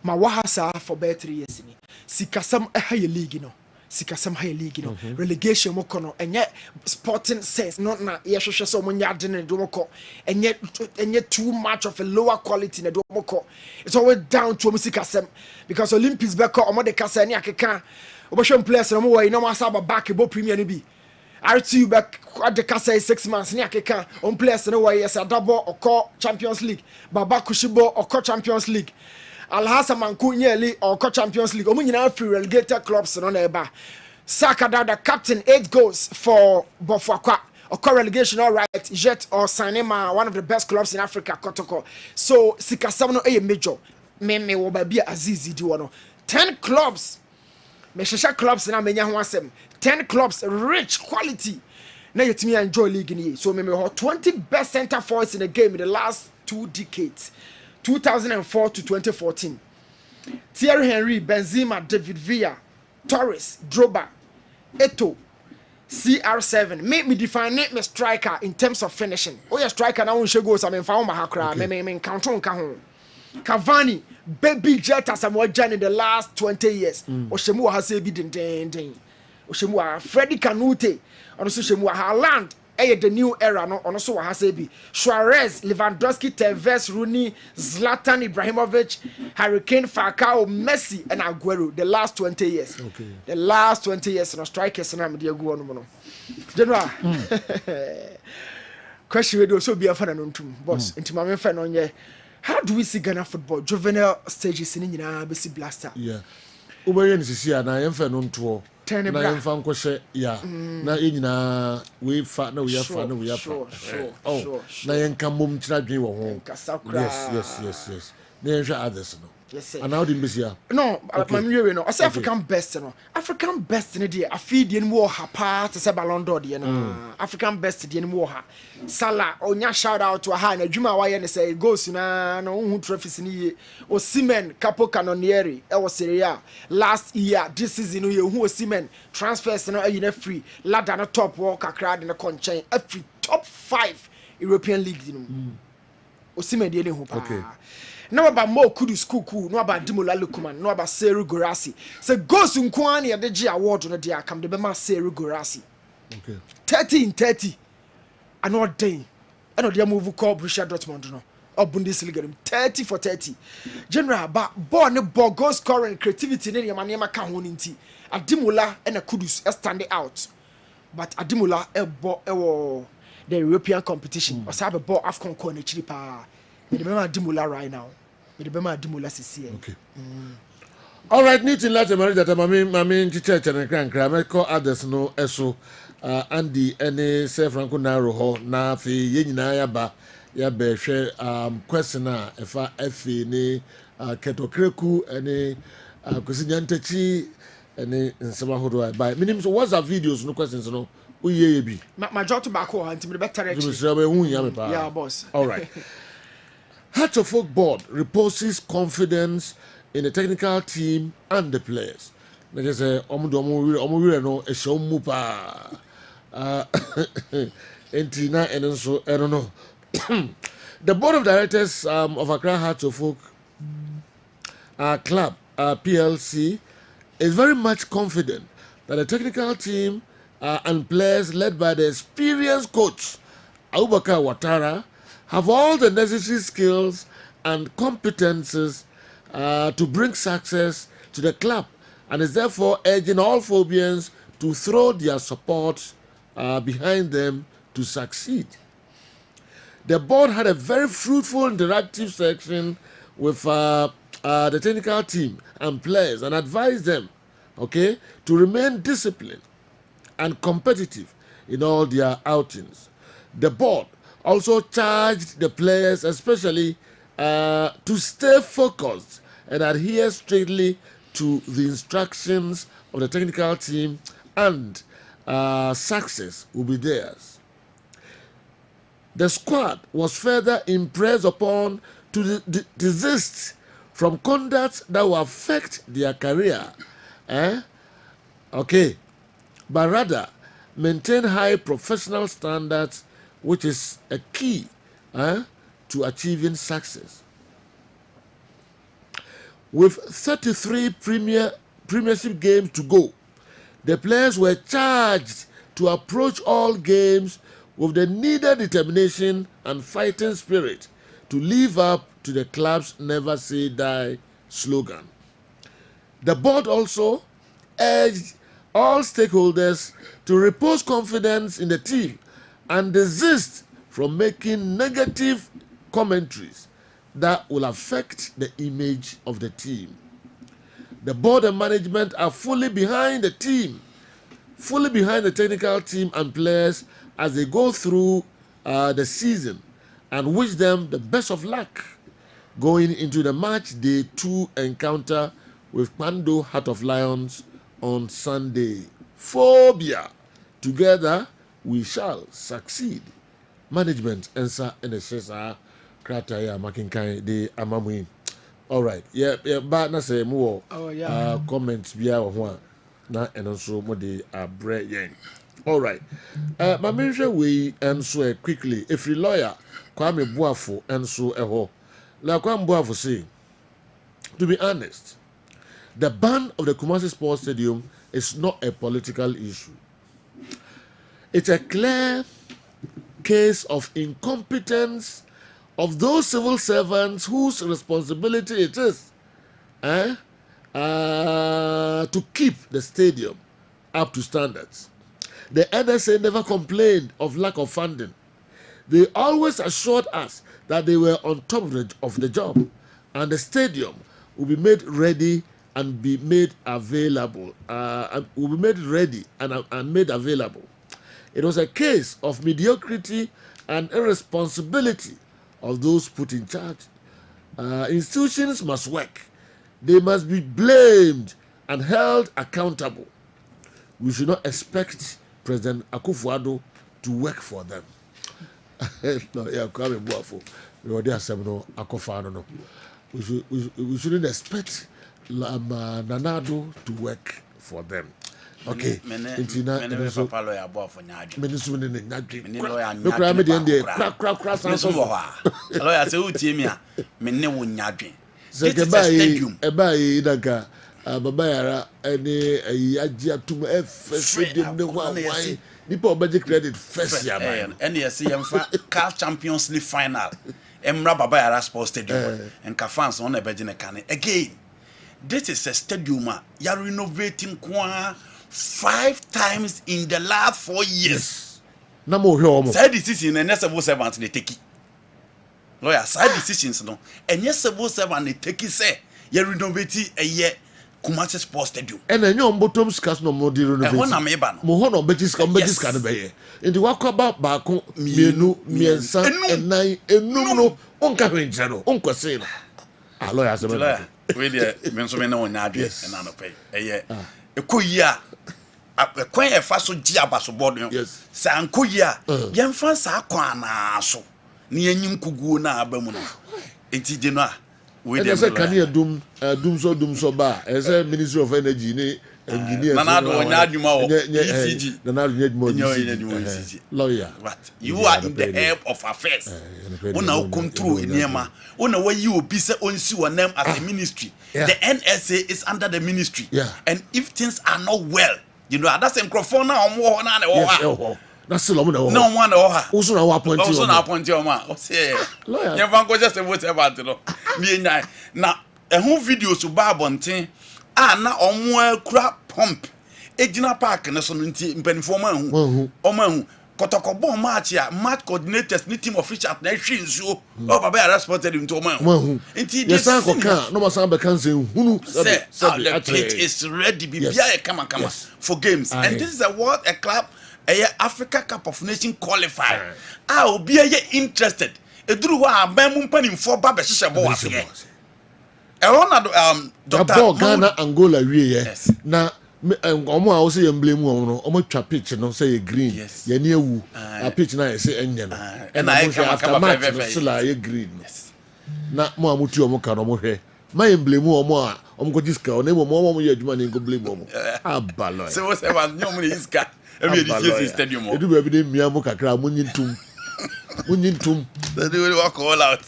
ma wo hasa for about 3 years ni sikasam high league no relegation mo kono enye sporting sense no na ye hwehwe so mo nya de ne do mo ko enye too much of a lower quality ne do mo ko it's always down to mo sikasam because Olympics be ko omo de kasa ni akeka obehwe players no mo way no mo asaba back bo premier ni bi RTU back at the kasa 6 months ni akeka on players no way yes adabo oko Champions League baba kushibo oko Champions League Alhassa Manku nyeli oko Champions League omu nyina free relegated clubs no na eba Saka the captain 8 goals for Bofwakwa oko relegation all right Jet or Sanema one of the best clubs in Africa Kotoko so sikasam no e major me wo ba bia Azizi di wono 10 clubs me shesha clubs na menya ho asem 10 clubs rich quality na yetimi enjoy league ni so me ho 20 best center forwards in the game in the last 2 decades 2004 to 2014 Thierry Henry Benzema David Villa Torres Drogba Eto'o CR7 make me define me striker in terms of finishing oh yeah striker na won she goals I mean fa won ma hakra me count on ka ho Cavani baby jet as I'm watching in the last 20 years Oshemu wa hase bi den Oshemu wa Freddy Kanute ono so Oshemu wa Haaland the new era no ono so wa hase bi Suarez Lewandowski Tevez Rooney Zlatan Ibrahimovic Harry Kane Falcao Messi and Aguero the last 20 years the last 20 years no strikers na me dey agu ono no general question we do so be afana no ntum boss ntima me fa no nye how do we see Ghana football juvenile stages in nyina be see blaster yeah ubeye ni sisi na yemfa no nto na yemfa nkwohye yeah na enyina we fa na we fa na we fa na yenka mom kira dwen wo ho yes na yenhwa others no yes and how the mesia no mamwe no ose African best no African best ne dey afidie no ha pa to say Ballon d'Or dey no African best dey no ha Salah onya shout out to ha na dwuma wa ye ne say goals na no hu trophies ni ye Osimhen Capo Canonieri e was Serie A last year this season no ye hu Osimhen transfers no ayi na free ladder no top work kakra de no conchain every top 5 European leagues no Osimhen dey ne hu pa no about Mo Kudus Kuku, no about Dimola Lukuman, no about Seru Gorasi. So goes in Kwani at the G Award on the day come the Bema Seru Gorasi. Okay. 30 in 30. I know day. I know the move called Borussia Dortmund no. Or Bundesliga 30 for 30. General but born a ball goal scoring creativity in your manema can win inti. Adimola and a Kudus stand out. But Adimola the European competition. Or have a ball Afcon corner chilipa. Me the Adimola right now. Okay. All right, need to let America that mami church and cran me call others no eso Andy any say Franco Naro ho na fi ye nyina ya ba ya be hwe question na efa efi ni ketokreku any kusinyantachi any nsema hodo by minim so what's the videos no questions no uye bi ma jot back ho anti me better yeah boss all right. Heart of Folk Board reposes confidence in the technical team and the players. Like I say, no a show mupa. Entina and so I don't know. The board of directors of Accra Heart of Folk Club PLC is very much confident that the technical team and players led by the experienced coach Abubakar Ouattara have all the necessary skills and competences to bring success to the club, and is therefore urging all Phobians to throw their support behind them to succeed. The board had a very fruitful interactive section with the technical team and players and advised them, okay, to remain disciplined and competitive in all their outings. The board also charged the players, especially, to stay focused and adhere strictly to the instructions of the technical team, and success will be theirs. The squad was further impressed upon to desist from conduct that will affect their career, okay, but rather maintain high professional standards, which is a key to achieving success. With 33 Premiership games to go, the players were charged to approach all games with the needed determination and fighting spirit to live up to the club's Never Say Die slogan. The board also urged all stakeholders to repose confidence in the team and desist from making negative commentaries that will affect the image of the team. The board and management are fully behind the team, fully behind the technical team and players as they go through the season, and wish them the best of luck going into the match day 2 encounter with Pando Heart of Lions on Sunday. Phobia. Together we shall succeed. Management answer in the Shesa Krataya Makinkai de Amamui. All right. Yeah, but na say more comments via one na and also more the bread yen. All right. My mention we answer quickly. If you lawyer Kwame Buafo answer eho. Like Kwame Buafo say, to be honest, the ban of the Kumasi Sports Stadium is not a political issue. It's a clear case of incompetence of those civil servants whose responsibility it is to keep the stadium up to standards. The NSA never complained of lack of funding. They always assured us that they were on top of the job, and the stadium will be made ready and be made available. Will be made ready and made available. It was a case of mediocrity and irresponsibility of those put in charge. Institutions must work. They must be blamed and held accountable. We should not expect President Akufo-Addo to work for them. We shouldn't expect Nanado to work for them. Okay. Babayara any ajiatum stadium ne why nipa obedi credit first year man and yes CAF Champions League final Emra Babayara Sports Stadium and ka fans on ebeji ne kan again. This is a stadium you are renovating 5 times in the last 4 years. Na mo hwe omo side decision and civil servant they take lawyer side decisions no and civil servant they take say you renovate a year Kumasi Sports Stadium. And then you bottom scars no more renovate. And na meba no. Mo ho no betis ka no be ye. Enti wakaba baako mienu miensa enan enum no onka hwenche no onko se no. Ah lawyer say me. We dey menso me na onya adwe na no pay. Eye ekoyi a kwan e fa so gi abaso board no. Sa ankoyi a yemfa sa kwan na so. Ni enyim kuguo na abamu no. Enti je no a we dey say can you dum so ba e say Ministry of Energy ni engineers na do onya adwuma o ECG na do ECG lawyer but you are in the help of affairs una control enema una wayi obi say onsi wonam as a ministry. The NSA is under the ministry, and if things are not well, you know that's microphone na omo na ho that's still no one also na appoint you ma o say you van go just vote about no me nyai na ehun videos ba bonten na omo akura pump ejina park na so nti mpanifo ma hu o ma hu kotokobon match ya match coordinators ni team official na hwe nsuo o baba ya sported him to man nti yes anko kan no masan be kan say hunu say the pitch is ready bibia e kama for games and this is a world a club a Africa Cup of Nations qualifier obi ye interested eduru wa abamu mpanimfo ba be hye bo wase Dr. Ghana Angola wie na omo a wo say emblem wo no omo twa pitch no say green ye ne ewu a pitch na say enye no na after match no still a green na mo amutu omo ka no mo hwe ma emblem omo a omo ko diska o na mo ye adwuma ne go blame omo abalo se wo se ba nyom ne iska e be di stadium edu ba bi de mia mo kakra mo nyintum they will walk all out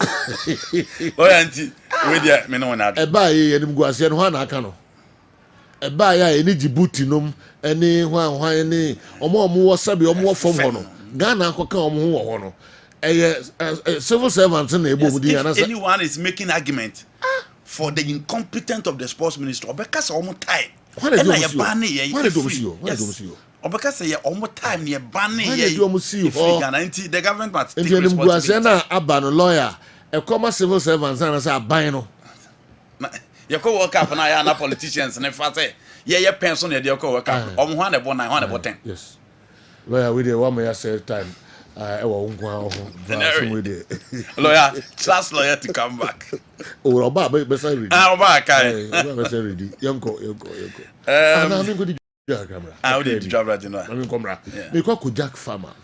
auntie we there me no na e ba ye enim guase no ha na aka no eba ya eni Djibouti nom eni hwan eni omo wo sabe omo wo fom ho no Ghana akoka omo ho ho no civil servants na ebo mudi ana say anyone is making argument for the incompetent of the sports minister obeka say omo time na ye ban ye why do you obeka say ye omo time ye ban ye Ghana nti the government must take responsibility na aba no lawyer e come civil servants na say aban no you go work up na ya na politicians na fa say ye pension ye go work up omo ho na bo 9 ho na bo 10 yes lawyer we dey one more say time e wo nkwa ho we dey lawyer trust lawyer to come back o oba be say ready oba kai be say ready yanko na mi go di camera we dey drive right now na mi come ra me ko Kojak farmer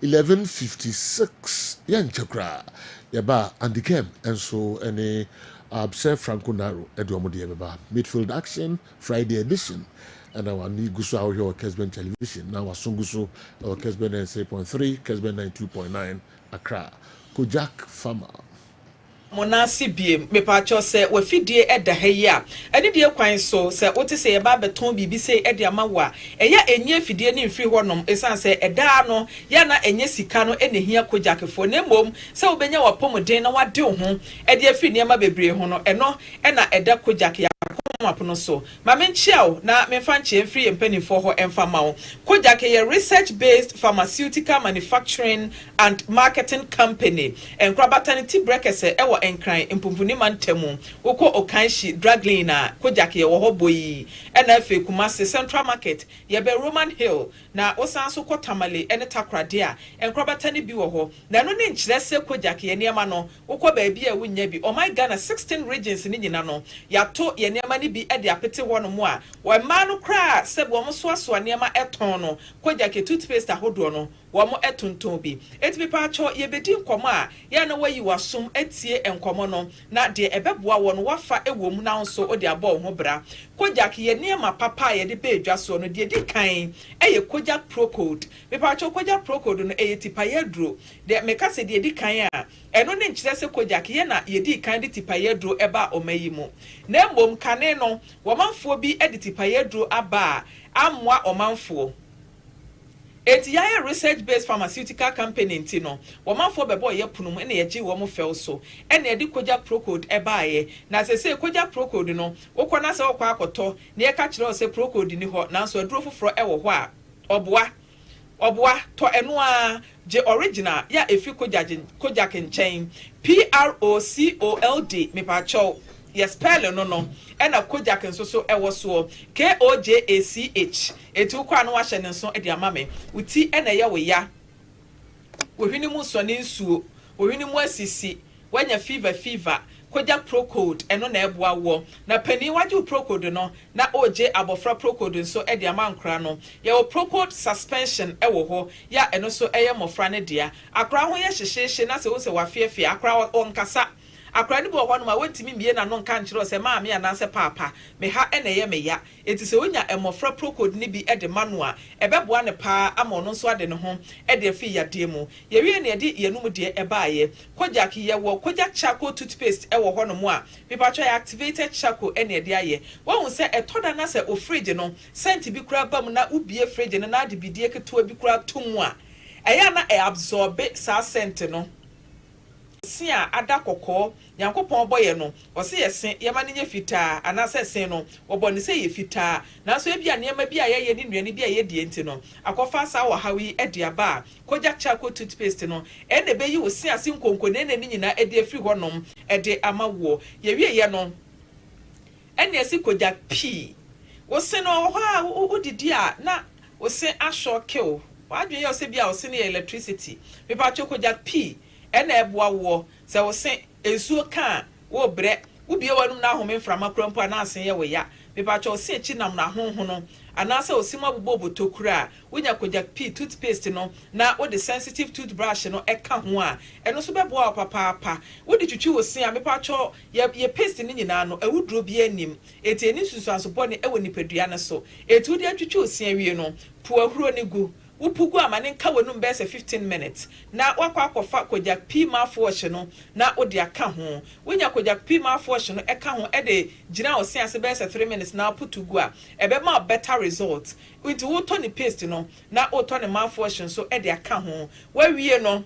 11:56 yan chakra yaba andikem enso any observe Franco Naro edomo de yaba midfield action Friday edition and our ni guso out here Kessben television now wasunguso Kessben 3.3 Kessben 92.9 Accra Kojak farmer monasi biem mepacho se wafidie eda hayi a ene de kwan so se wote se ye ba beton bibi se ede amawa eya enye fidie ne mfiri honom esan se eda no ya na enye sika no ene hia Kojakefo ne mom se obenya wapomden na wade ho ede afiri ne ma bebre ho no eno ena eda Kojak mapono so mamenchiao na memfanche free empanifo ho emfamao Kojak ye research based pharmaceutical manufacturing and marketing company enkrabatanity brekese ewo enkran empumpuni mantemu woko okanshi dragline na Kojak ye wo hoboyi ena afi Kumasi Central Market ye be Roman Hill na osanso kotamale ene takrade a enkrabatani bi wo ho na no ne nkyerese Kojak ye niema no woko ba bi a wunya bi o my Ghana 16 regions ni nyina no yato ye niema ni bi ede apete ho no mo a wo ma no kra sebo mo so aso niema eton no Kojak toothpaste ahodo no wo mo etonton bi etibi pa cho ye bedi nkomo a ya na wayi wasum etie enkomo no na de ebeboa wo no wafa ewom na nso ode abo ho bra Kojak ye niema papa ye de bedwa so no de di kan eye Kojak Pro Code me pa cho Kojak Pro Code no eye tipa yedro de me ka se de di kan a eno ne nkyere se Kojak ye na ye di kan de tipa yedro eba omayi mu na mbom kane no wo manfo bi ede tipa yedro aba amwa omanfo eti ya research based pharmaceutical company ntino wo manfo bebo ye punum ene ye gi wo mo fel so ene ye di Kojak Pro Code eba ye na se Kojak Pro Code no wokọ na se wokọ akoto na ye ka kire o se Pro Code ni ho na so aduro foforo ewo ho a oboa to eno a je original ya efi Kojak nchen PROCOLD me pa cho yes spell no ena Kojak nso so ewo so KOJACH etu kwa no ahye ne nso e de amame uti ena ye we ya wohwini mu so ne nsuo wohwini mu asisi wanya fever Kojak Pro Code eno na eboa wo na pani waje Pro Code no na oje abofra Pro Code nso e de amankra no ye wo Pro Code suspension ewo ho ya eno so eye mofra ne dia akra ho ye hyehye na se wo se wafiafia akra onkasa akra ni bo ho no ma wetimi mie na no nka nkyere se ma me ananse papa me ha ene ye me ya enti se wonya emofra Pro Code ni bi e de manual ebeboa ne pa ama no nso ade ne ho e de afi yade mu ye wie ne de yenum de e baaye Kojak ye wo Kojak charcoal toothpaste e wo ho no mo a people try activated charcoal ene de aye wo hu se etoda na se o fridge no scent bi kura bam na ubie fridge no na de bidie keto bi kura tomu a eya na e absorb sa scent no sia ada kokɔ nyankopɔn bɔyɛ no ɔse yɛ sen yɛma ne nyɛ fitaa anasɛ sen no wɔbɔ ne sɛ yɛ fitaa nanso ebi a nneɛma bi a yɛyɛ ne nnuane bi a yɛdie nti no akɔfa saa wɔ haw yi de aba kogya charcoal toothpaste no ɛna ɛbɛyi wo se ase nkonko ne ne nyinaa de afiri hɔnom de ama wo yɛwie yɛ no ɛna ɛsi kogya pii wo se no hɔ a wodidi a na wo se asɔ kill wadwe yɛ ɔsɛ bi a wo se no yɛ electricity mepa atwa kogya pii ɛna ɛboa wo sɛ wo se ensuo ka wo brɛ wo bie wanum na ahome mframa krampo ana asen yɛ wo ya mepa atwa wo se echi nam na honho no anasa osim abobɔ botokura wonya kogya pii toothpaste no na wo de sensitive toothbrush no ɛka ho a ɛno so bɛboa papaapa wo de twitwi wo se a mepa atwa ye paste ni nyinaa no awuduro bi anim eti eni susuanso bɔ ne ɛwɔ nipadua ne so eti wo de atwitwi wo se awie no po ahuro ne gu upugu amane nka wonum bɛsɛ 15 minutes na wakɔ akɔfa kogya pii mouthwash no na odi aka ho wonya kogya pii mouthwash no ɛka ho ɛde gyina wo se ase bɛsɛ 3 minutes na putugu a ɛbɛma better result nti wo tɔ ne paste no na wo tɔ ne mouthwash so ɛde aka ho wawie no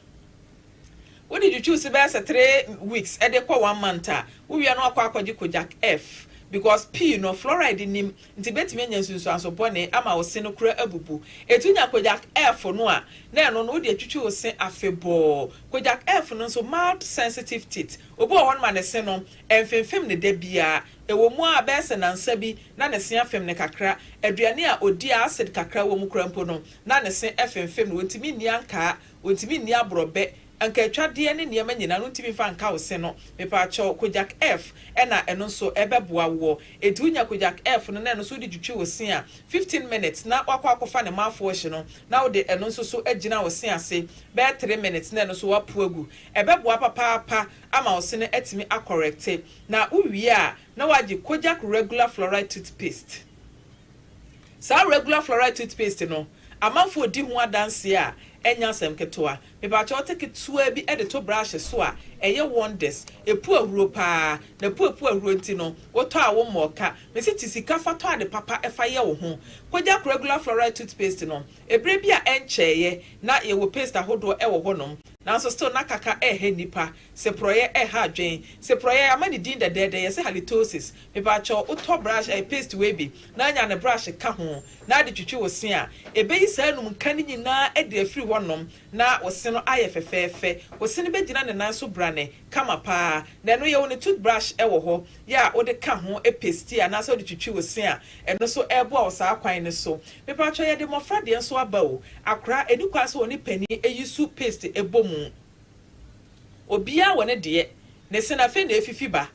wo de choose bɛsɛ 3 weeks ɛde kɔ 1 month a wo wie no akɔ akɔgye kogya F because P no fluoride nim nti betime nya nsunsuanso bɔne ama wo se no kura abubu etunya kojak F no a na no no de atwitwi wo se afebɔ kojak F no so mild sensitive teeth obo won ma ne se no emfemfem ne da bia ewo mu a bɛsɛ nansa bi na ne se afem ne kakra aduane a odi acid kakra wo mu kura mpo no na ne se efemfem no ntimi ni anka ntimi ni abrɔbɛ anka twade ne niema nyina no ntimi fa nka wo se no mepa acho kojak F ɛna ɛno so ɛbɛboa wo etunya kojak F no na ɛno so di twitwi wo se a 15 minutes na wakɔ akɔfa ne mouthwash no na wo de ɛno so agina wo se ase bɛ 3 minutes na ɛno so wapo agu ɛbɛboa papaapa ama wo se no atimi acorrect na uwie a na wagye kojak regular fluoride toothpaste sa regular fluoride toothpaste no amanfo di ho adanse a enya sem ketoa mepa cha oteke tua bi ede to brush so a eye wonders epu ahuro pa na pu ahuro nti no woto a wo moka mesi tisika fato ade papa efa ye wo ho kogya regular fluoride toothpaste no ebre bi a encheye na ye wo paste ahodo e wo honom nanso still na kaka nipa se proye ha adwen se proye amani din de ye se halitosis mepa cha woto brush paste we bi na anya ne brush ka ho na ade twitwi wo se a ebeyi sa num kan nyina ede afiri wonom na wo se no aye fefefe wo se ne begina ne nan so brane kama pa na no ye wo ne toothbrush e wo ho ya wo de ka ho paste a na so de twitwi wo se a eno so ebo a wo sa kwan ne so mepa cha ye de mofra de nso aba o akra eni kwa so oni pani eyisu paste ebom obia wone de ne se na fe na efifi ba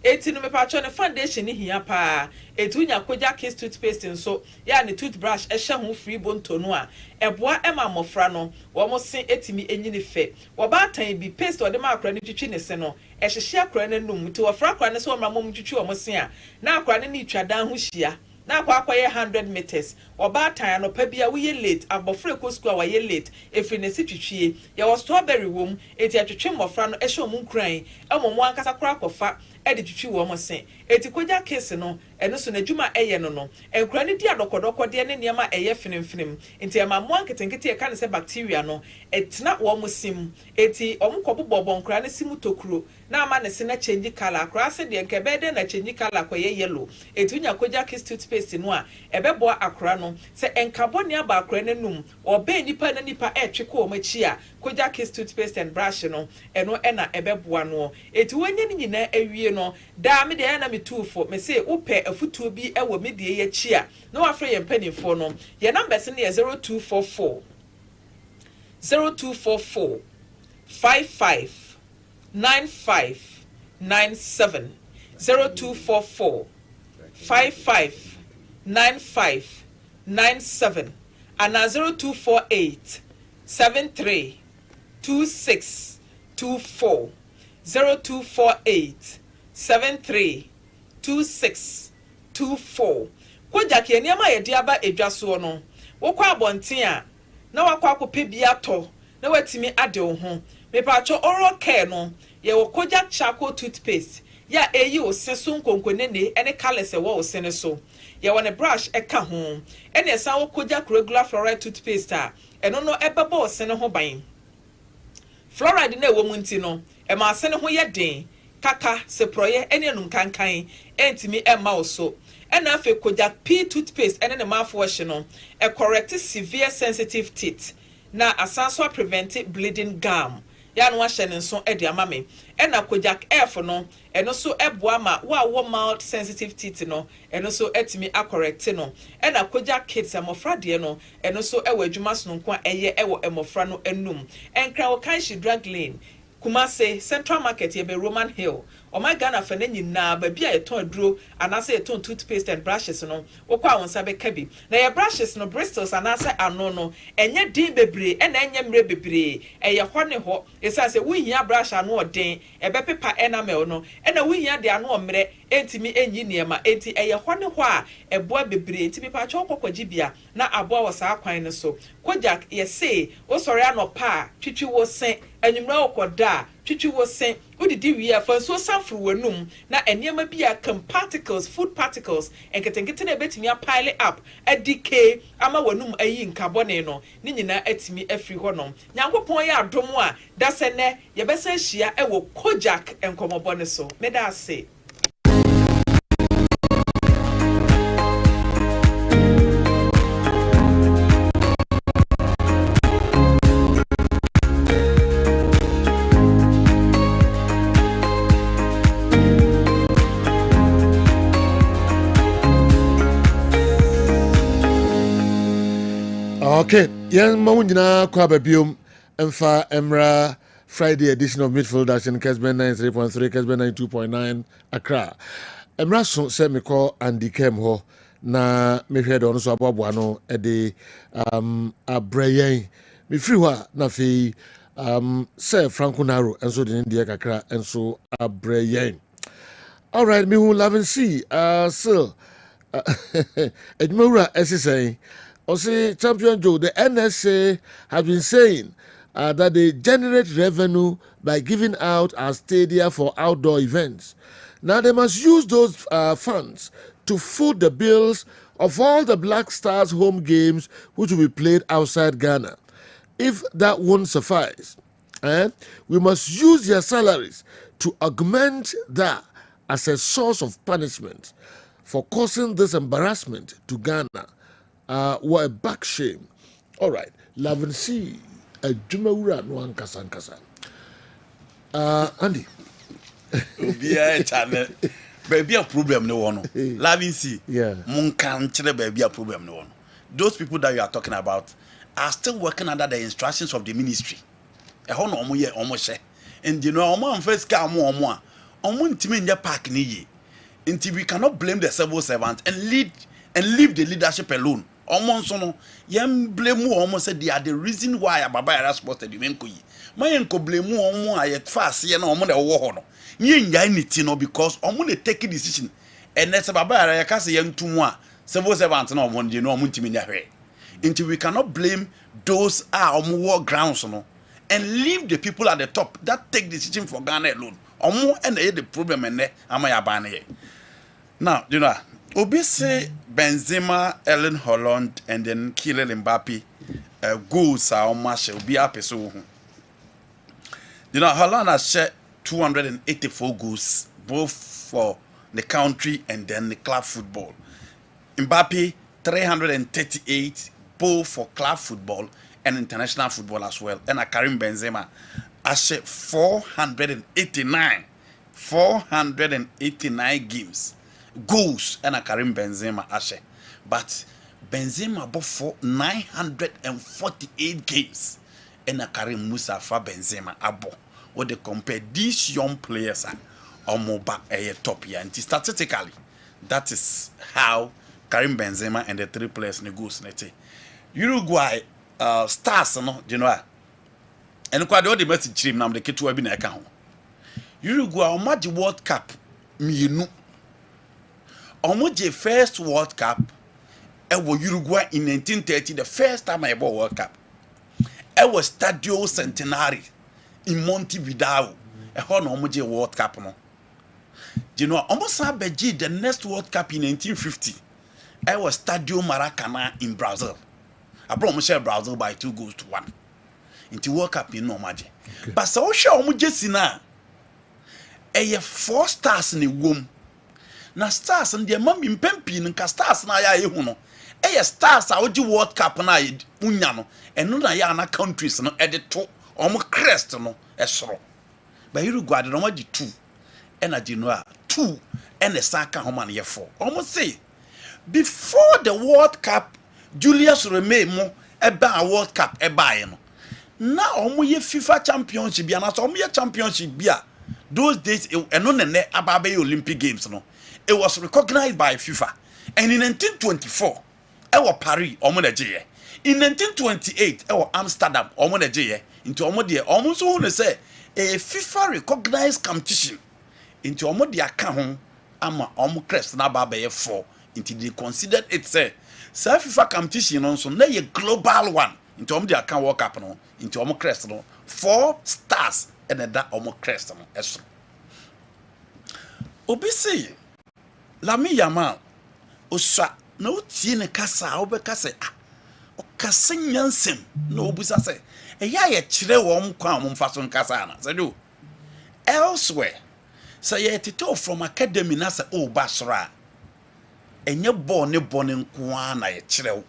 eti no mepa cho ne foundation ni hia pa etunya kogya kiss toothpaste nso ya ne toothbrush ehye ho free bonto no a eboa ema mofra no wo mo se etimi enyini fe wo ba tan bi paste ode ma akra ne twitwi ne se no ehyehye akra ne num ti wo fra akra ne so ma mom twitwi wo mo se a na akra ne ni twadan ho hia na akwaye 100 meters oba tan no pa bia wo ye late abofre ko school wa ye late efri ne sitwitwie ye wo strawberry wom eti atwetwe mofra no ehye omun kran emomo ankasa kora kofa edi twitwi wo mo se eti kogya case no eno so na dwuma eye no no enkura ne di adokodoko de ne niam eye finimfinim enti ema mo anketenkete e kan se bacteria no etna wo mo sim eti omkobobbo nkura ne simu tokuro na ama ne se na change color akura se de nke bede na change color koye yellow eti unya kogya case toothpaste no a ebebo akura no se enkaboni aba akura ne num obe nipa na nipa etweko o machi a kogya case toothpaste and brush no eno ena ebeboa no eti wonye ni nyina awie no da me de na me tuufo me se upe afutuo bi ewo me de ye chi a na wafre ye mpanimfo no ye number se ne 0244 55 95 97 0244 55 95 97 and 0248 73 26 24 0248 73 26 24 kogya ke niam a ye de aba edwaso no wokɔ abɔnten a na wakɔ akɔpɛ bi atɔ na watimi ade wo ho mepacho oral care no ye wo kogya charcoal toothpaste ya eyi o se so nkonkonene ene colors e wo o se ne so ye wo ne brush e ka ho ene esa wo kogya regular fluoride toothpaste a eno no ebeba o se ne ho ban fluoride na ewo mu nti no ma ase ne ho ye den kaka se proye ene enum kankan entimi emma oso ena afi kojak P toothpaste ene ne mafo hye no e correct severe sensitive teeth na asanso prevent bleeding gum ya no ahye ne nso e de ama me ena kojak F no eno so eboa ma wo mild sensitive teeth no eno so etimi correct no ena kojak kids amofra de no eno so ewo adwuma so nko eye ewo emofra no enum enkra wo kan shi drug lane Kumase Central Market ye be Roman Hill. O my Ghana fa na nyina ba bia ye ton aduro anase ye ton toothpaste and brushes no. Wo kwa won sa be kabi. Na ye brushes no Bristols anase ano no enye din bebre e na enye mre bebre. E ye ho ne ho. Esa se wo hia brush ano odin e be pepa enamel no. E na wo hia de ano mre entimi enyi niema enti e ye ho ne ho a e boa bebre enti pepa cho kokwaji bia na aboa wo sa kwan ne so. Kojak ye say wo sori anopa twitwi wo sen enyumra okoda twitwi wo sen udidi wi fa so safru wanum na enema bia cam particles food particles enketenkete na betimi pile up adike ama wanum ayi nkabone no ni nyina atimi afri honom nyankopon ya adom a dasene ye besa hia ewo Kojak enkomobone so meda ase. Okay, yeah, Mamunina Kwababium, Emfa Emra Friday edition of Midfield Action, Kessben 93.3, Kessben 92.9, Accra. Emra so se me call Andy Kem ho na me hwede ono so aboabo no e de abrayen me free wa na fi se Franco Naro enso de India kakra enso abrayen. All right, me who love and see so Edmura SSA say Champion Joe, the NSA have been saying that they generate revenue by giving out a stadia for outdoor events. Now they must use those funds to foot the bills of all the Black Stars home games which will be played outside Ghana. If that won't suffice, we must use their salaries to augment that as a source of punishment for causing this embarrassment to Ghana. What a back shame. All right, love and see a Jumawura no one kasa. Andy. Obia channel. Baby a problem no one. Love and see. Yeah. Mun kan chire baby a problem no one. Those people that you are talking about are still working under the instructions of the ministry. E ho no omo ye omo hye. And you know omo am first ka omo a omo ntimi nya park ni ye. Until we cannot blame the civil servant and leave the leadership alone. Almost no, yam blame almost said they are the reason why Baba Yara supported the Menkoyi. My uncle blame almost I at fast, you know, the war. You ain't no because I'm going to take a decision. And that's Baba Yara Casa young to moi. Civil servants no one, you know, Muntiminahe. Until we cannot blame those are war grounds, no, and leave the people at the top that take decision for Ghana alone. And the problem and there am I abandoned. Now, you know. Obi say Benzema, Ellen Holland, and then Kylian Mbappe goals are on match. Obi happy so. You know, Holland has shared 284 goals, both for the country and then the club football. Mbappe 338, both for club football and international football as well. And Karim Benzema has shared 489 games. Goals and a Karim Benzema Ashe. But Benzema bought for 948 games and a Karim Mustafa Benzema abo. What they compare these young players are more back a top here. And statistically, that is how Karim Benzema and the three players negotiate. Uruguay stars, no, you know. And quite all the message team now the kitu abi na account. Uruguay on match World Cup me Omoje first World Cup was Uruguay in 1930, the first time I bought World Cup. It was Stadio Centenary in Montevideo. A whole Omoje World Cup. No. You know, almost Beji, the next World Cup in 1950. It was Stadio Maracana in Brazil. I brought Michelle Brazil by 2-1. Into World Cup in Normandy. But so sure Omoje Sina 4 stars in a womb. Na stars and the mummy pempi nka stars na ya ehu no. Stars a oji World Cup na unya no. Eno na ya na countries no to omo crest no esoro. Ba Uruguay no ma di 2. Energy no a 2 and the saka homa na ye 4. Omo say before the World Cup Julius Reme mo eba World Cup eba ye no. Na omo ye FIFA championship bia na so omo ye championship bia those days eno nene ababe Olympic Games no. It was recognized by FIFA. And in 1924, ewo Paris omo na je. In 1928, ewo Amsterdam omo na je. Into omo de omo so who say a FIFA recognized competition. Into omo de aka ho ama omo crest na ba be 4. Into they considered it say FIFA competition on so na ye global one. Into omo de aka World Cup no. Into omo crest no 4 stars and that omo crest no eso. Obi say Lami Yamal oswa na utie ne kasa obekase o kase nyansem na obusa se eya ye kire wo mkwa mo mfaso nkasa na se do elsewhere say ye tito from academy na se o basra enye bone nko na ye kire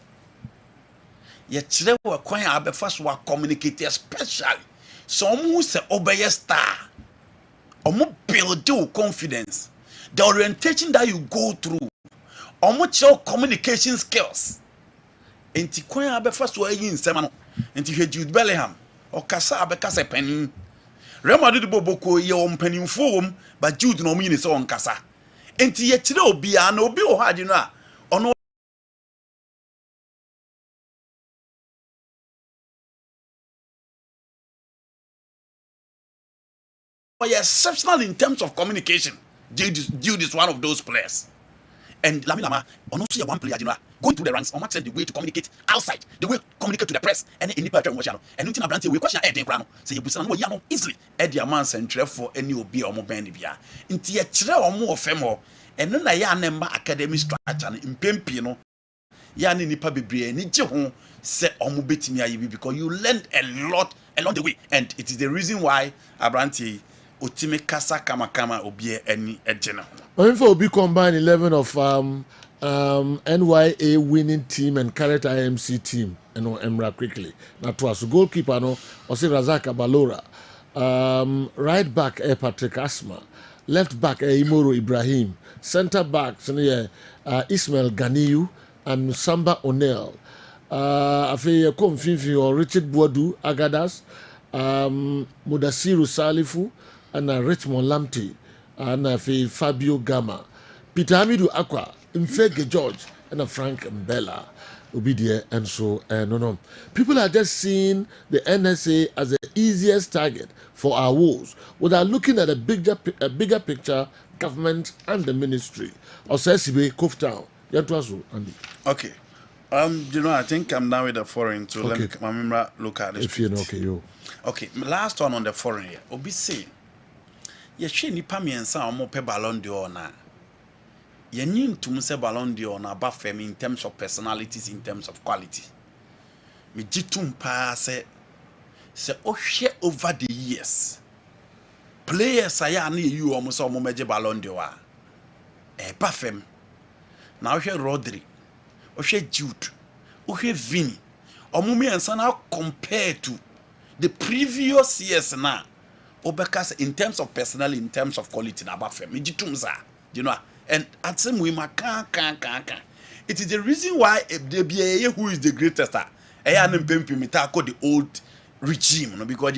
wo kwan abefaso wa communicate especially so mu se obeye star omo build your confidence. The orientation that you go through, how much your communication skills. Enti kwan abefa so ayi nsema no. Enti hwe Jude Bellingham, o kasa abekasa panin. Real Madrid boboko ye o mpanimfo wom, but Jude no mini so on kasa. Enti ye kire obi a na obi o ha adi no a ono exceptional in terms of communication. Jude is one of those players. And Lamine Yamal, honestly, one player, going through the ranks, on the way to communicate outside, the way to communicate to the press, and any person watching. And you think we question Eddie Grano, say you no yano easily. Eddie Yamal centre for any obi or mobendi bia. Inti ye chire or more femo, and then I nemba academic structure in Pempino. Yani nipa bebre ni je ho se omo betimi ayi because you learned a lot along the way, and it is the reason why Abranti Otime kasa kama obie any ejena. If Obi combine 11 of NYA winning team and Carrot IMC team, Emra quickly. Now to us goalkeeper no Osi Razak Balora, right back Patrick Asma, left back Imoro Ibrahim, center back Ismail Ganiyu and Samba O'Neil. Afi Komfifi or Richard Boadu Agadas, Mudasiru Salifu and Richmond Lamptey and Fabio Gama, Peter Hamidou Aqua, Mfege George and Frank Mbella Obidie and so no. People are just seeing the NSA as the easiest target for our wars without looking at a bigger picture, government and the ministry. Osesibe Koftown. Andy. Okay. I think I'm now with the foreign to let me look at this. If you know, okay, last one on the foreign here. Obi say ye hwe nipa miensa omo pe Ballon d'Or na ye nyim tum se Ballon d'Or na ba fam in terms of personalities, in terms of quality. Me jitum pa se ohwe over the years players aya na you omo se omo meje Ballon d'Or ba fam na ohwe Rodri, ohwe Jude, ohwe Vini, omo miensa na compare to the previous years na Obekas in terms of personality, in terms of quality, and at some way, it is the reason why the BA who is the greatest, the old regime, because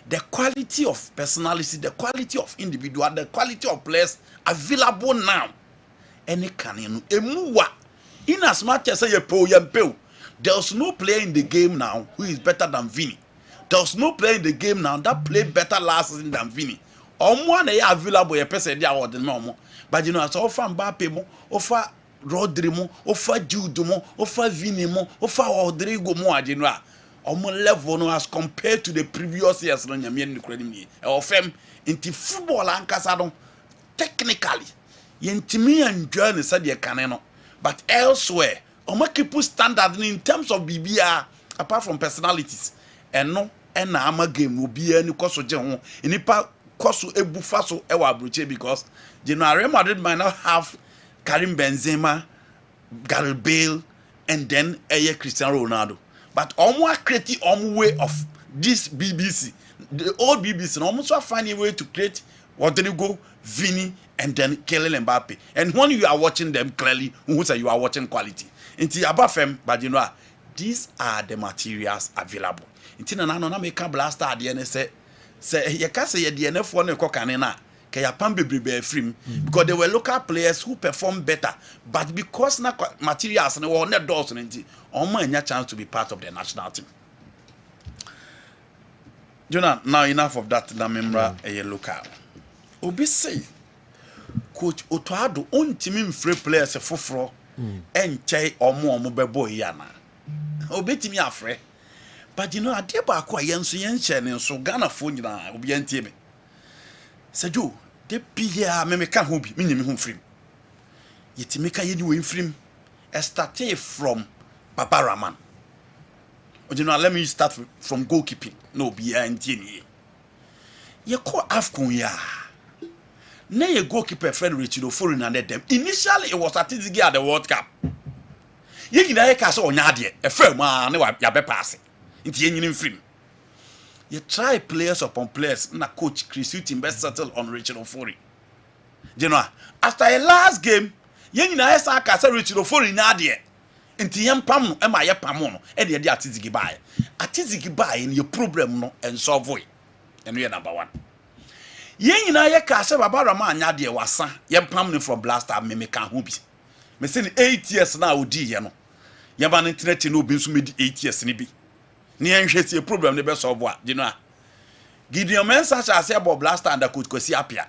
the quality of personality, the quality of individual, the quality of players available now, any can in as much as there's no player in the game now who is better than Vini. There's no player in the game now that played better last season than Vini. One available a person there or the normal. But it's offer Mbappe mo, offer Rodri mo, offer Jude mo, offer Vini mo, offer Rodrigo mo, level no as compared to the previous years no nyame ni credit me. Ofem into football ankasa don technically yentimi enjoy ne said no. But elsewhere, keep standard in terms of BBR apart from personalities and no. And na ama game will be any cost of general inipa koso ebufa so e wa abroche because Real Madrid might not have Karim Benzema, Gareth Bale, and then Cristiano Ronaldo. But almost create way of this BBC, the old BBC, and almost find a way to create Rodrigo, Vini, and then Kylian Mbappe. And when you are watching them clearly, who say you are watching quality. Into above them, but these are the materials available. Into na make a blaster at the end say you can say the NF one kokanena. Because there were local players who performed better, but because na materials and were not doors and a chance to be part of the national team. Jonah, now enough of that. Na member a local. Obi say, Coach Otoado on team free players a fufro and chay or more mobile yana. Obi timi afre, but I did back kwa yensu so Ghana phone na obi ntime. Sejo, de pia me meka ho bi, me nyame ho mfrim. Yeti meka ye ni wo mfrim. Start from Papa Raman. Let me start from goalkeeping. No be antini. Ye call Afcon ya. Na ye goalkeeper friend Richard foreign and them. Initially it was Atizigi at the World Cup. Ye nyina ye ka so onya de. E fa ma na ya be pass. Nti ye nyini mfrim. You try players upon players. Na coach Chris Hughton best settle on Richard Ofori. After a last game, yen na esa ka say Richard Ofori na de. Nti yem pam no e ma ye pam no e de Atizigi bae. Atizigi bae ni problem no en solve we. Eno ye number 1. Yen na ye ka say Baba Rama anya de wasa. Yem pam no from blaster me ka ho bi. Me say 8 years na odi ye no. Yeba no internet no bi nso me di 8 years ni bi. Ni enhwese a problem ne be solve wa Gideon Mensah shall say about Blaster and the coach Kosi Apia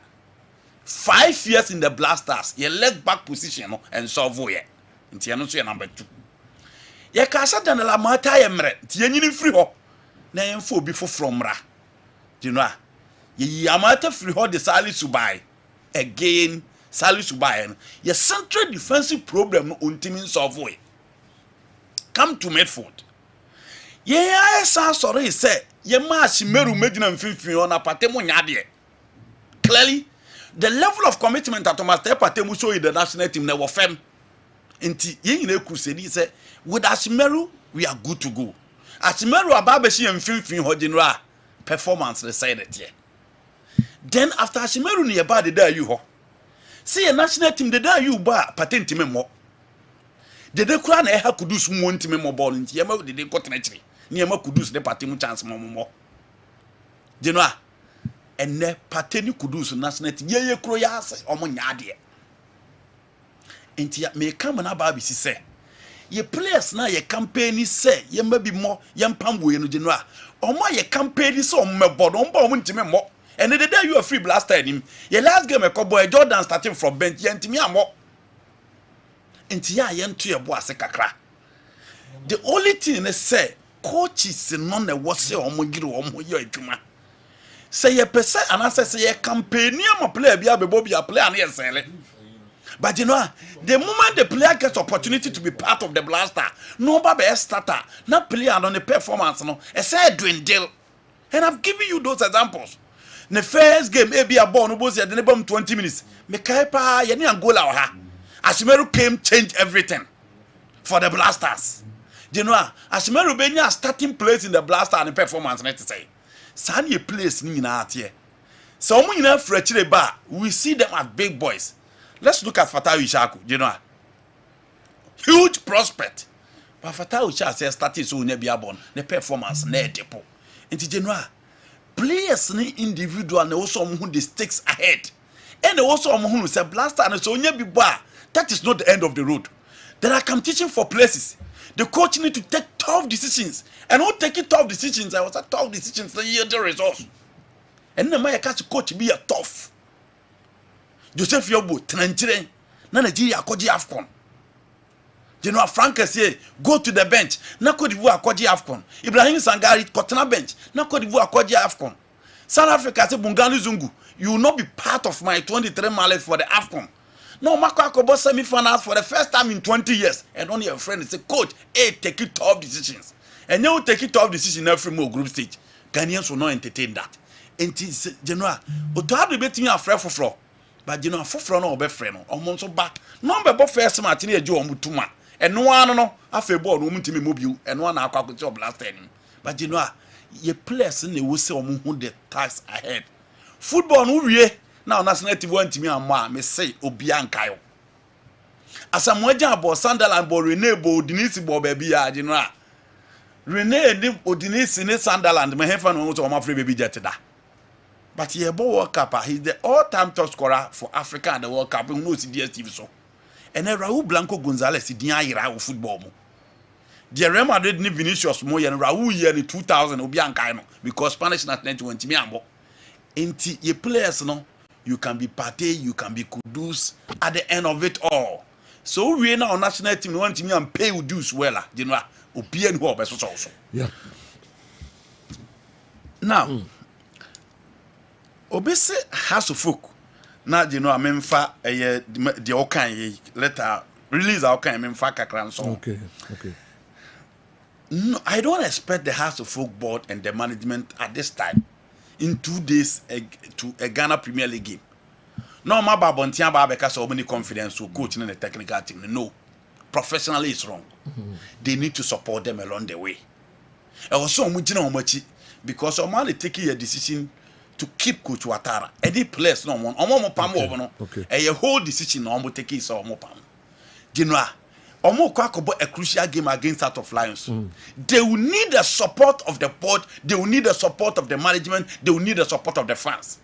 5 years in the Blasters ye leg back position and solve we nti no so ye number 2 ye ka sha dan la mata ye mre nti ye nyini free ho na ye mfo obi foforo mra ye yamata free ho de Salisu Subai again Salisu Subai ye central defensive problem no ontimi solve we come to Midfield. Yeah, sorry, say, ye mash meru medina mfimfini on a patemo nyade. Clearly, the level of commitment that Thomas Patemu show in the national team never fem. Inti ye ne crusade say, with Ashimeru, we are good to go. Ashimeru ababeshi mfimfini ho general performance decided here. Then after Ashimeru ni eba the day you ho. See a national team the day you ba patenti memo. The day kura na eha kudus mu ntime mo ball nti yema de de kotenachiri ni yema kudus de patemu chance mo enne pateni kudus national team ye kro ya ase omo nyaade nti me kam na ba bi si se ye players na ye campaign se yema bi mo yempam we no January omo ye campaign se omo mebo no mba omo ntime mo enne the day you are free blaster him ye last game e ko boy Jordan starting from bench ye ntime amo nti ya yentu ye bo ase kakra. The only thing is say coaches no na wo se omogire omo ye adwuma. Say ye pese anase say ye campaign am player bia bebo bia player na ye sele. But the moment the player gets opportunity to be part of the blaster, no ba be starter, na player on the performance no, e say dwindle. And I've given you those examples. The first game e bia ball no bo se de 20 minutes. Me kai pa ye ni Angola wa ha. Ashimeru came, changed everything for the Blasters. Ashimeru Benya starting place in the Blaster and the performance. Let's say, Sani place ni na atie. So we na frechire ba. We see them as big boys. Let's look at Fatah Ishaku. Huge prospect. But Fatah Ishaku says starting so ne bia bon. The performance ne depo. Inti players ni individual ne also who the stakes ahead. And also who say Blaster and so nye bi ba. That is not the end of the road. There are competition for places. The coach need to take tough decisions. And who taking tough decisions? I was a tough decisions to yield the results. And then my coach be a tough. Joseph Yobo, Trenchire, na Nigeria akoji Afcon. Frank say go to the bench. Na Cote d'Ivoire akoji Afcon. Ibrahim Sangari Kotana bench. Na Cote d'Ivoire akoji Afcon. South Africa say Bungani Zungu, you will not be part of my 23 mallet for the Afcon. No, Marco Akobo semi-finals for the first time in 20 years. And only a friend say, coach, take it tough decisions. And you take it tough decisions every more group stage. Ghanaians will not entertain that. enti general Otuado betimi afre foforo but general foforo no obefre no omo nso ba no be bo first match na eje omo tuma eno ano no afa ball no omo ntimi mobiu eno na akwa akoti blast enim but general ye players na wo se omo hu the task ahead football no wie na national team wantimi amma me say obi ankayo asamoja abo Sunderland bo Rene bo Odinisi bo baby ya general Rene ni Odinisi ni Sunderland me hefa no so ma free baby jet da but he bo World Cup he's the all-time top scorer for Africa and the World Cup no see DStv so and Raul Blanco Gonzalez din ayira wo football mo the Real Madrid ni Vinicius mo yen Raul year ni 2000 obi ankai no because Spanish national team wantimi ambo enti ye players no you can be Partey, you can be Kudus at the end of it all. So we now national team want me and pay dues well, general. Opien who also. Yeah. Now, obese has of folk. Now, general memfa the okan letter release our kind memfa kakran so. Okay. No, I don't expect the House of Folk board and the management at this time in 2 days to a Ghana Premier League game. No, my babontia babeka so many confidence to coaching in the technical team. No, professionally it's wrong. They need to support them along the way. Also, because Omani taking a decision to keep Coach Ouattara. Any place no one. Okay. A whole decision no one take is Omo Pam. General, Omo Kwakobo a crucial game against Heart of Lions. They will need the support of the board. They will need the support of the management. They will need the support of the fans.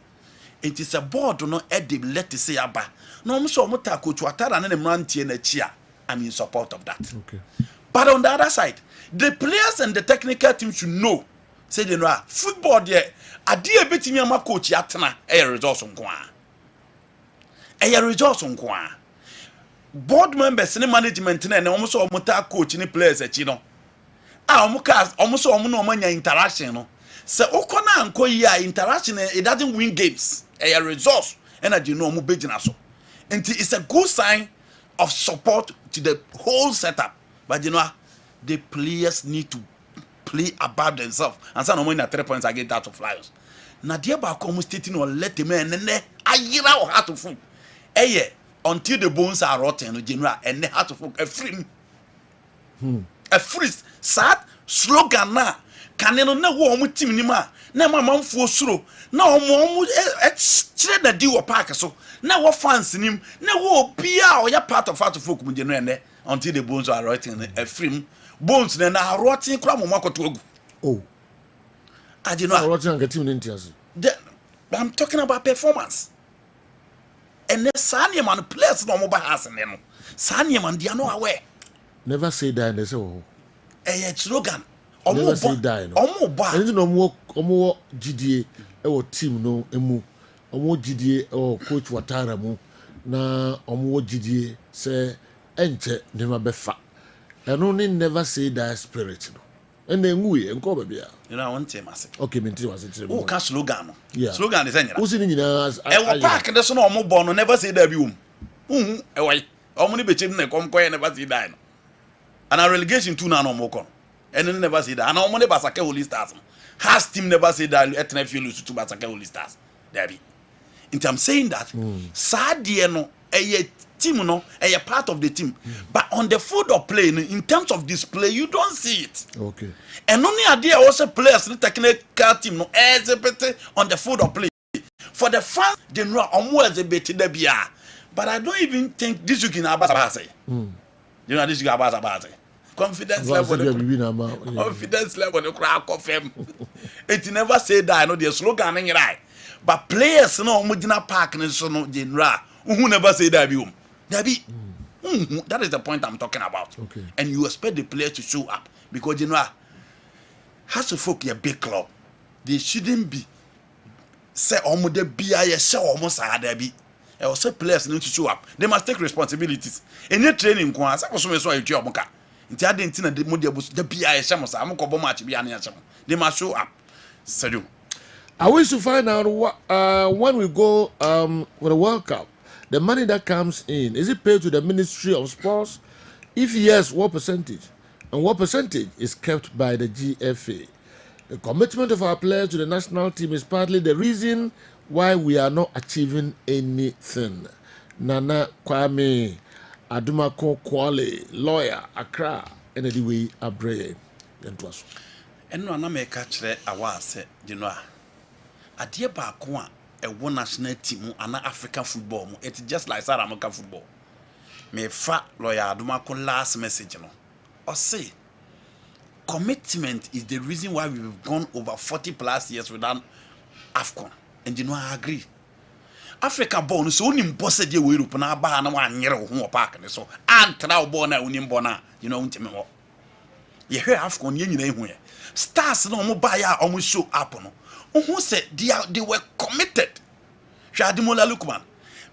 It is a board no edib let to say aba. No so mota Coach Ouattara na mrantie na chia. I'm in support of that. Okay. But on the other side, the players and the technical team should know. Say they know football there. Adi ebetimi ama coach atena e results nko a. E results nko a. Board members and management na omo so mota coach ni players echi no. Omo so omo no manya interaction no. Se okona anko yi a interaction it doesn't win games. A results energy no omo bejina so. And it's a good sign of support to the whole setup. But you know, the players need to play about themselves. And some no 3 points against that of Lions. Now dear ba come stating or let the man and ayira or how to food. Until the bones are rotten, general and how to food a free. A free sad slogan na kaneno na wo omo team ni ma na mama mfo suro na omo chire na di wo park so na wo fans nim na wo bia o ya part of folk mu general ne until the bones are rotting a free bones na rotting kra mo makoto agu. Oh, I do not rotting and team interest. I'm talking about performance. And the Sanya man players no mobile has no Sanya man they are not aware. Never say that and they say oh. Slogan. Never say die no. Anything omo GDA team no emu. Omo GDA coach Ouattara mu na omo GDA say enche never befa. And only never say that spirit no. And then we enko bebia. You know I want to say. Okay, me tell was it. Oh, ka slogan no. Yeah. Slogan is anyira. Who see nyina as e park dey so no omo born no never say that bi wom. E why? Omo ni bechem na kom koye never say that no. And a relegation 2 na no omo kon. And never say that. And omo ne Basake Holy Stars. Has team never say that etna feel to Basake Holy Stars. There be. And I'm saying that Sadie no team no a part of the team. But on the field of play in terms of display you don't see it. Okay. And only idea also players the technical team no on the field of play. For the fans they know almost a bit there be. But I don't even think this week in Abasa. You know this week Abasa. Confidence level the crowd confirm. It never say that I know the slogan in right. But players no Mudina Park and so no general who never say that be that is the point I'm talking about. Okay. And you expect the players to show up because you know has to folk a big club. They shouldn't be say almost the BIS show almost a derby. Also players need to show up. They must take responsibilities. Any training kwa sa ko so me so ayi omoka. Nti ade ntina de mo de the BIS show sa am ko bo match bia na show. They must show up. Sergio. I wish to find out when we go for the World Cup, the money that comes in, is it paid to the Ministry of Sports? If yes, what percentage? And what percentage is kept by the GFA? The commitment of our players to the national team is partly the reason why we are not achieving anything. Nana Kwame Adumako Kwale, lawyer, Accra, and the way Abre. And no, I make catch there. I was, you know, a dear Bakwa, a one national team, and African football. It's just like South American football. Me fat lawyer Adumako last message, you know, or say. Commitment is the reason why we've gone over 40 plus years without AFCON. And you know, I agree. Africa born so impossible de Europe na ba na wan yere ho park ne so antra born na unim bona you know untime ho. Ye hwe AFCON ye nyina ehu ye. Stars no mo ba ya o mo show up no. Who said they were committed. Shadimola Lukman.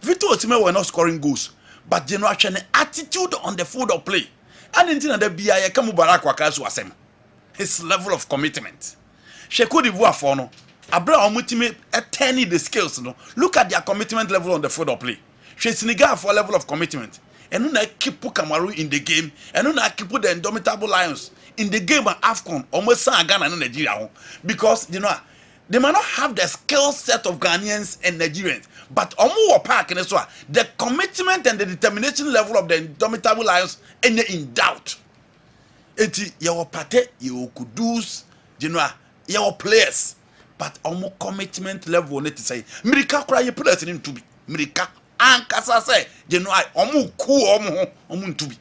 Victor Osimhen were not scoring goals, but they know actually attitude on the field of play. And until the BIA come Mubarak Wakasu asem. His level of commitment. Sheku Divoire for no. Abra omutime attaining the skills no. Look at their commitment level on the field of play. She Senegal for level of commitment. And na keep Cameroon in the game. And na keep the indomitable Lions in the game of AFCON. Almost Ghana and Nigeria. Because you know they might not have the skill set of Ghanaians and Nigerians, but the commitment and the determination level of the indomitable Lions ain't in doubt. Eti your party, your kudus, you know, your players, but commitment level need to say, Mirika cry players in to be Mirika and Kasa say, you know, cool to be.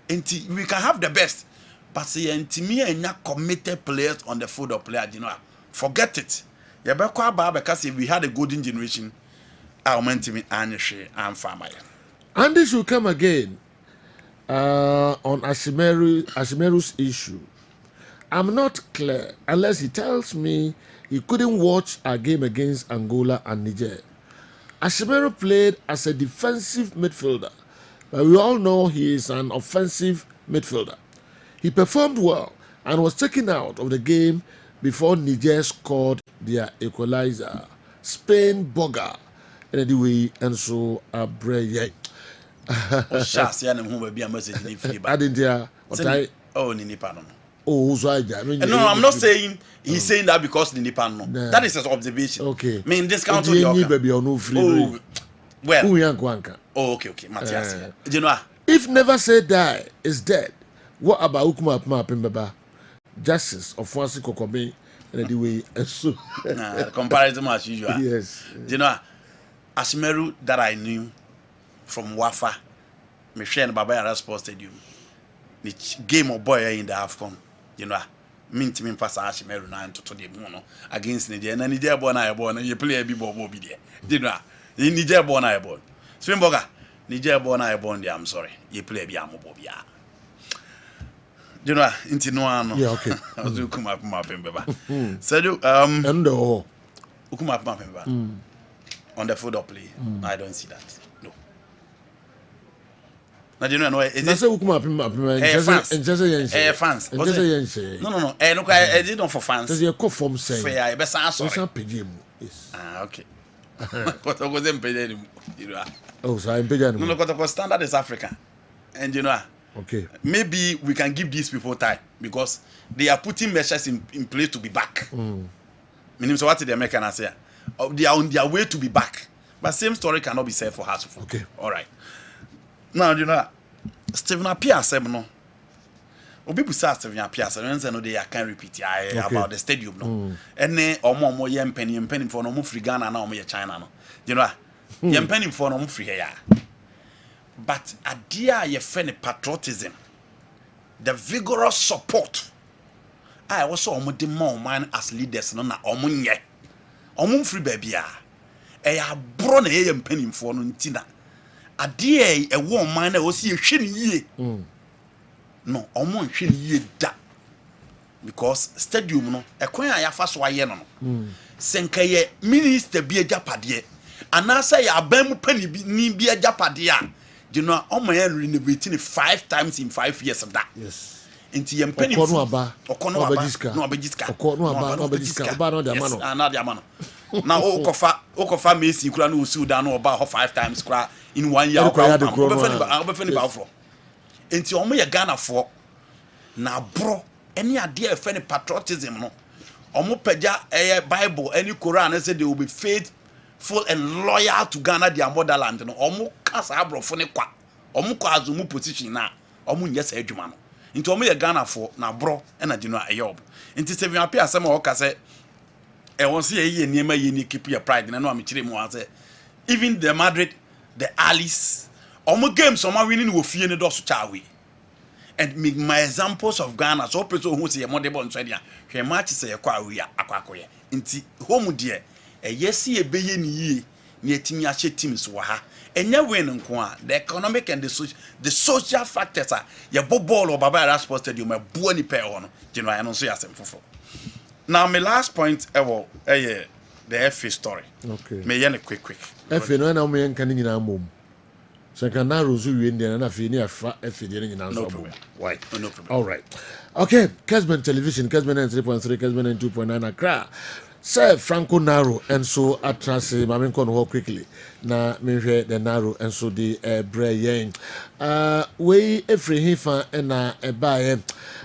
Enti we can have the best, but say me and not committed players on the field of player, you know, forget it. Because if we had a golden generation, I'll mention me and Famaya. Andy should come again on Ashimeru's issue. I'm not clear unless he tells me he couldn't watch a game against Angola and Niger. Ashimeru played as a defensive midfielder, but we all know he is an offensive midfielder. He performed well and was taken out of the game before Niger scored their equalizer. Spain Boga anyway, and so Abreye. I didn't hear what I. Oh, Ninipan. Oh, so I no, I'm not saying he's saying that because Ninipan. No. That is his observation. Okay. I mean, this count on baby or no free. Well. Oh, okay, Matthias. You know, if never say die is dead, what about Ukuma Pimba? Justice of Francis Kokobe and the way and so comparison as usual. Yes. You know, Ashimeru that I knew from Wafa, Michelle and Baba Sports Stadium, the game of boy in the AFCON, you know, mean to me pass Ashimeru 9 to the mono against Nigeria, and Nigeria born I born, and you play a big ball be there. You know, in Nigeria born I born. Swimboga, Nigeria born I born there, I'm sorry, you play a Biamobia. You know, into no one. Yeah, okay. I was Ukuma Pimba. So you Ukuma Pimba on the field of play. I don't see that. No. Now do you know is it Ukuma Pimba? Fans. No. Look, I did not for fans. Does your form say? Fair, best answer. Yes. Okay. What was them paid? You know. Oh, so I'm paid. No, because standard is Africa, and you know. Okay. Maybe we can give these people time because they are putting measures in place to be back. Meaning, so what did the American say? They are on their way to be back. But same story cannot be said for Hasselhoff. Okay. All right. Now, you know, Stephen Appiah said no. People say Stephen Appiah said no, they can't repeat about the stadium no. And then more young penny for no free Ghana now me China no. You know, young penny for no free here. But a dear ye friend patriotism, the vigorous support. I also the more man as leaders no na omunye. Omun free baby a bro na ye penny for no ntina. A dear a one man na osi ehwe ye. No, omun hwe ye da. Because stadium no ekwan a yafa so aye no no. Senka ye minister bi agapade. Anasa ya abam penny bi ni bi agapade a. You know, all my renovating 5 times in 5 years of that. Yes. Into your penny. No abejiska. Now, Okofa Macy, you can also down about 5 times in 1 year. I'll be funny about. Into your Ghana for now, bro. Any idea of any patriotism? No, omo pagya Bible any Quran and say they will be faithful and loyal to Ghana their motherland no omo kasa abrofo ne kwa omo kwa azumu position na omo nyɛ sa adwuma no nti omo yɛ Ghana for na bro na di no ayob nti se vian pia asɛm a wɔka sɛ won se yɛ niema yɛ ni keep your pride na no am kyerɛ mu ase even the Madrid the Alice omo games omo winning wo fie ne do so chawe and my examples of Ghana so person who say mo de bon so dia hwe match say yakwa awia akwakoye nti home de yesi ebeye ni yie ni etimi ahye teams wo ha enya win nko a the economic and the social factors are ye ball or baba sports stadium abuo ni pe ho no gino ya no so yasem fofo. Now my last point the FA story. Okay. Me ye quick. FA no na mo yen kan nyina mom. So can now resume in there and FA ni afa FA ni nyina so mom. Why? No problem. All right. Okay, Kessben television, Kessben 3.3, Kessben 2.9 Accra. Sir Franco Naro and so atrase mamen kon ho quickly na menhwe the Naro and so the breyen we every hifa na ebae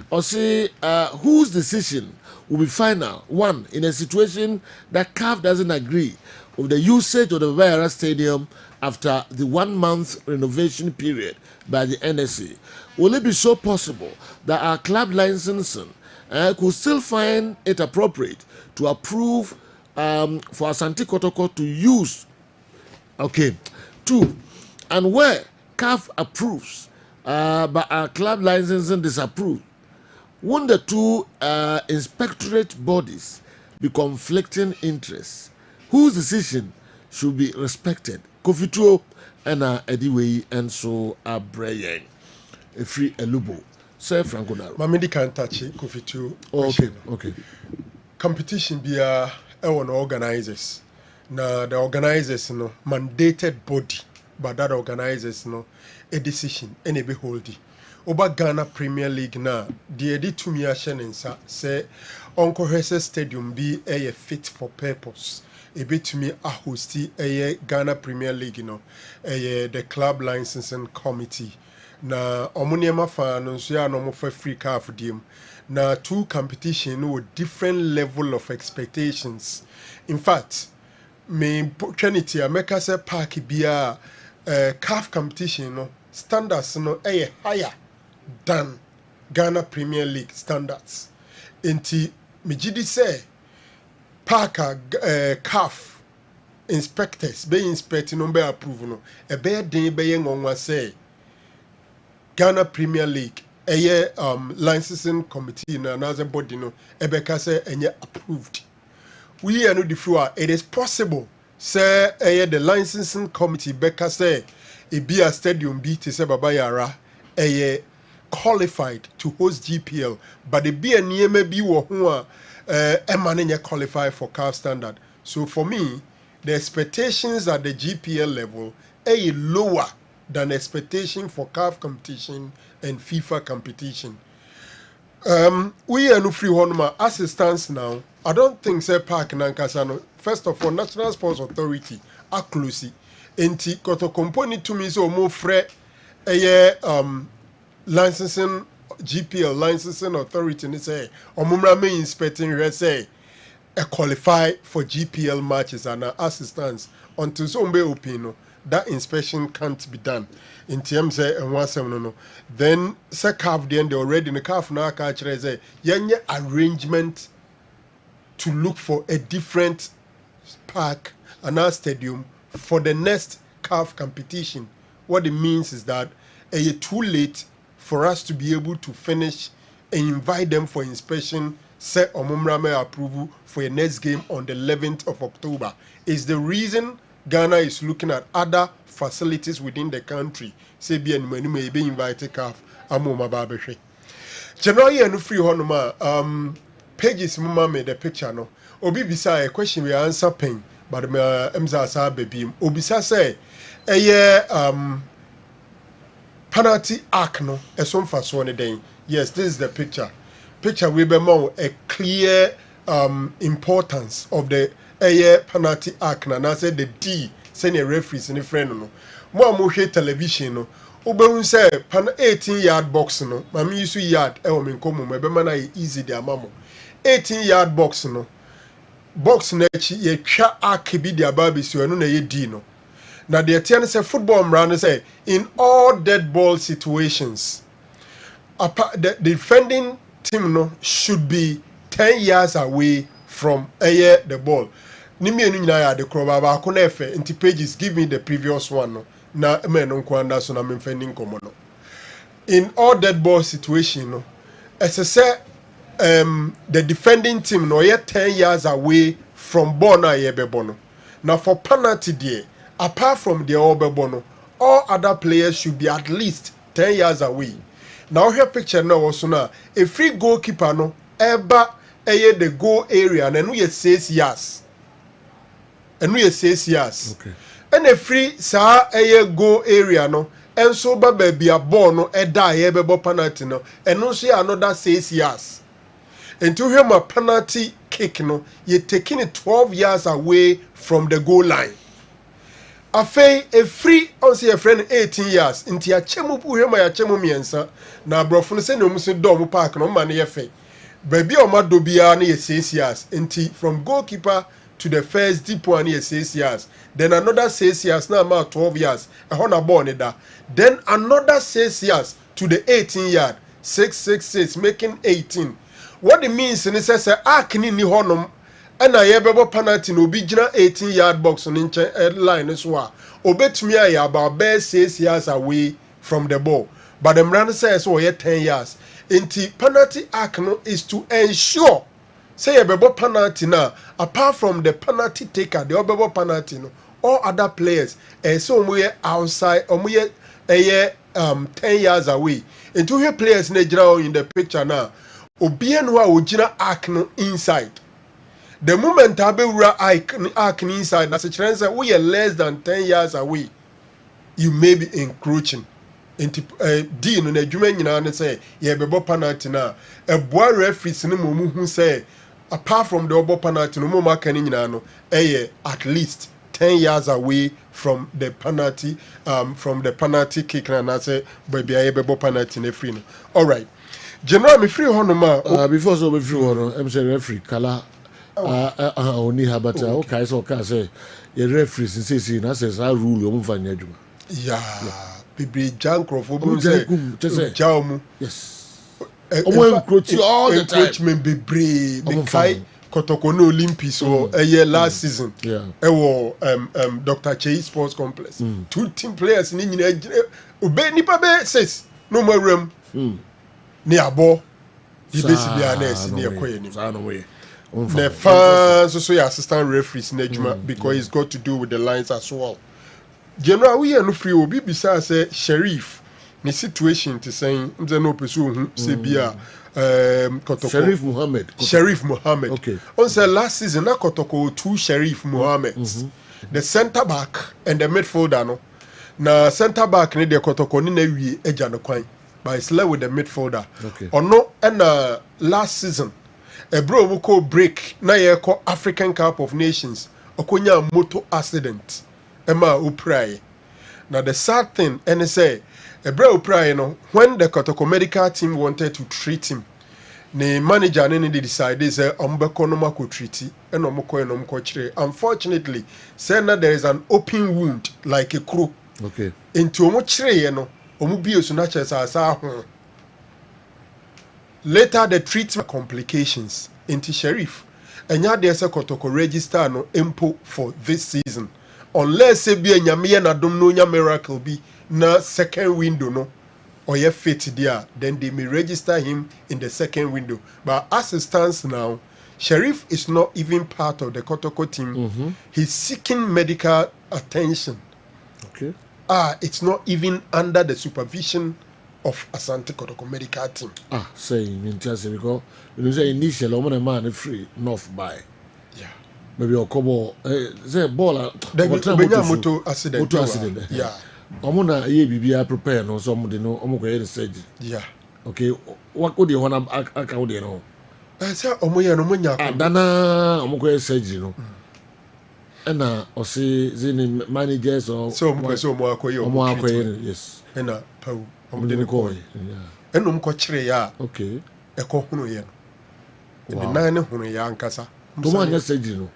or say whose decision will be final one in a situation that CAF doesn't agree with the usage of the Bayara Stadium after the 1 month renovation period by the NSC. Will it be so possible that our club licensing could still find it appropriate to approve for Asante Kotoko to use? Okay. 2. And where CAF approves, but our club licensing disapproves, won't the two inspectorate bodies be conflicting interests? Whose decision should be respected? Kofituo and Ediwei and so Abrayeng. A free elubo. Sir Franco Naro. Mamidi can't touch it, Kofituo. Okay. Competition be on organizers. Now the organizers no mandated body, but that organizers no a decision any beholdy. Oba Ghana Premier League na the edit to me ashenensa say Uncle Hesse Stadium be a fit for purpose. A bit to me a hosti a Ghana Premier League the club licensing committee. Na omuniema fan so ya no mo fa free car for them. Na two competition with different level of expectations. In fact, me Trinity America say park bia CAF competition no standards no higher than Ghana Premier League standards. Inti mejidi say park CAF inspectors be inspecting no be approve no e be den be ngonwa say Ghana Premier League licensing committee na another body no ebeka say enye approved. We are no the it is possible say the licensing committee beka say e be a stadium be to say Baba Yara qualified to host GPL, but the be a nieme bi wo ho a qualify for CAF standard. So for me, the expectations at the GPL level are lower than expectation for CAF competition and FIFA competition. We are no free honma as it stands now. I don't think say Park Nankasano. First of all, National Sports Authority acclusi. Enti koto component to me so more fre licensing GPL licensing authority ni say omumra me inspecting say qualify for GPL matches and assistance until so be open that inspection can't be done. In terms of no. Then say CAF the end already in the CAF now catch say yenye arrangement to look for a different park and our stadium for the next CAF competition. What it means is that it's too late for us to be able to finish and invite them for inspection, set Omumrame approval for a next game on the 11th of October. Is the reason Ghana is looking at other facilities within the country. Say be and when may be invited CAF Amoma Babeshe. Generally and free honoma pages mama made the picture no. Obi bisa a question we answer pain, but emza sa baby. Obisa say penalty arc no some for so day. Yes, this is the picture. Picture we be more a clear importance of the penalty arc na say the D send a referees in the friend no. Mo television no. Obeun say pan 18-yard box no. Mami use yard e o men komo me be man easy the amamo. 18-yard box no box na chi ye twa akebi dia baby so eno na ye di no na de tie no say football mra no say in all dead ball situations the defending team no should be 10 yards away from the ball ni me enu nyina ya de kroba ba ko na efe nti pages give me the previous one no na me no nkwanda so na me mfani nkomo no in all dead ball situation no as I say the defending team no ye 10 yards away from ball na ye bebo no now for penalty there apart from the obebo no all other players should be at least 10 yards away now here picture now also na a free goalkeeper no eba the goal area and we 6 yards and we 6 yards okay and a free sa goal area no and so baby a ball no eda ye bebo penalty no and no see another 6 yards. And to him a penalty kick no, you're taking it 12 yards away from the goal line. A free on see a friend 18 yards. Inti a chemu pu him ya chemu miensa. Na brofun se no musu dom park no man ye fe. Baby o mado biya ni 6 yards. Inti from goalkeeper to the first deep one ni 6 yards. Then another 6 yards na ma 12 yards. A hona ball ni da. Then another 6 yards to the 18 yard. 6 making 18. What it means is say akini ni honum na ye bebo penalty no bi gina 18-yard box on line so a obetumi aye about 6 yards away from the ball but the man says so ye 10 yards inti penalty act no is to ensure say ye bebo penalty na apart from the penalty taker the bebo penalty no all other players so omo outside omo ye 10 yards away into here players na gina in the picture now Obien wa ojina arc no inside. The moment abewura arc inside, as a chance we are less than 10 yards away, you may be encroaching. Into D no adwuma nyina ne say ye bebo penalty na a boy referees no mo hu say apart from the obo penalty no mo maka ni nyina no at least 10 yards away from the penalty kick na say baby ye bebo penalty na free no. All right. General me free honoma before so me free one I'm say referee kala oni habata okay so ka say your referee say na say sa rule o mfa nya adwuma bibi jankrofo bo say jaomu yes omo encroach all the time encroachment bibre me kai kotoko no Olympics or last season Dr. Chei Sports Complex 2 team players ni nyina obe nipa be 6 no more room ni abo ibesi bia na esi ni ekoye ni the fans so your assistant referees na adwuma because it's got to do with the lines as well. General we no free obi bisa say Sheriff ni situation to saying nze no peso hu se bia Kotoko Sheriff Mohammed okay on say last season na Kotoko 2 Sheriff Mohammed the center back and the midfielder no na center back ni de Kotoko ni na wie eja no kwan but it's left with the midfielder. Okay. Or no, and last season, a bro will call break. Na ye call African Cup of Nations. Okonya motor accident. Emma upray. Now the sad thing, and they say, a bro upray, when the Kotoko medical team wanted to treat him, the manager and they decided say umbekonoma could treat him, and omoko. Unfortunately, say now there is an open wound like a crow. Okay. Into omochire, later the treatment complications into Sheriff and ya there say Kotoko register no impo for this season unless say be nyame na dom no nya miracle be na second window no or ye fit there then they may register him in the second window but as it stands now Sheriff is not even part of the Kotoko team. He's seeking medical attention. Okay. It's not even under the supervision of Asante Kotoko medical team. Say, because you say initially, I'm man free north by. Yeah. Maybe a couple, say ball. Motor accident. Yeah. I'm gonna be prepare no somebody no. I'm going to say. Yeah. Okay. What could you want to account you know? I said, Omoya no munya. Dana, I'm going to say you know. And or see the managers or so more yes and didn't call and chire ya okay e ko hunu ye in the nine hunu ya ankasa Tomanya surgery no.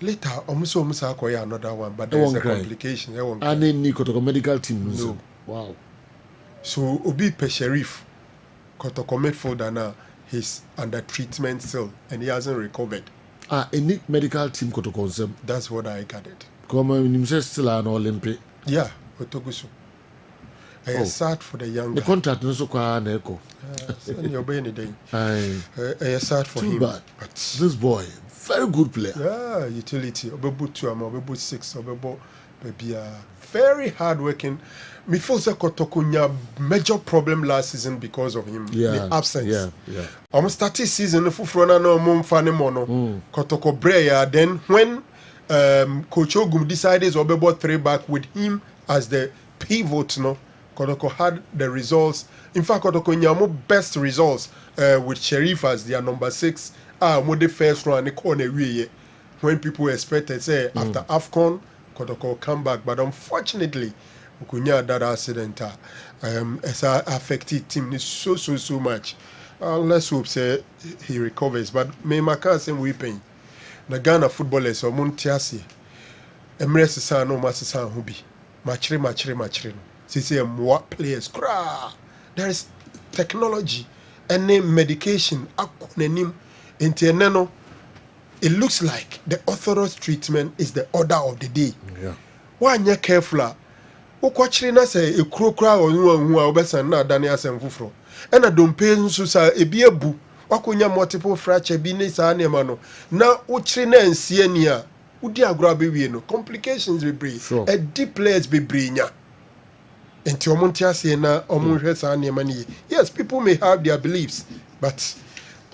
Later, almost acquire another one, but there's a complication. And then Kotoko medical team. No. Wow. So Obi Pesherif, Kotoko midfielder now, he's under treatment still, and he hasn't recovered. Any medical team Kotoko. That's what I gathered. Come on, still an Olympic. Yeah, Kotogusu. I am sad for the young. The contract no so kwa na echo. You're being a day. I am sad for him. Bad. But this boy, very good player. Yeah, utility. Obebu 2, Obebu 6, Obebu baby. Very hard working. Me feel say Kotoko major problem last season because of him. The absence. Yeah. Almost started season Fufrona no mumfane mono. Kotoko Breya. Then when Coach Ogum decided to Obebo 3 back with him as the pivot, no. Kotoko had the results. In fact, Kotoko Nyamo best results with Sheriff as their number 6. More the first round when people expected say after AFCON Kotoko come back, but unfortunately, Ukunya that accident has affected team so much. Let's hope say he recovers. But me maka say weeping. Na Ghana footballers or Muntiasi. Emre Sisa no Masisa Hubi. Machre. See more players. There is technology and medication. It looks like the orthodox treatment is the order of the day. Yeah. Why you careful? Ukwachiri say a crow or who are best and not Daniel Fufro. And I don't pay Susa a beer boo. Wakunya multiple fracture business animano. Now Uchrina and Sienia. Udia grabi no complications be breed. Sure. A deep players be brinya. Yes, people may have their beliefs, but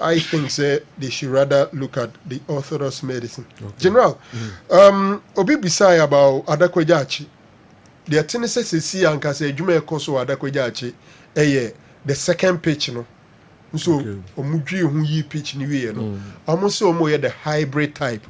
I think they should rather look at the orthodox medicine. Okay. General, Obi Bisai about Adakwejachi. The attendance is see and say Jume Koso Adakwejachi, the second pitch, no. So, Omudri who ye pitch new no. Almost the hybrid type.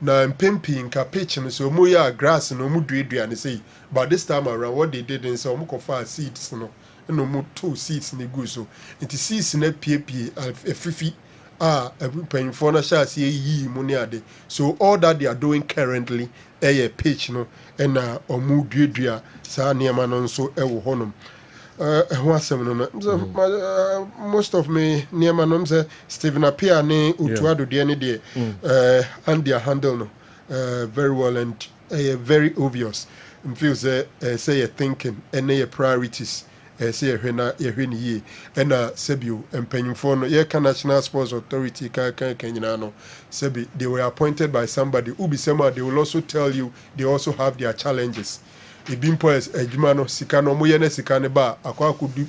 Now, Pempi in Capitch, so Moya grass and Omudri and say, but this time around, what they did in some of seeds, no, and no more 2 seeds in the guso. It is seeds in a PP, a fifi, a paying for a shall see ye moniade. So, all that they are doing currently, a pitch, no, and Omudria, Saniamanon so honum. Most of me near my name Stephen Apia ne Utuado the and their handle no very well and very obvious. Feels say a thinking and a priorities say a ye and Sebio and Pennyphone Yeka National Sports Authority Kenyano Sebi they were appointed by somebody Ubisema they will also tell you they also have their challenges. Ibimpo ejumano sikano moyene sikane ba akwa kudu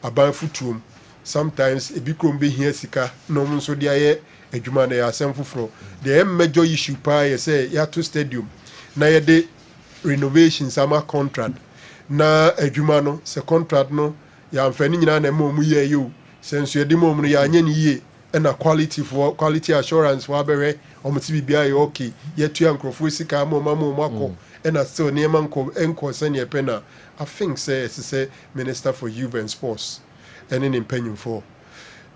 aban futuom sometimes ebikrom be here sika no nso de aye ejumano ya asem fufuro the major issue pa say ya to stadium na ye de renovations ama contract na ejumano se contract no ya mfani nyina na mo mu ye yo senso ye de mo mu ya anye ni ye na quality assurance wa bewe omuti bibia ye okay ye tu ankrofo sika mo mako and I still near Manco send your penna. I think say Minister for Youth and Sports and in penny for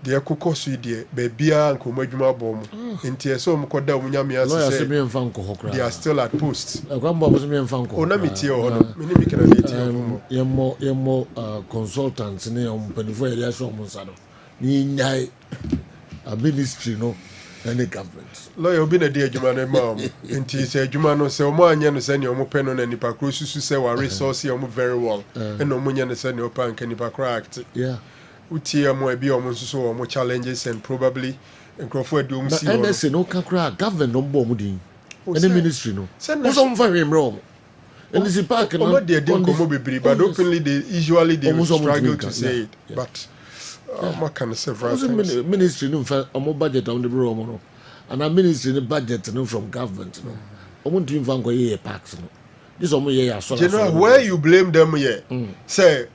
the Coco Swedia, baby uncle Majuma Bomb. In TSO Mukoda Munyamia, they are still at post. A grandma was me and Fanco. Onamiti or more consultants in the Penifere Monsano. Ni a ministry, no. Any government. Lawyer been a dear Jumane mom. And he said, Jumano, so more and send your pen on any pacrosu say, or resource very well. And no money and send your pan can cracked. Yeah. Utia more be almost so more challenges and probably and Crawford doom see. And they say no can crack government no bombing. Any ministry no. Send some very wrong. And this is park and not their didn't come but openly they usually they struggle to say it. But what can I say for ministry no more budget on the room and a ministry the budget no from government no I want to invent go parks no this omo here general where you blame them here say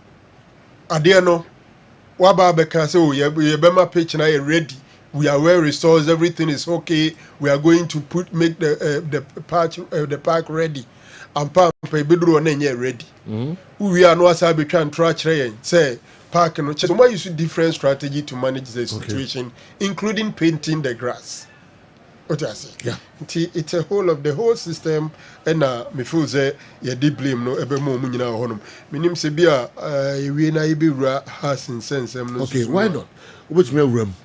ade no wa ba be can say oh you be my pitch na ready we are well resourced everything is okay we are going to make the park ready and pam pe beduro na nye ready we are no asa be try and track say park no Chelsea use different strategy to manage the situation, including painting the grass. What I say? Yeah. It's a whole of the whole system, and me feel say you did blame no ebe mo munyina honum. Minim se bia we na ibe ra has in sense. Okay, why not? Which me room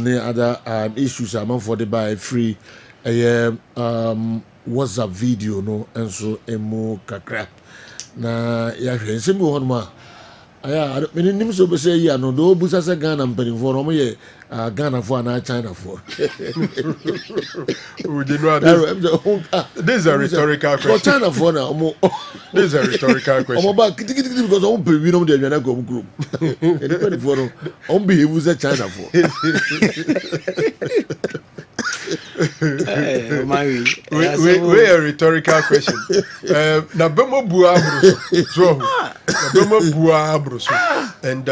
ne other issues am for the by free WhatsApp video no and so emo kakra na ya hwe nsem ho no aya me nim so be say ya no do busa say Ghana mpanimfo no mo ye Ghana for na China for. This is a rhetorical question. China for now this is a rhetorical question. Ba kitikiti because on pe wi no de adwana go group. E depend for no on behave say China for. We a rhetorical question. Na bemo bua abro so and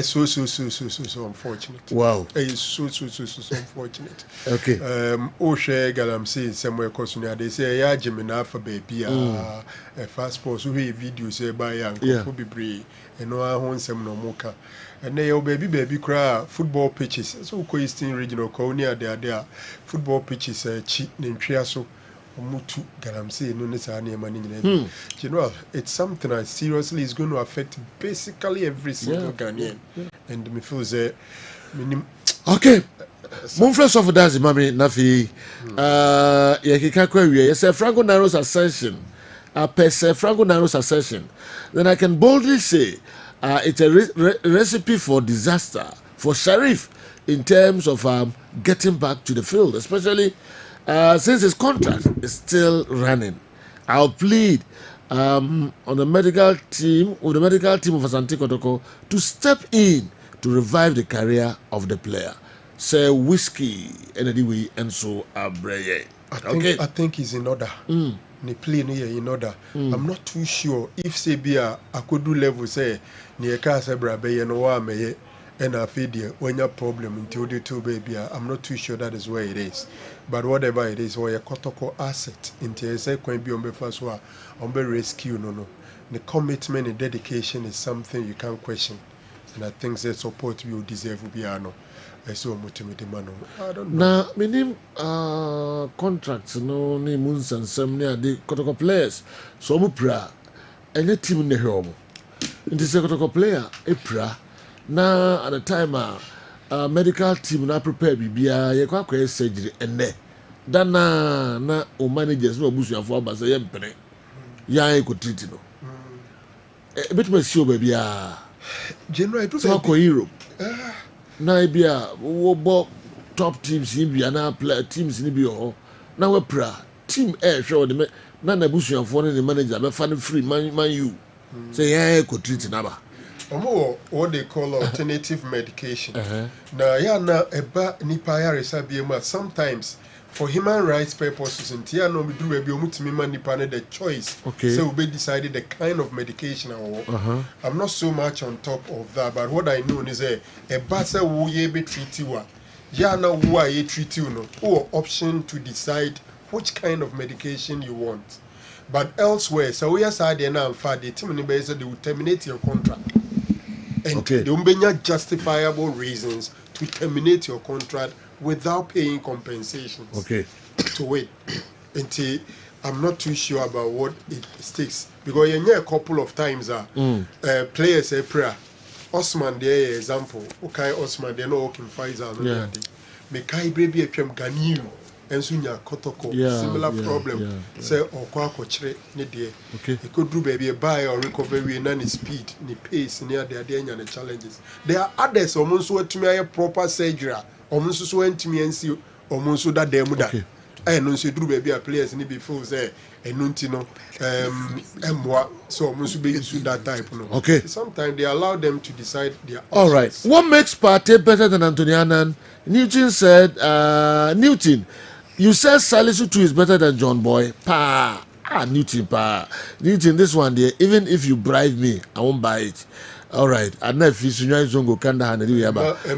so unfortunate. Wow. So unfortunate. Okay. Share galamsey somewhere cause they say ya Gemini for baby a fast post we video say by yanko bebre and no ho nsem no moka. And then your baby cry football pitches. So Eastern regional colony there football pitches cheap in so mutu galamsey no necessarily money. You know, it's something that seriously is going to affect basically every single Ghanaian. And me feel say okay. Monfresh of Dazi Mami Nafi Yakika Query, yes, Franco Naro's ascension, Franco Naro's ascension, then I can boldly say it's a recipe for disaster for Sharif in terms of getting back to the field, especially since his contract is still running. I'll plead on the medical team, with the medical team of Asante Kotoko to step in to revive the career of the player. Say whiskey anyway and so abreye. I think he's in order. Ni play no in order. I'm not too sure if say bia akodu level say ni eka say brabe no wa meye and afidie when your problem until the two baby. I'm not too sure that is where it is. But whatever it is, or a Kotoko asset into say can be on be first one on be rescue no. The commitment and dedication is something you can't question. And I think that support you deserve to be ano. I saw motivated man. I don't know. Now, minim contracts no ni moons and some near the Kotoko players. So mupra any team in the home. It is a Kotoko player, a pra. Now at the time medical team na prepare bibia ye kwa surgery ene. Dana na o managers no busu afo abasa ye mpene. Ya e ko treat no. E betu show bibia. General to go Europe. Na bia wo bo top teams in bia na play teams ni bi ho. Na we pra team show de na na busu afo ne manager be fa free man you. Say ya e ko treat na ba. What they call alternative medication. Now, na eba nipa ya resabiyema sometimes for human rights purposes. Until no me do be omutimi man nipa ne the choice. Okay. So we decided the kind of medication I want. I'm not so much on top of that, but what I know is eba se wo ye be treat you. Ya na wo ye treat you no. Or option to decide which kind of medication you want. But elsewhere, so we are sad now and far the team they will terminate your contract. And there will be justifiable reasons to terminate your contract without paying compensation. Okay. To wait until I'm not too sure about what it takes because you know a couple of times players say prayer. Osman there example. Okay, Osman they know okay Pfizer. Yeah. Me kai baby a Ghanaian. Ensunya Kotoko similar problem. Say okwa kochire ne de. It could do baby buy or recovery and any speed, ni pace near the idea and the challenges. There are others almost what to me a proper surgery. Almost so went to me and see almost so that they muda. I know so do baby a players ni before say enuntino moi so almost be issue that type no. Okay. Sometimes they allow them to decide their all right. What makes Partey better than Anthony Annan? Newton said Newton, you said Salisu 2 is better than John Boy. Newton, Newton, this one there, even if you bribe me, I won't buy it. All right. And now if you go Kanda and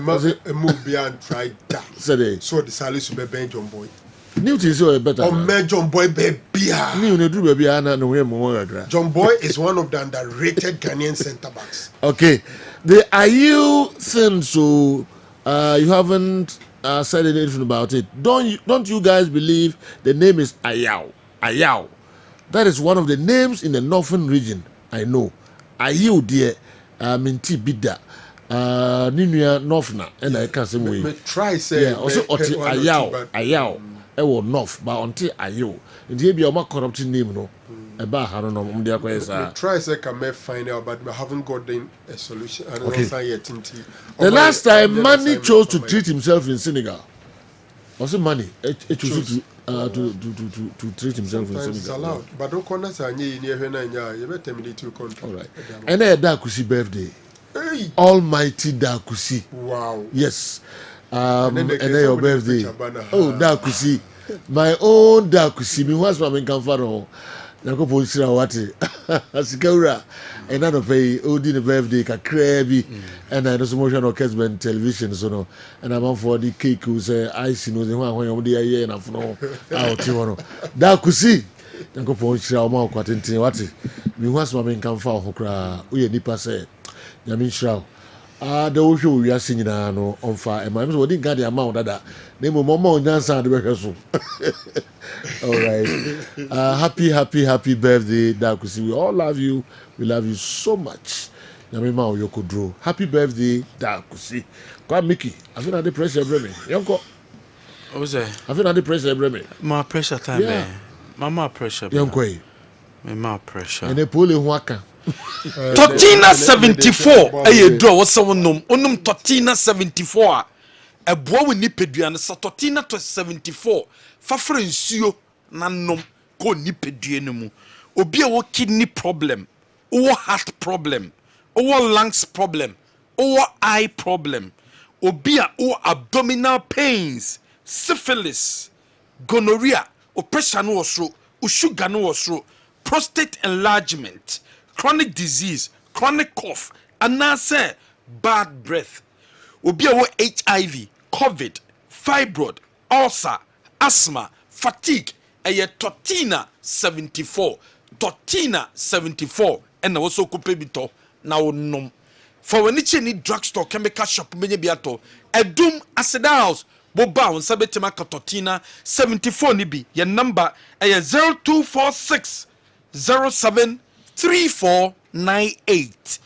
move beyond try that. So the Salisu be John Boy. Newton is better. John Boy baby. John Boy is one of the underrated Ghanaian centre backs. Okay, the Ayew thing. So you haven't said anything about it. Don't you guys believe the name is Ayew? Ayew. That is one of the names in the northern region. I know. Ayew dear, Minti Bida. Ninuya Northna, and I can't say we try say yeah, also Oti Ayaw, Ewo North, but until Ayo. And here be a more corrupting name, no. About I don't know, try say can may find out, but we haven't gotten a solution. I don't know yet. The last time Manny chose to treat himself in Senegal, was it Manny? It chose to treat himself in Senegal. It's allowed, but don't call us a near here. You better terminate your contract. All right. And then Dakusi birthday. Hey. Almighty Dakusi. Wow. Yes. And then your birthday. Oh, Dakusi. My own Dakusi. Me was my Kamfaro. Nako Polisi Wati. Asikaura. And I don't pay Odi the birthday Kakrebi. And I know some motion of Kessben television. So no. And I'm on for the cake who say I see no the one when you're there and I'm no out Dakusi. Nako Polisi Wati. Wati. Me was my Kamfaro Hokra. Uye nipa say. Yamin Shroud. The show we are singing on fire. And my mother didn't get the amount that name of Mama and dance at the rehearsal. All right. Happy birthday, Dakusi. We all love you. We love you so much. Yamin Mao Yoko Drew. Happy birthday, Dakusi. Come, Mickey. I've been at the pressure, Bremy. Yonko. What was that? I've been at the pressure, Bremy. My pressure time, man. Mama pressure. Yonko. My pressure. And they pull in Waka. Totina 74 eye do wo se wonum Totina 74 a eboa we nipadua ne sa Totina to 74 fafra nsuo na nom ko nipadua ne mu obi a wo kidney problem wo heart problem wo lungs problem wo eye problem obi a wo abdominal pains syphilis gonorrhea o pressure no wo o sugar no wo prostate enlargement, chronic disease, chronic cough, and now say bad breath. Obi a wo HIV, COVID, fibroid, ulcer, asthma, fatigue, a Totina 74. Totina 74. And also kupebito na nom. For when you need drugstore, chemical shop, many biato, a doom acid house. Boba on Sabetima Totina 74 nibi. Your number a 0246 073498.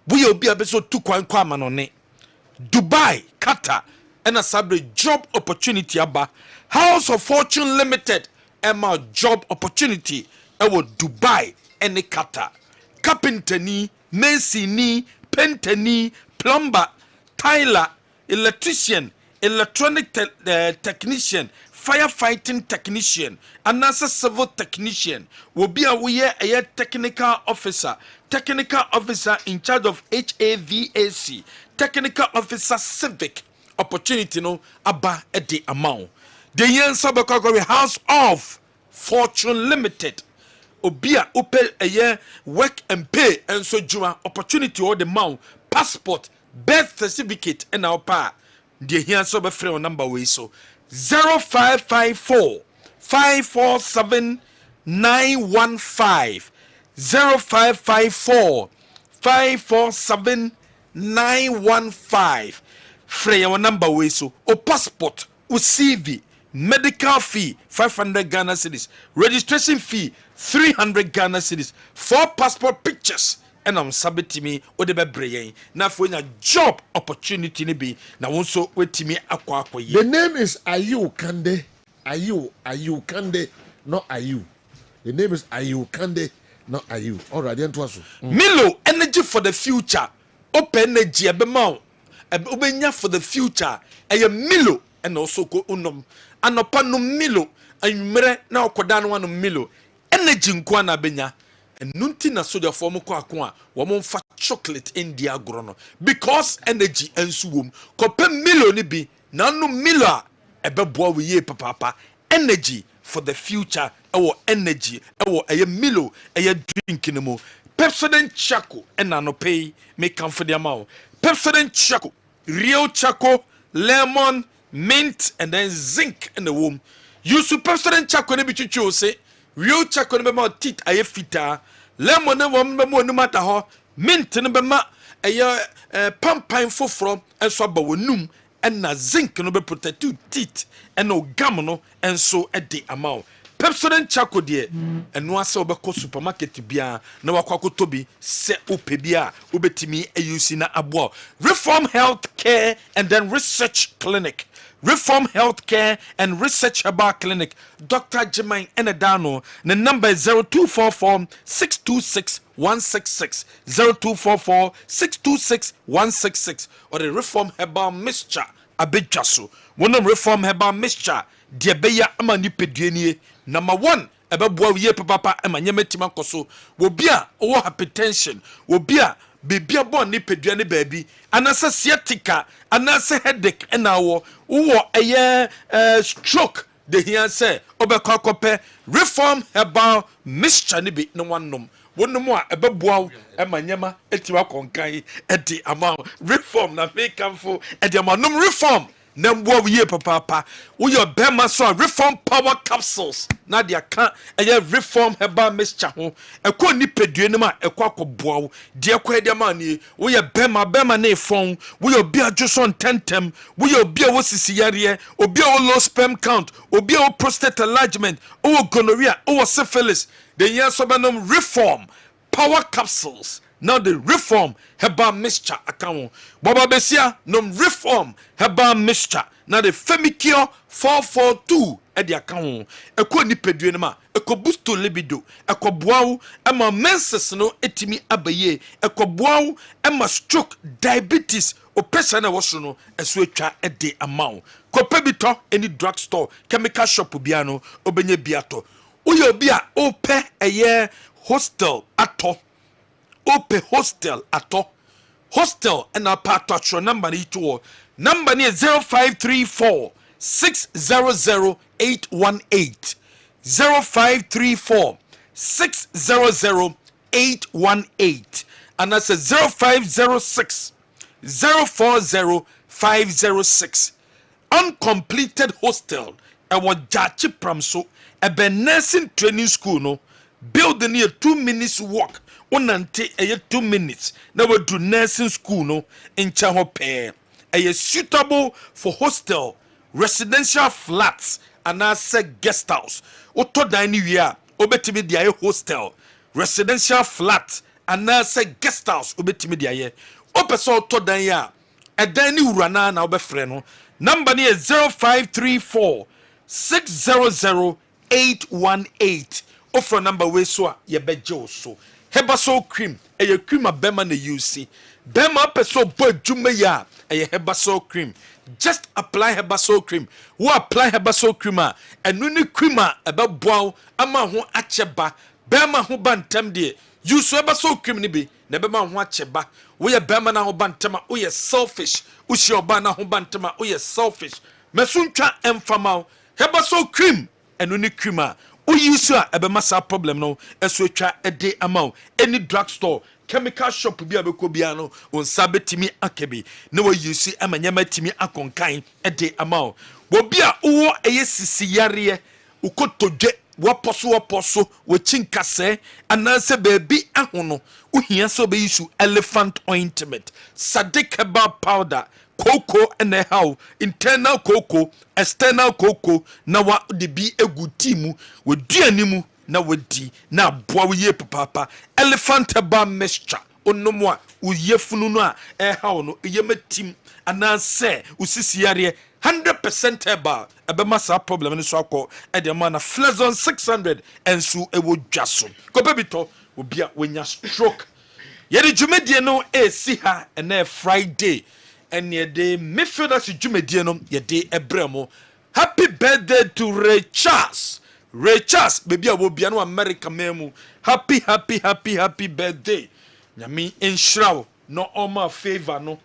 We will be episode 2 kwa manone. Dubai, Qatar, and a sabre job opportunity aba. House of Fortune Limited, Emma job opportunity. Ewo Dubai and Qatar. Carpenter ni, mason ni, painter ni, plumber, tiler, electrician, electronic technician, firefighting technician, and NASA civil technician will be a technical officer in charge of HAVAC, technical officer civic opportunity no aba at the amount. The yen sabakagori House of Fortune Limited. Obia open a year work and pay and so juma opportunity or the amount passport birth certificate and our pa. The here so be free on number way so 0554 547 915 0554 547 915 free on number way so o passport o CV medical fee 500 Ghana cedis, registration fee 300 Ghana cedis, 4 passport pictures. And I'm sabetimi o de bebreye na for a job opportunity ni be na wonso wetimi akwa akwa. The name is Ayew Kande. Ayew Kande, not Ayew. The name is Ayew Kande, not Ayew. All right, then to Milo energy for the future. Open energy ebema obenya for the future. Eye Milo and also ko unom anopa no Milo anwumere na okoda no wano Milo energy nkwa na benya. And nunti na soja form kwa wamon fa chocolate in dia grono because energy ensuwom kope milo ni bi na no milo ebeboa we ye papa energy for the future ewo energy ewo eye milo eye drink ni mo Pepsodent Chaco and no pay make come for the amount Pepsodent Chaco real Chaco lemon mint and then zinc in the womb. you superstar chako ne bitwitwi say real chako ne be ma teeth aye fita lemon ne wom be ma onum ata ho mint ne be ma pampan foforo enso aba wonum na zinc no be protect teeth no gum no enso de amount Pepsodent chako de eno ase obekọ supermarket bia na wakwakoto bi se ope bia obetimi ayusi na abo Reform Healthcare and then Research Clinic. Reform Healthcare and Research Herbal Clinic. Dr. Jemaine Enedano. The number is 0244 626 166 0244 626 166 or the Reform Herbal Mixture Abidjaso. One Reform Herbal Mixture. Diabeya ama nipeduenie. Number 1. Ebeboa wiye papa ama nyemetima koso. Wobia owo hypertension. Wobia bebia bon nipeduane baby. Anasa sciatica. Anasa headache. Enawo. Uwo eye stroke. De here say obekwa kope Reform Herbal Mixture ni bi no wanom. Wonum a ebeboa ama nyema etiwa konkan edi ama Reform na make amfo edi ama nom Reform. Nambo wiye papa wo your bema so Reform Power Capsules na dia ka eye Reform Herbal Mixture ho ekọ nipedue no ma ekọ akoboa wo de ekọ ede ma ni wo your bema na efon wo your bia joson tentem wo your bia wo sisi yare obi o low sperm count obi o prostate enlargement o gonorrhea o syphilis the year so benom Reform Power Capsules. Now the Reform Herbal Mixture account. Baba Besia nom Reform Herbal Mixture. Now the Femicure 442 at the account. Eko ni peduenema. Eko boost to libido. Eko boau. Ema menses no etimi abaye. Eko boau. Ema stroke diabetes. O person na washono eswecha at the amount. Kopebito any drugstore chemical shop ubiano obenye biato. Uyo bia ope eye hostel ato. Ope hostel ato hostel and a part of your number number is 0534 600 818 0534 600 818 and that's a 0506 040 506 uncompleted hostel and what jachi pramso a nursing training school no building near 2 minutes walk Unante 2 minutes. Now we do nursing school no in Chahope. Suitable for hostel, residential flats, and also guest house. Oto dine wia obetimi dia hostel, residential flat, and also guest house obetimi dia. Opeso oto dine ya. Edani urana na obefre no. Number ni 0534 600 818. Offer number we so ye bejo so. Hebaso cream, a cream of Bema na UC. Bema peso boy Jumaya, a Hebaso cream. Just apply Hebaso cream. Who apply Hebaso creamer, and nuni creamer about bow, ama who acheba, Bema who bantam de. Use Hebaso cream nibi, nebema who acheba. We a Bema na who bantama, we are selfish. Ushi obana who bantama, we are selfish. Mesuncha enfamao, Hebaso cream, and nuni creamer. Use a massa problem no as we try a day amount any drugstore chemical shop be a becobiano on sabetimi akebi no you see amanyama timi akonkain a day amount wobia uwo ayesisi yare ukotoje waposo wachinkase anase baby ahono uhia so be issue elephant ointment sadik herbal powder cocoa and a how internal cocoa external cocoa na wa de bi egutimu we duanimu na wadi na boa ye papa elephant herbal mixture onomwa uyefunu no a how no yematim anase usisi yare 100% herbal ebema sa problem ni so akọ e de man na Flezon 600 ensu ewo dwaso kopebito obia wenya stroke yede dwumedie no si ha na Friday and ye de Midfield as Jumedie no ye de ebremo. Happy birthday to Ray Charles. Ray Charles, baby abo bia no America memu. Happy birthday. Nyami enshraw no oma favor no.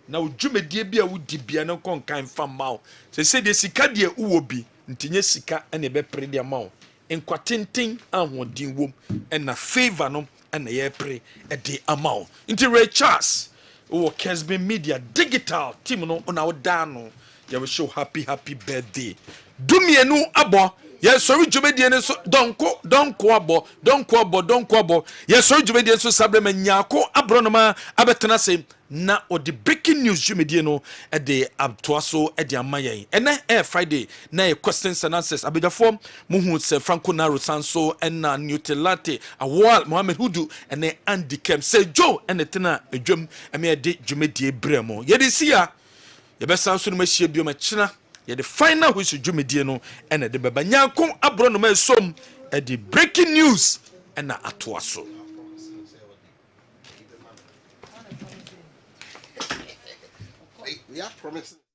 Na Jumedie bia wudi bia no kon kan fama. Se de sika de uwo bi ntinye sika ene be pre de ma. Enkwatintin ahodin wom na favor no na ye pre e de ama. Nti Ray Charles oh, Kessben Media Digital team no on our dano. You will show happy birthday. dumienu abo ye sori dwumedie ne so donko abo ye sori dwumedie so sabre manyako abronoma abetena se na odi breaking news dwumedie no e de abtoa so e de amayen ene Friday na e questions and answers abedafo muhu se Franco Naro Sanso na Nutelate Awal Mohammed Hudu ene Andy Kem se Joe ene tena edwam eme de dwumedie bremo ye de sia ye besan so no mahie bioma china ye the final which dwumedie no ene de beba nyankon abronoma esom e de breaking news ena atoa so. We are promising.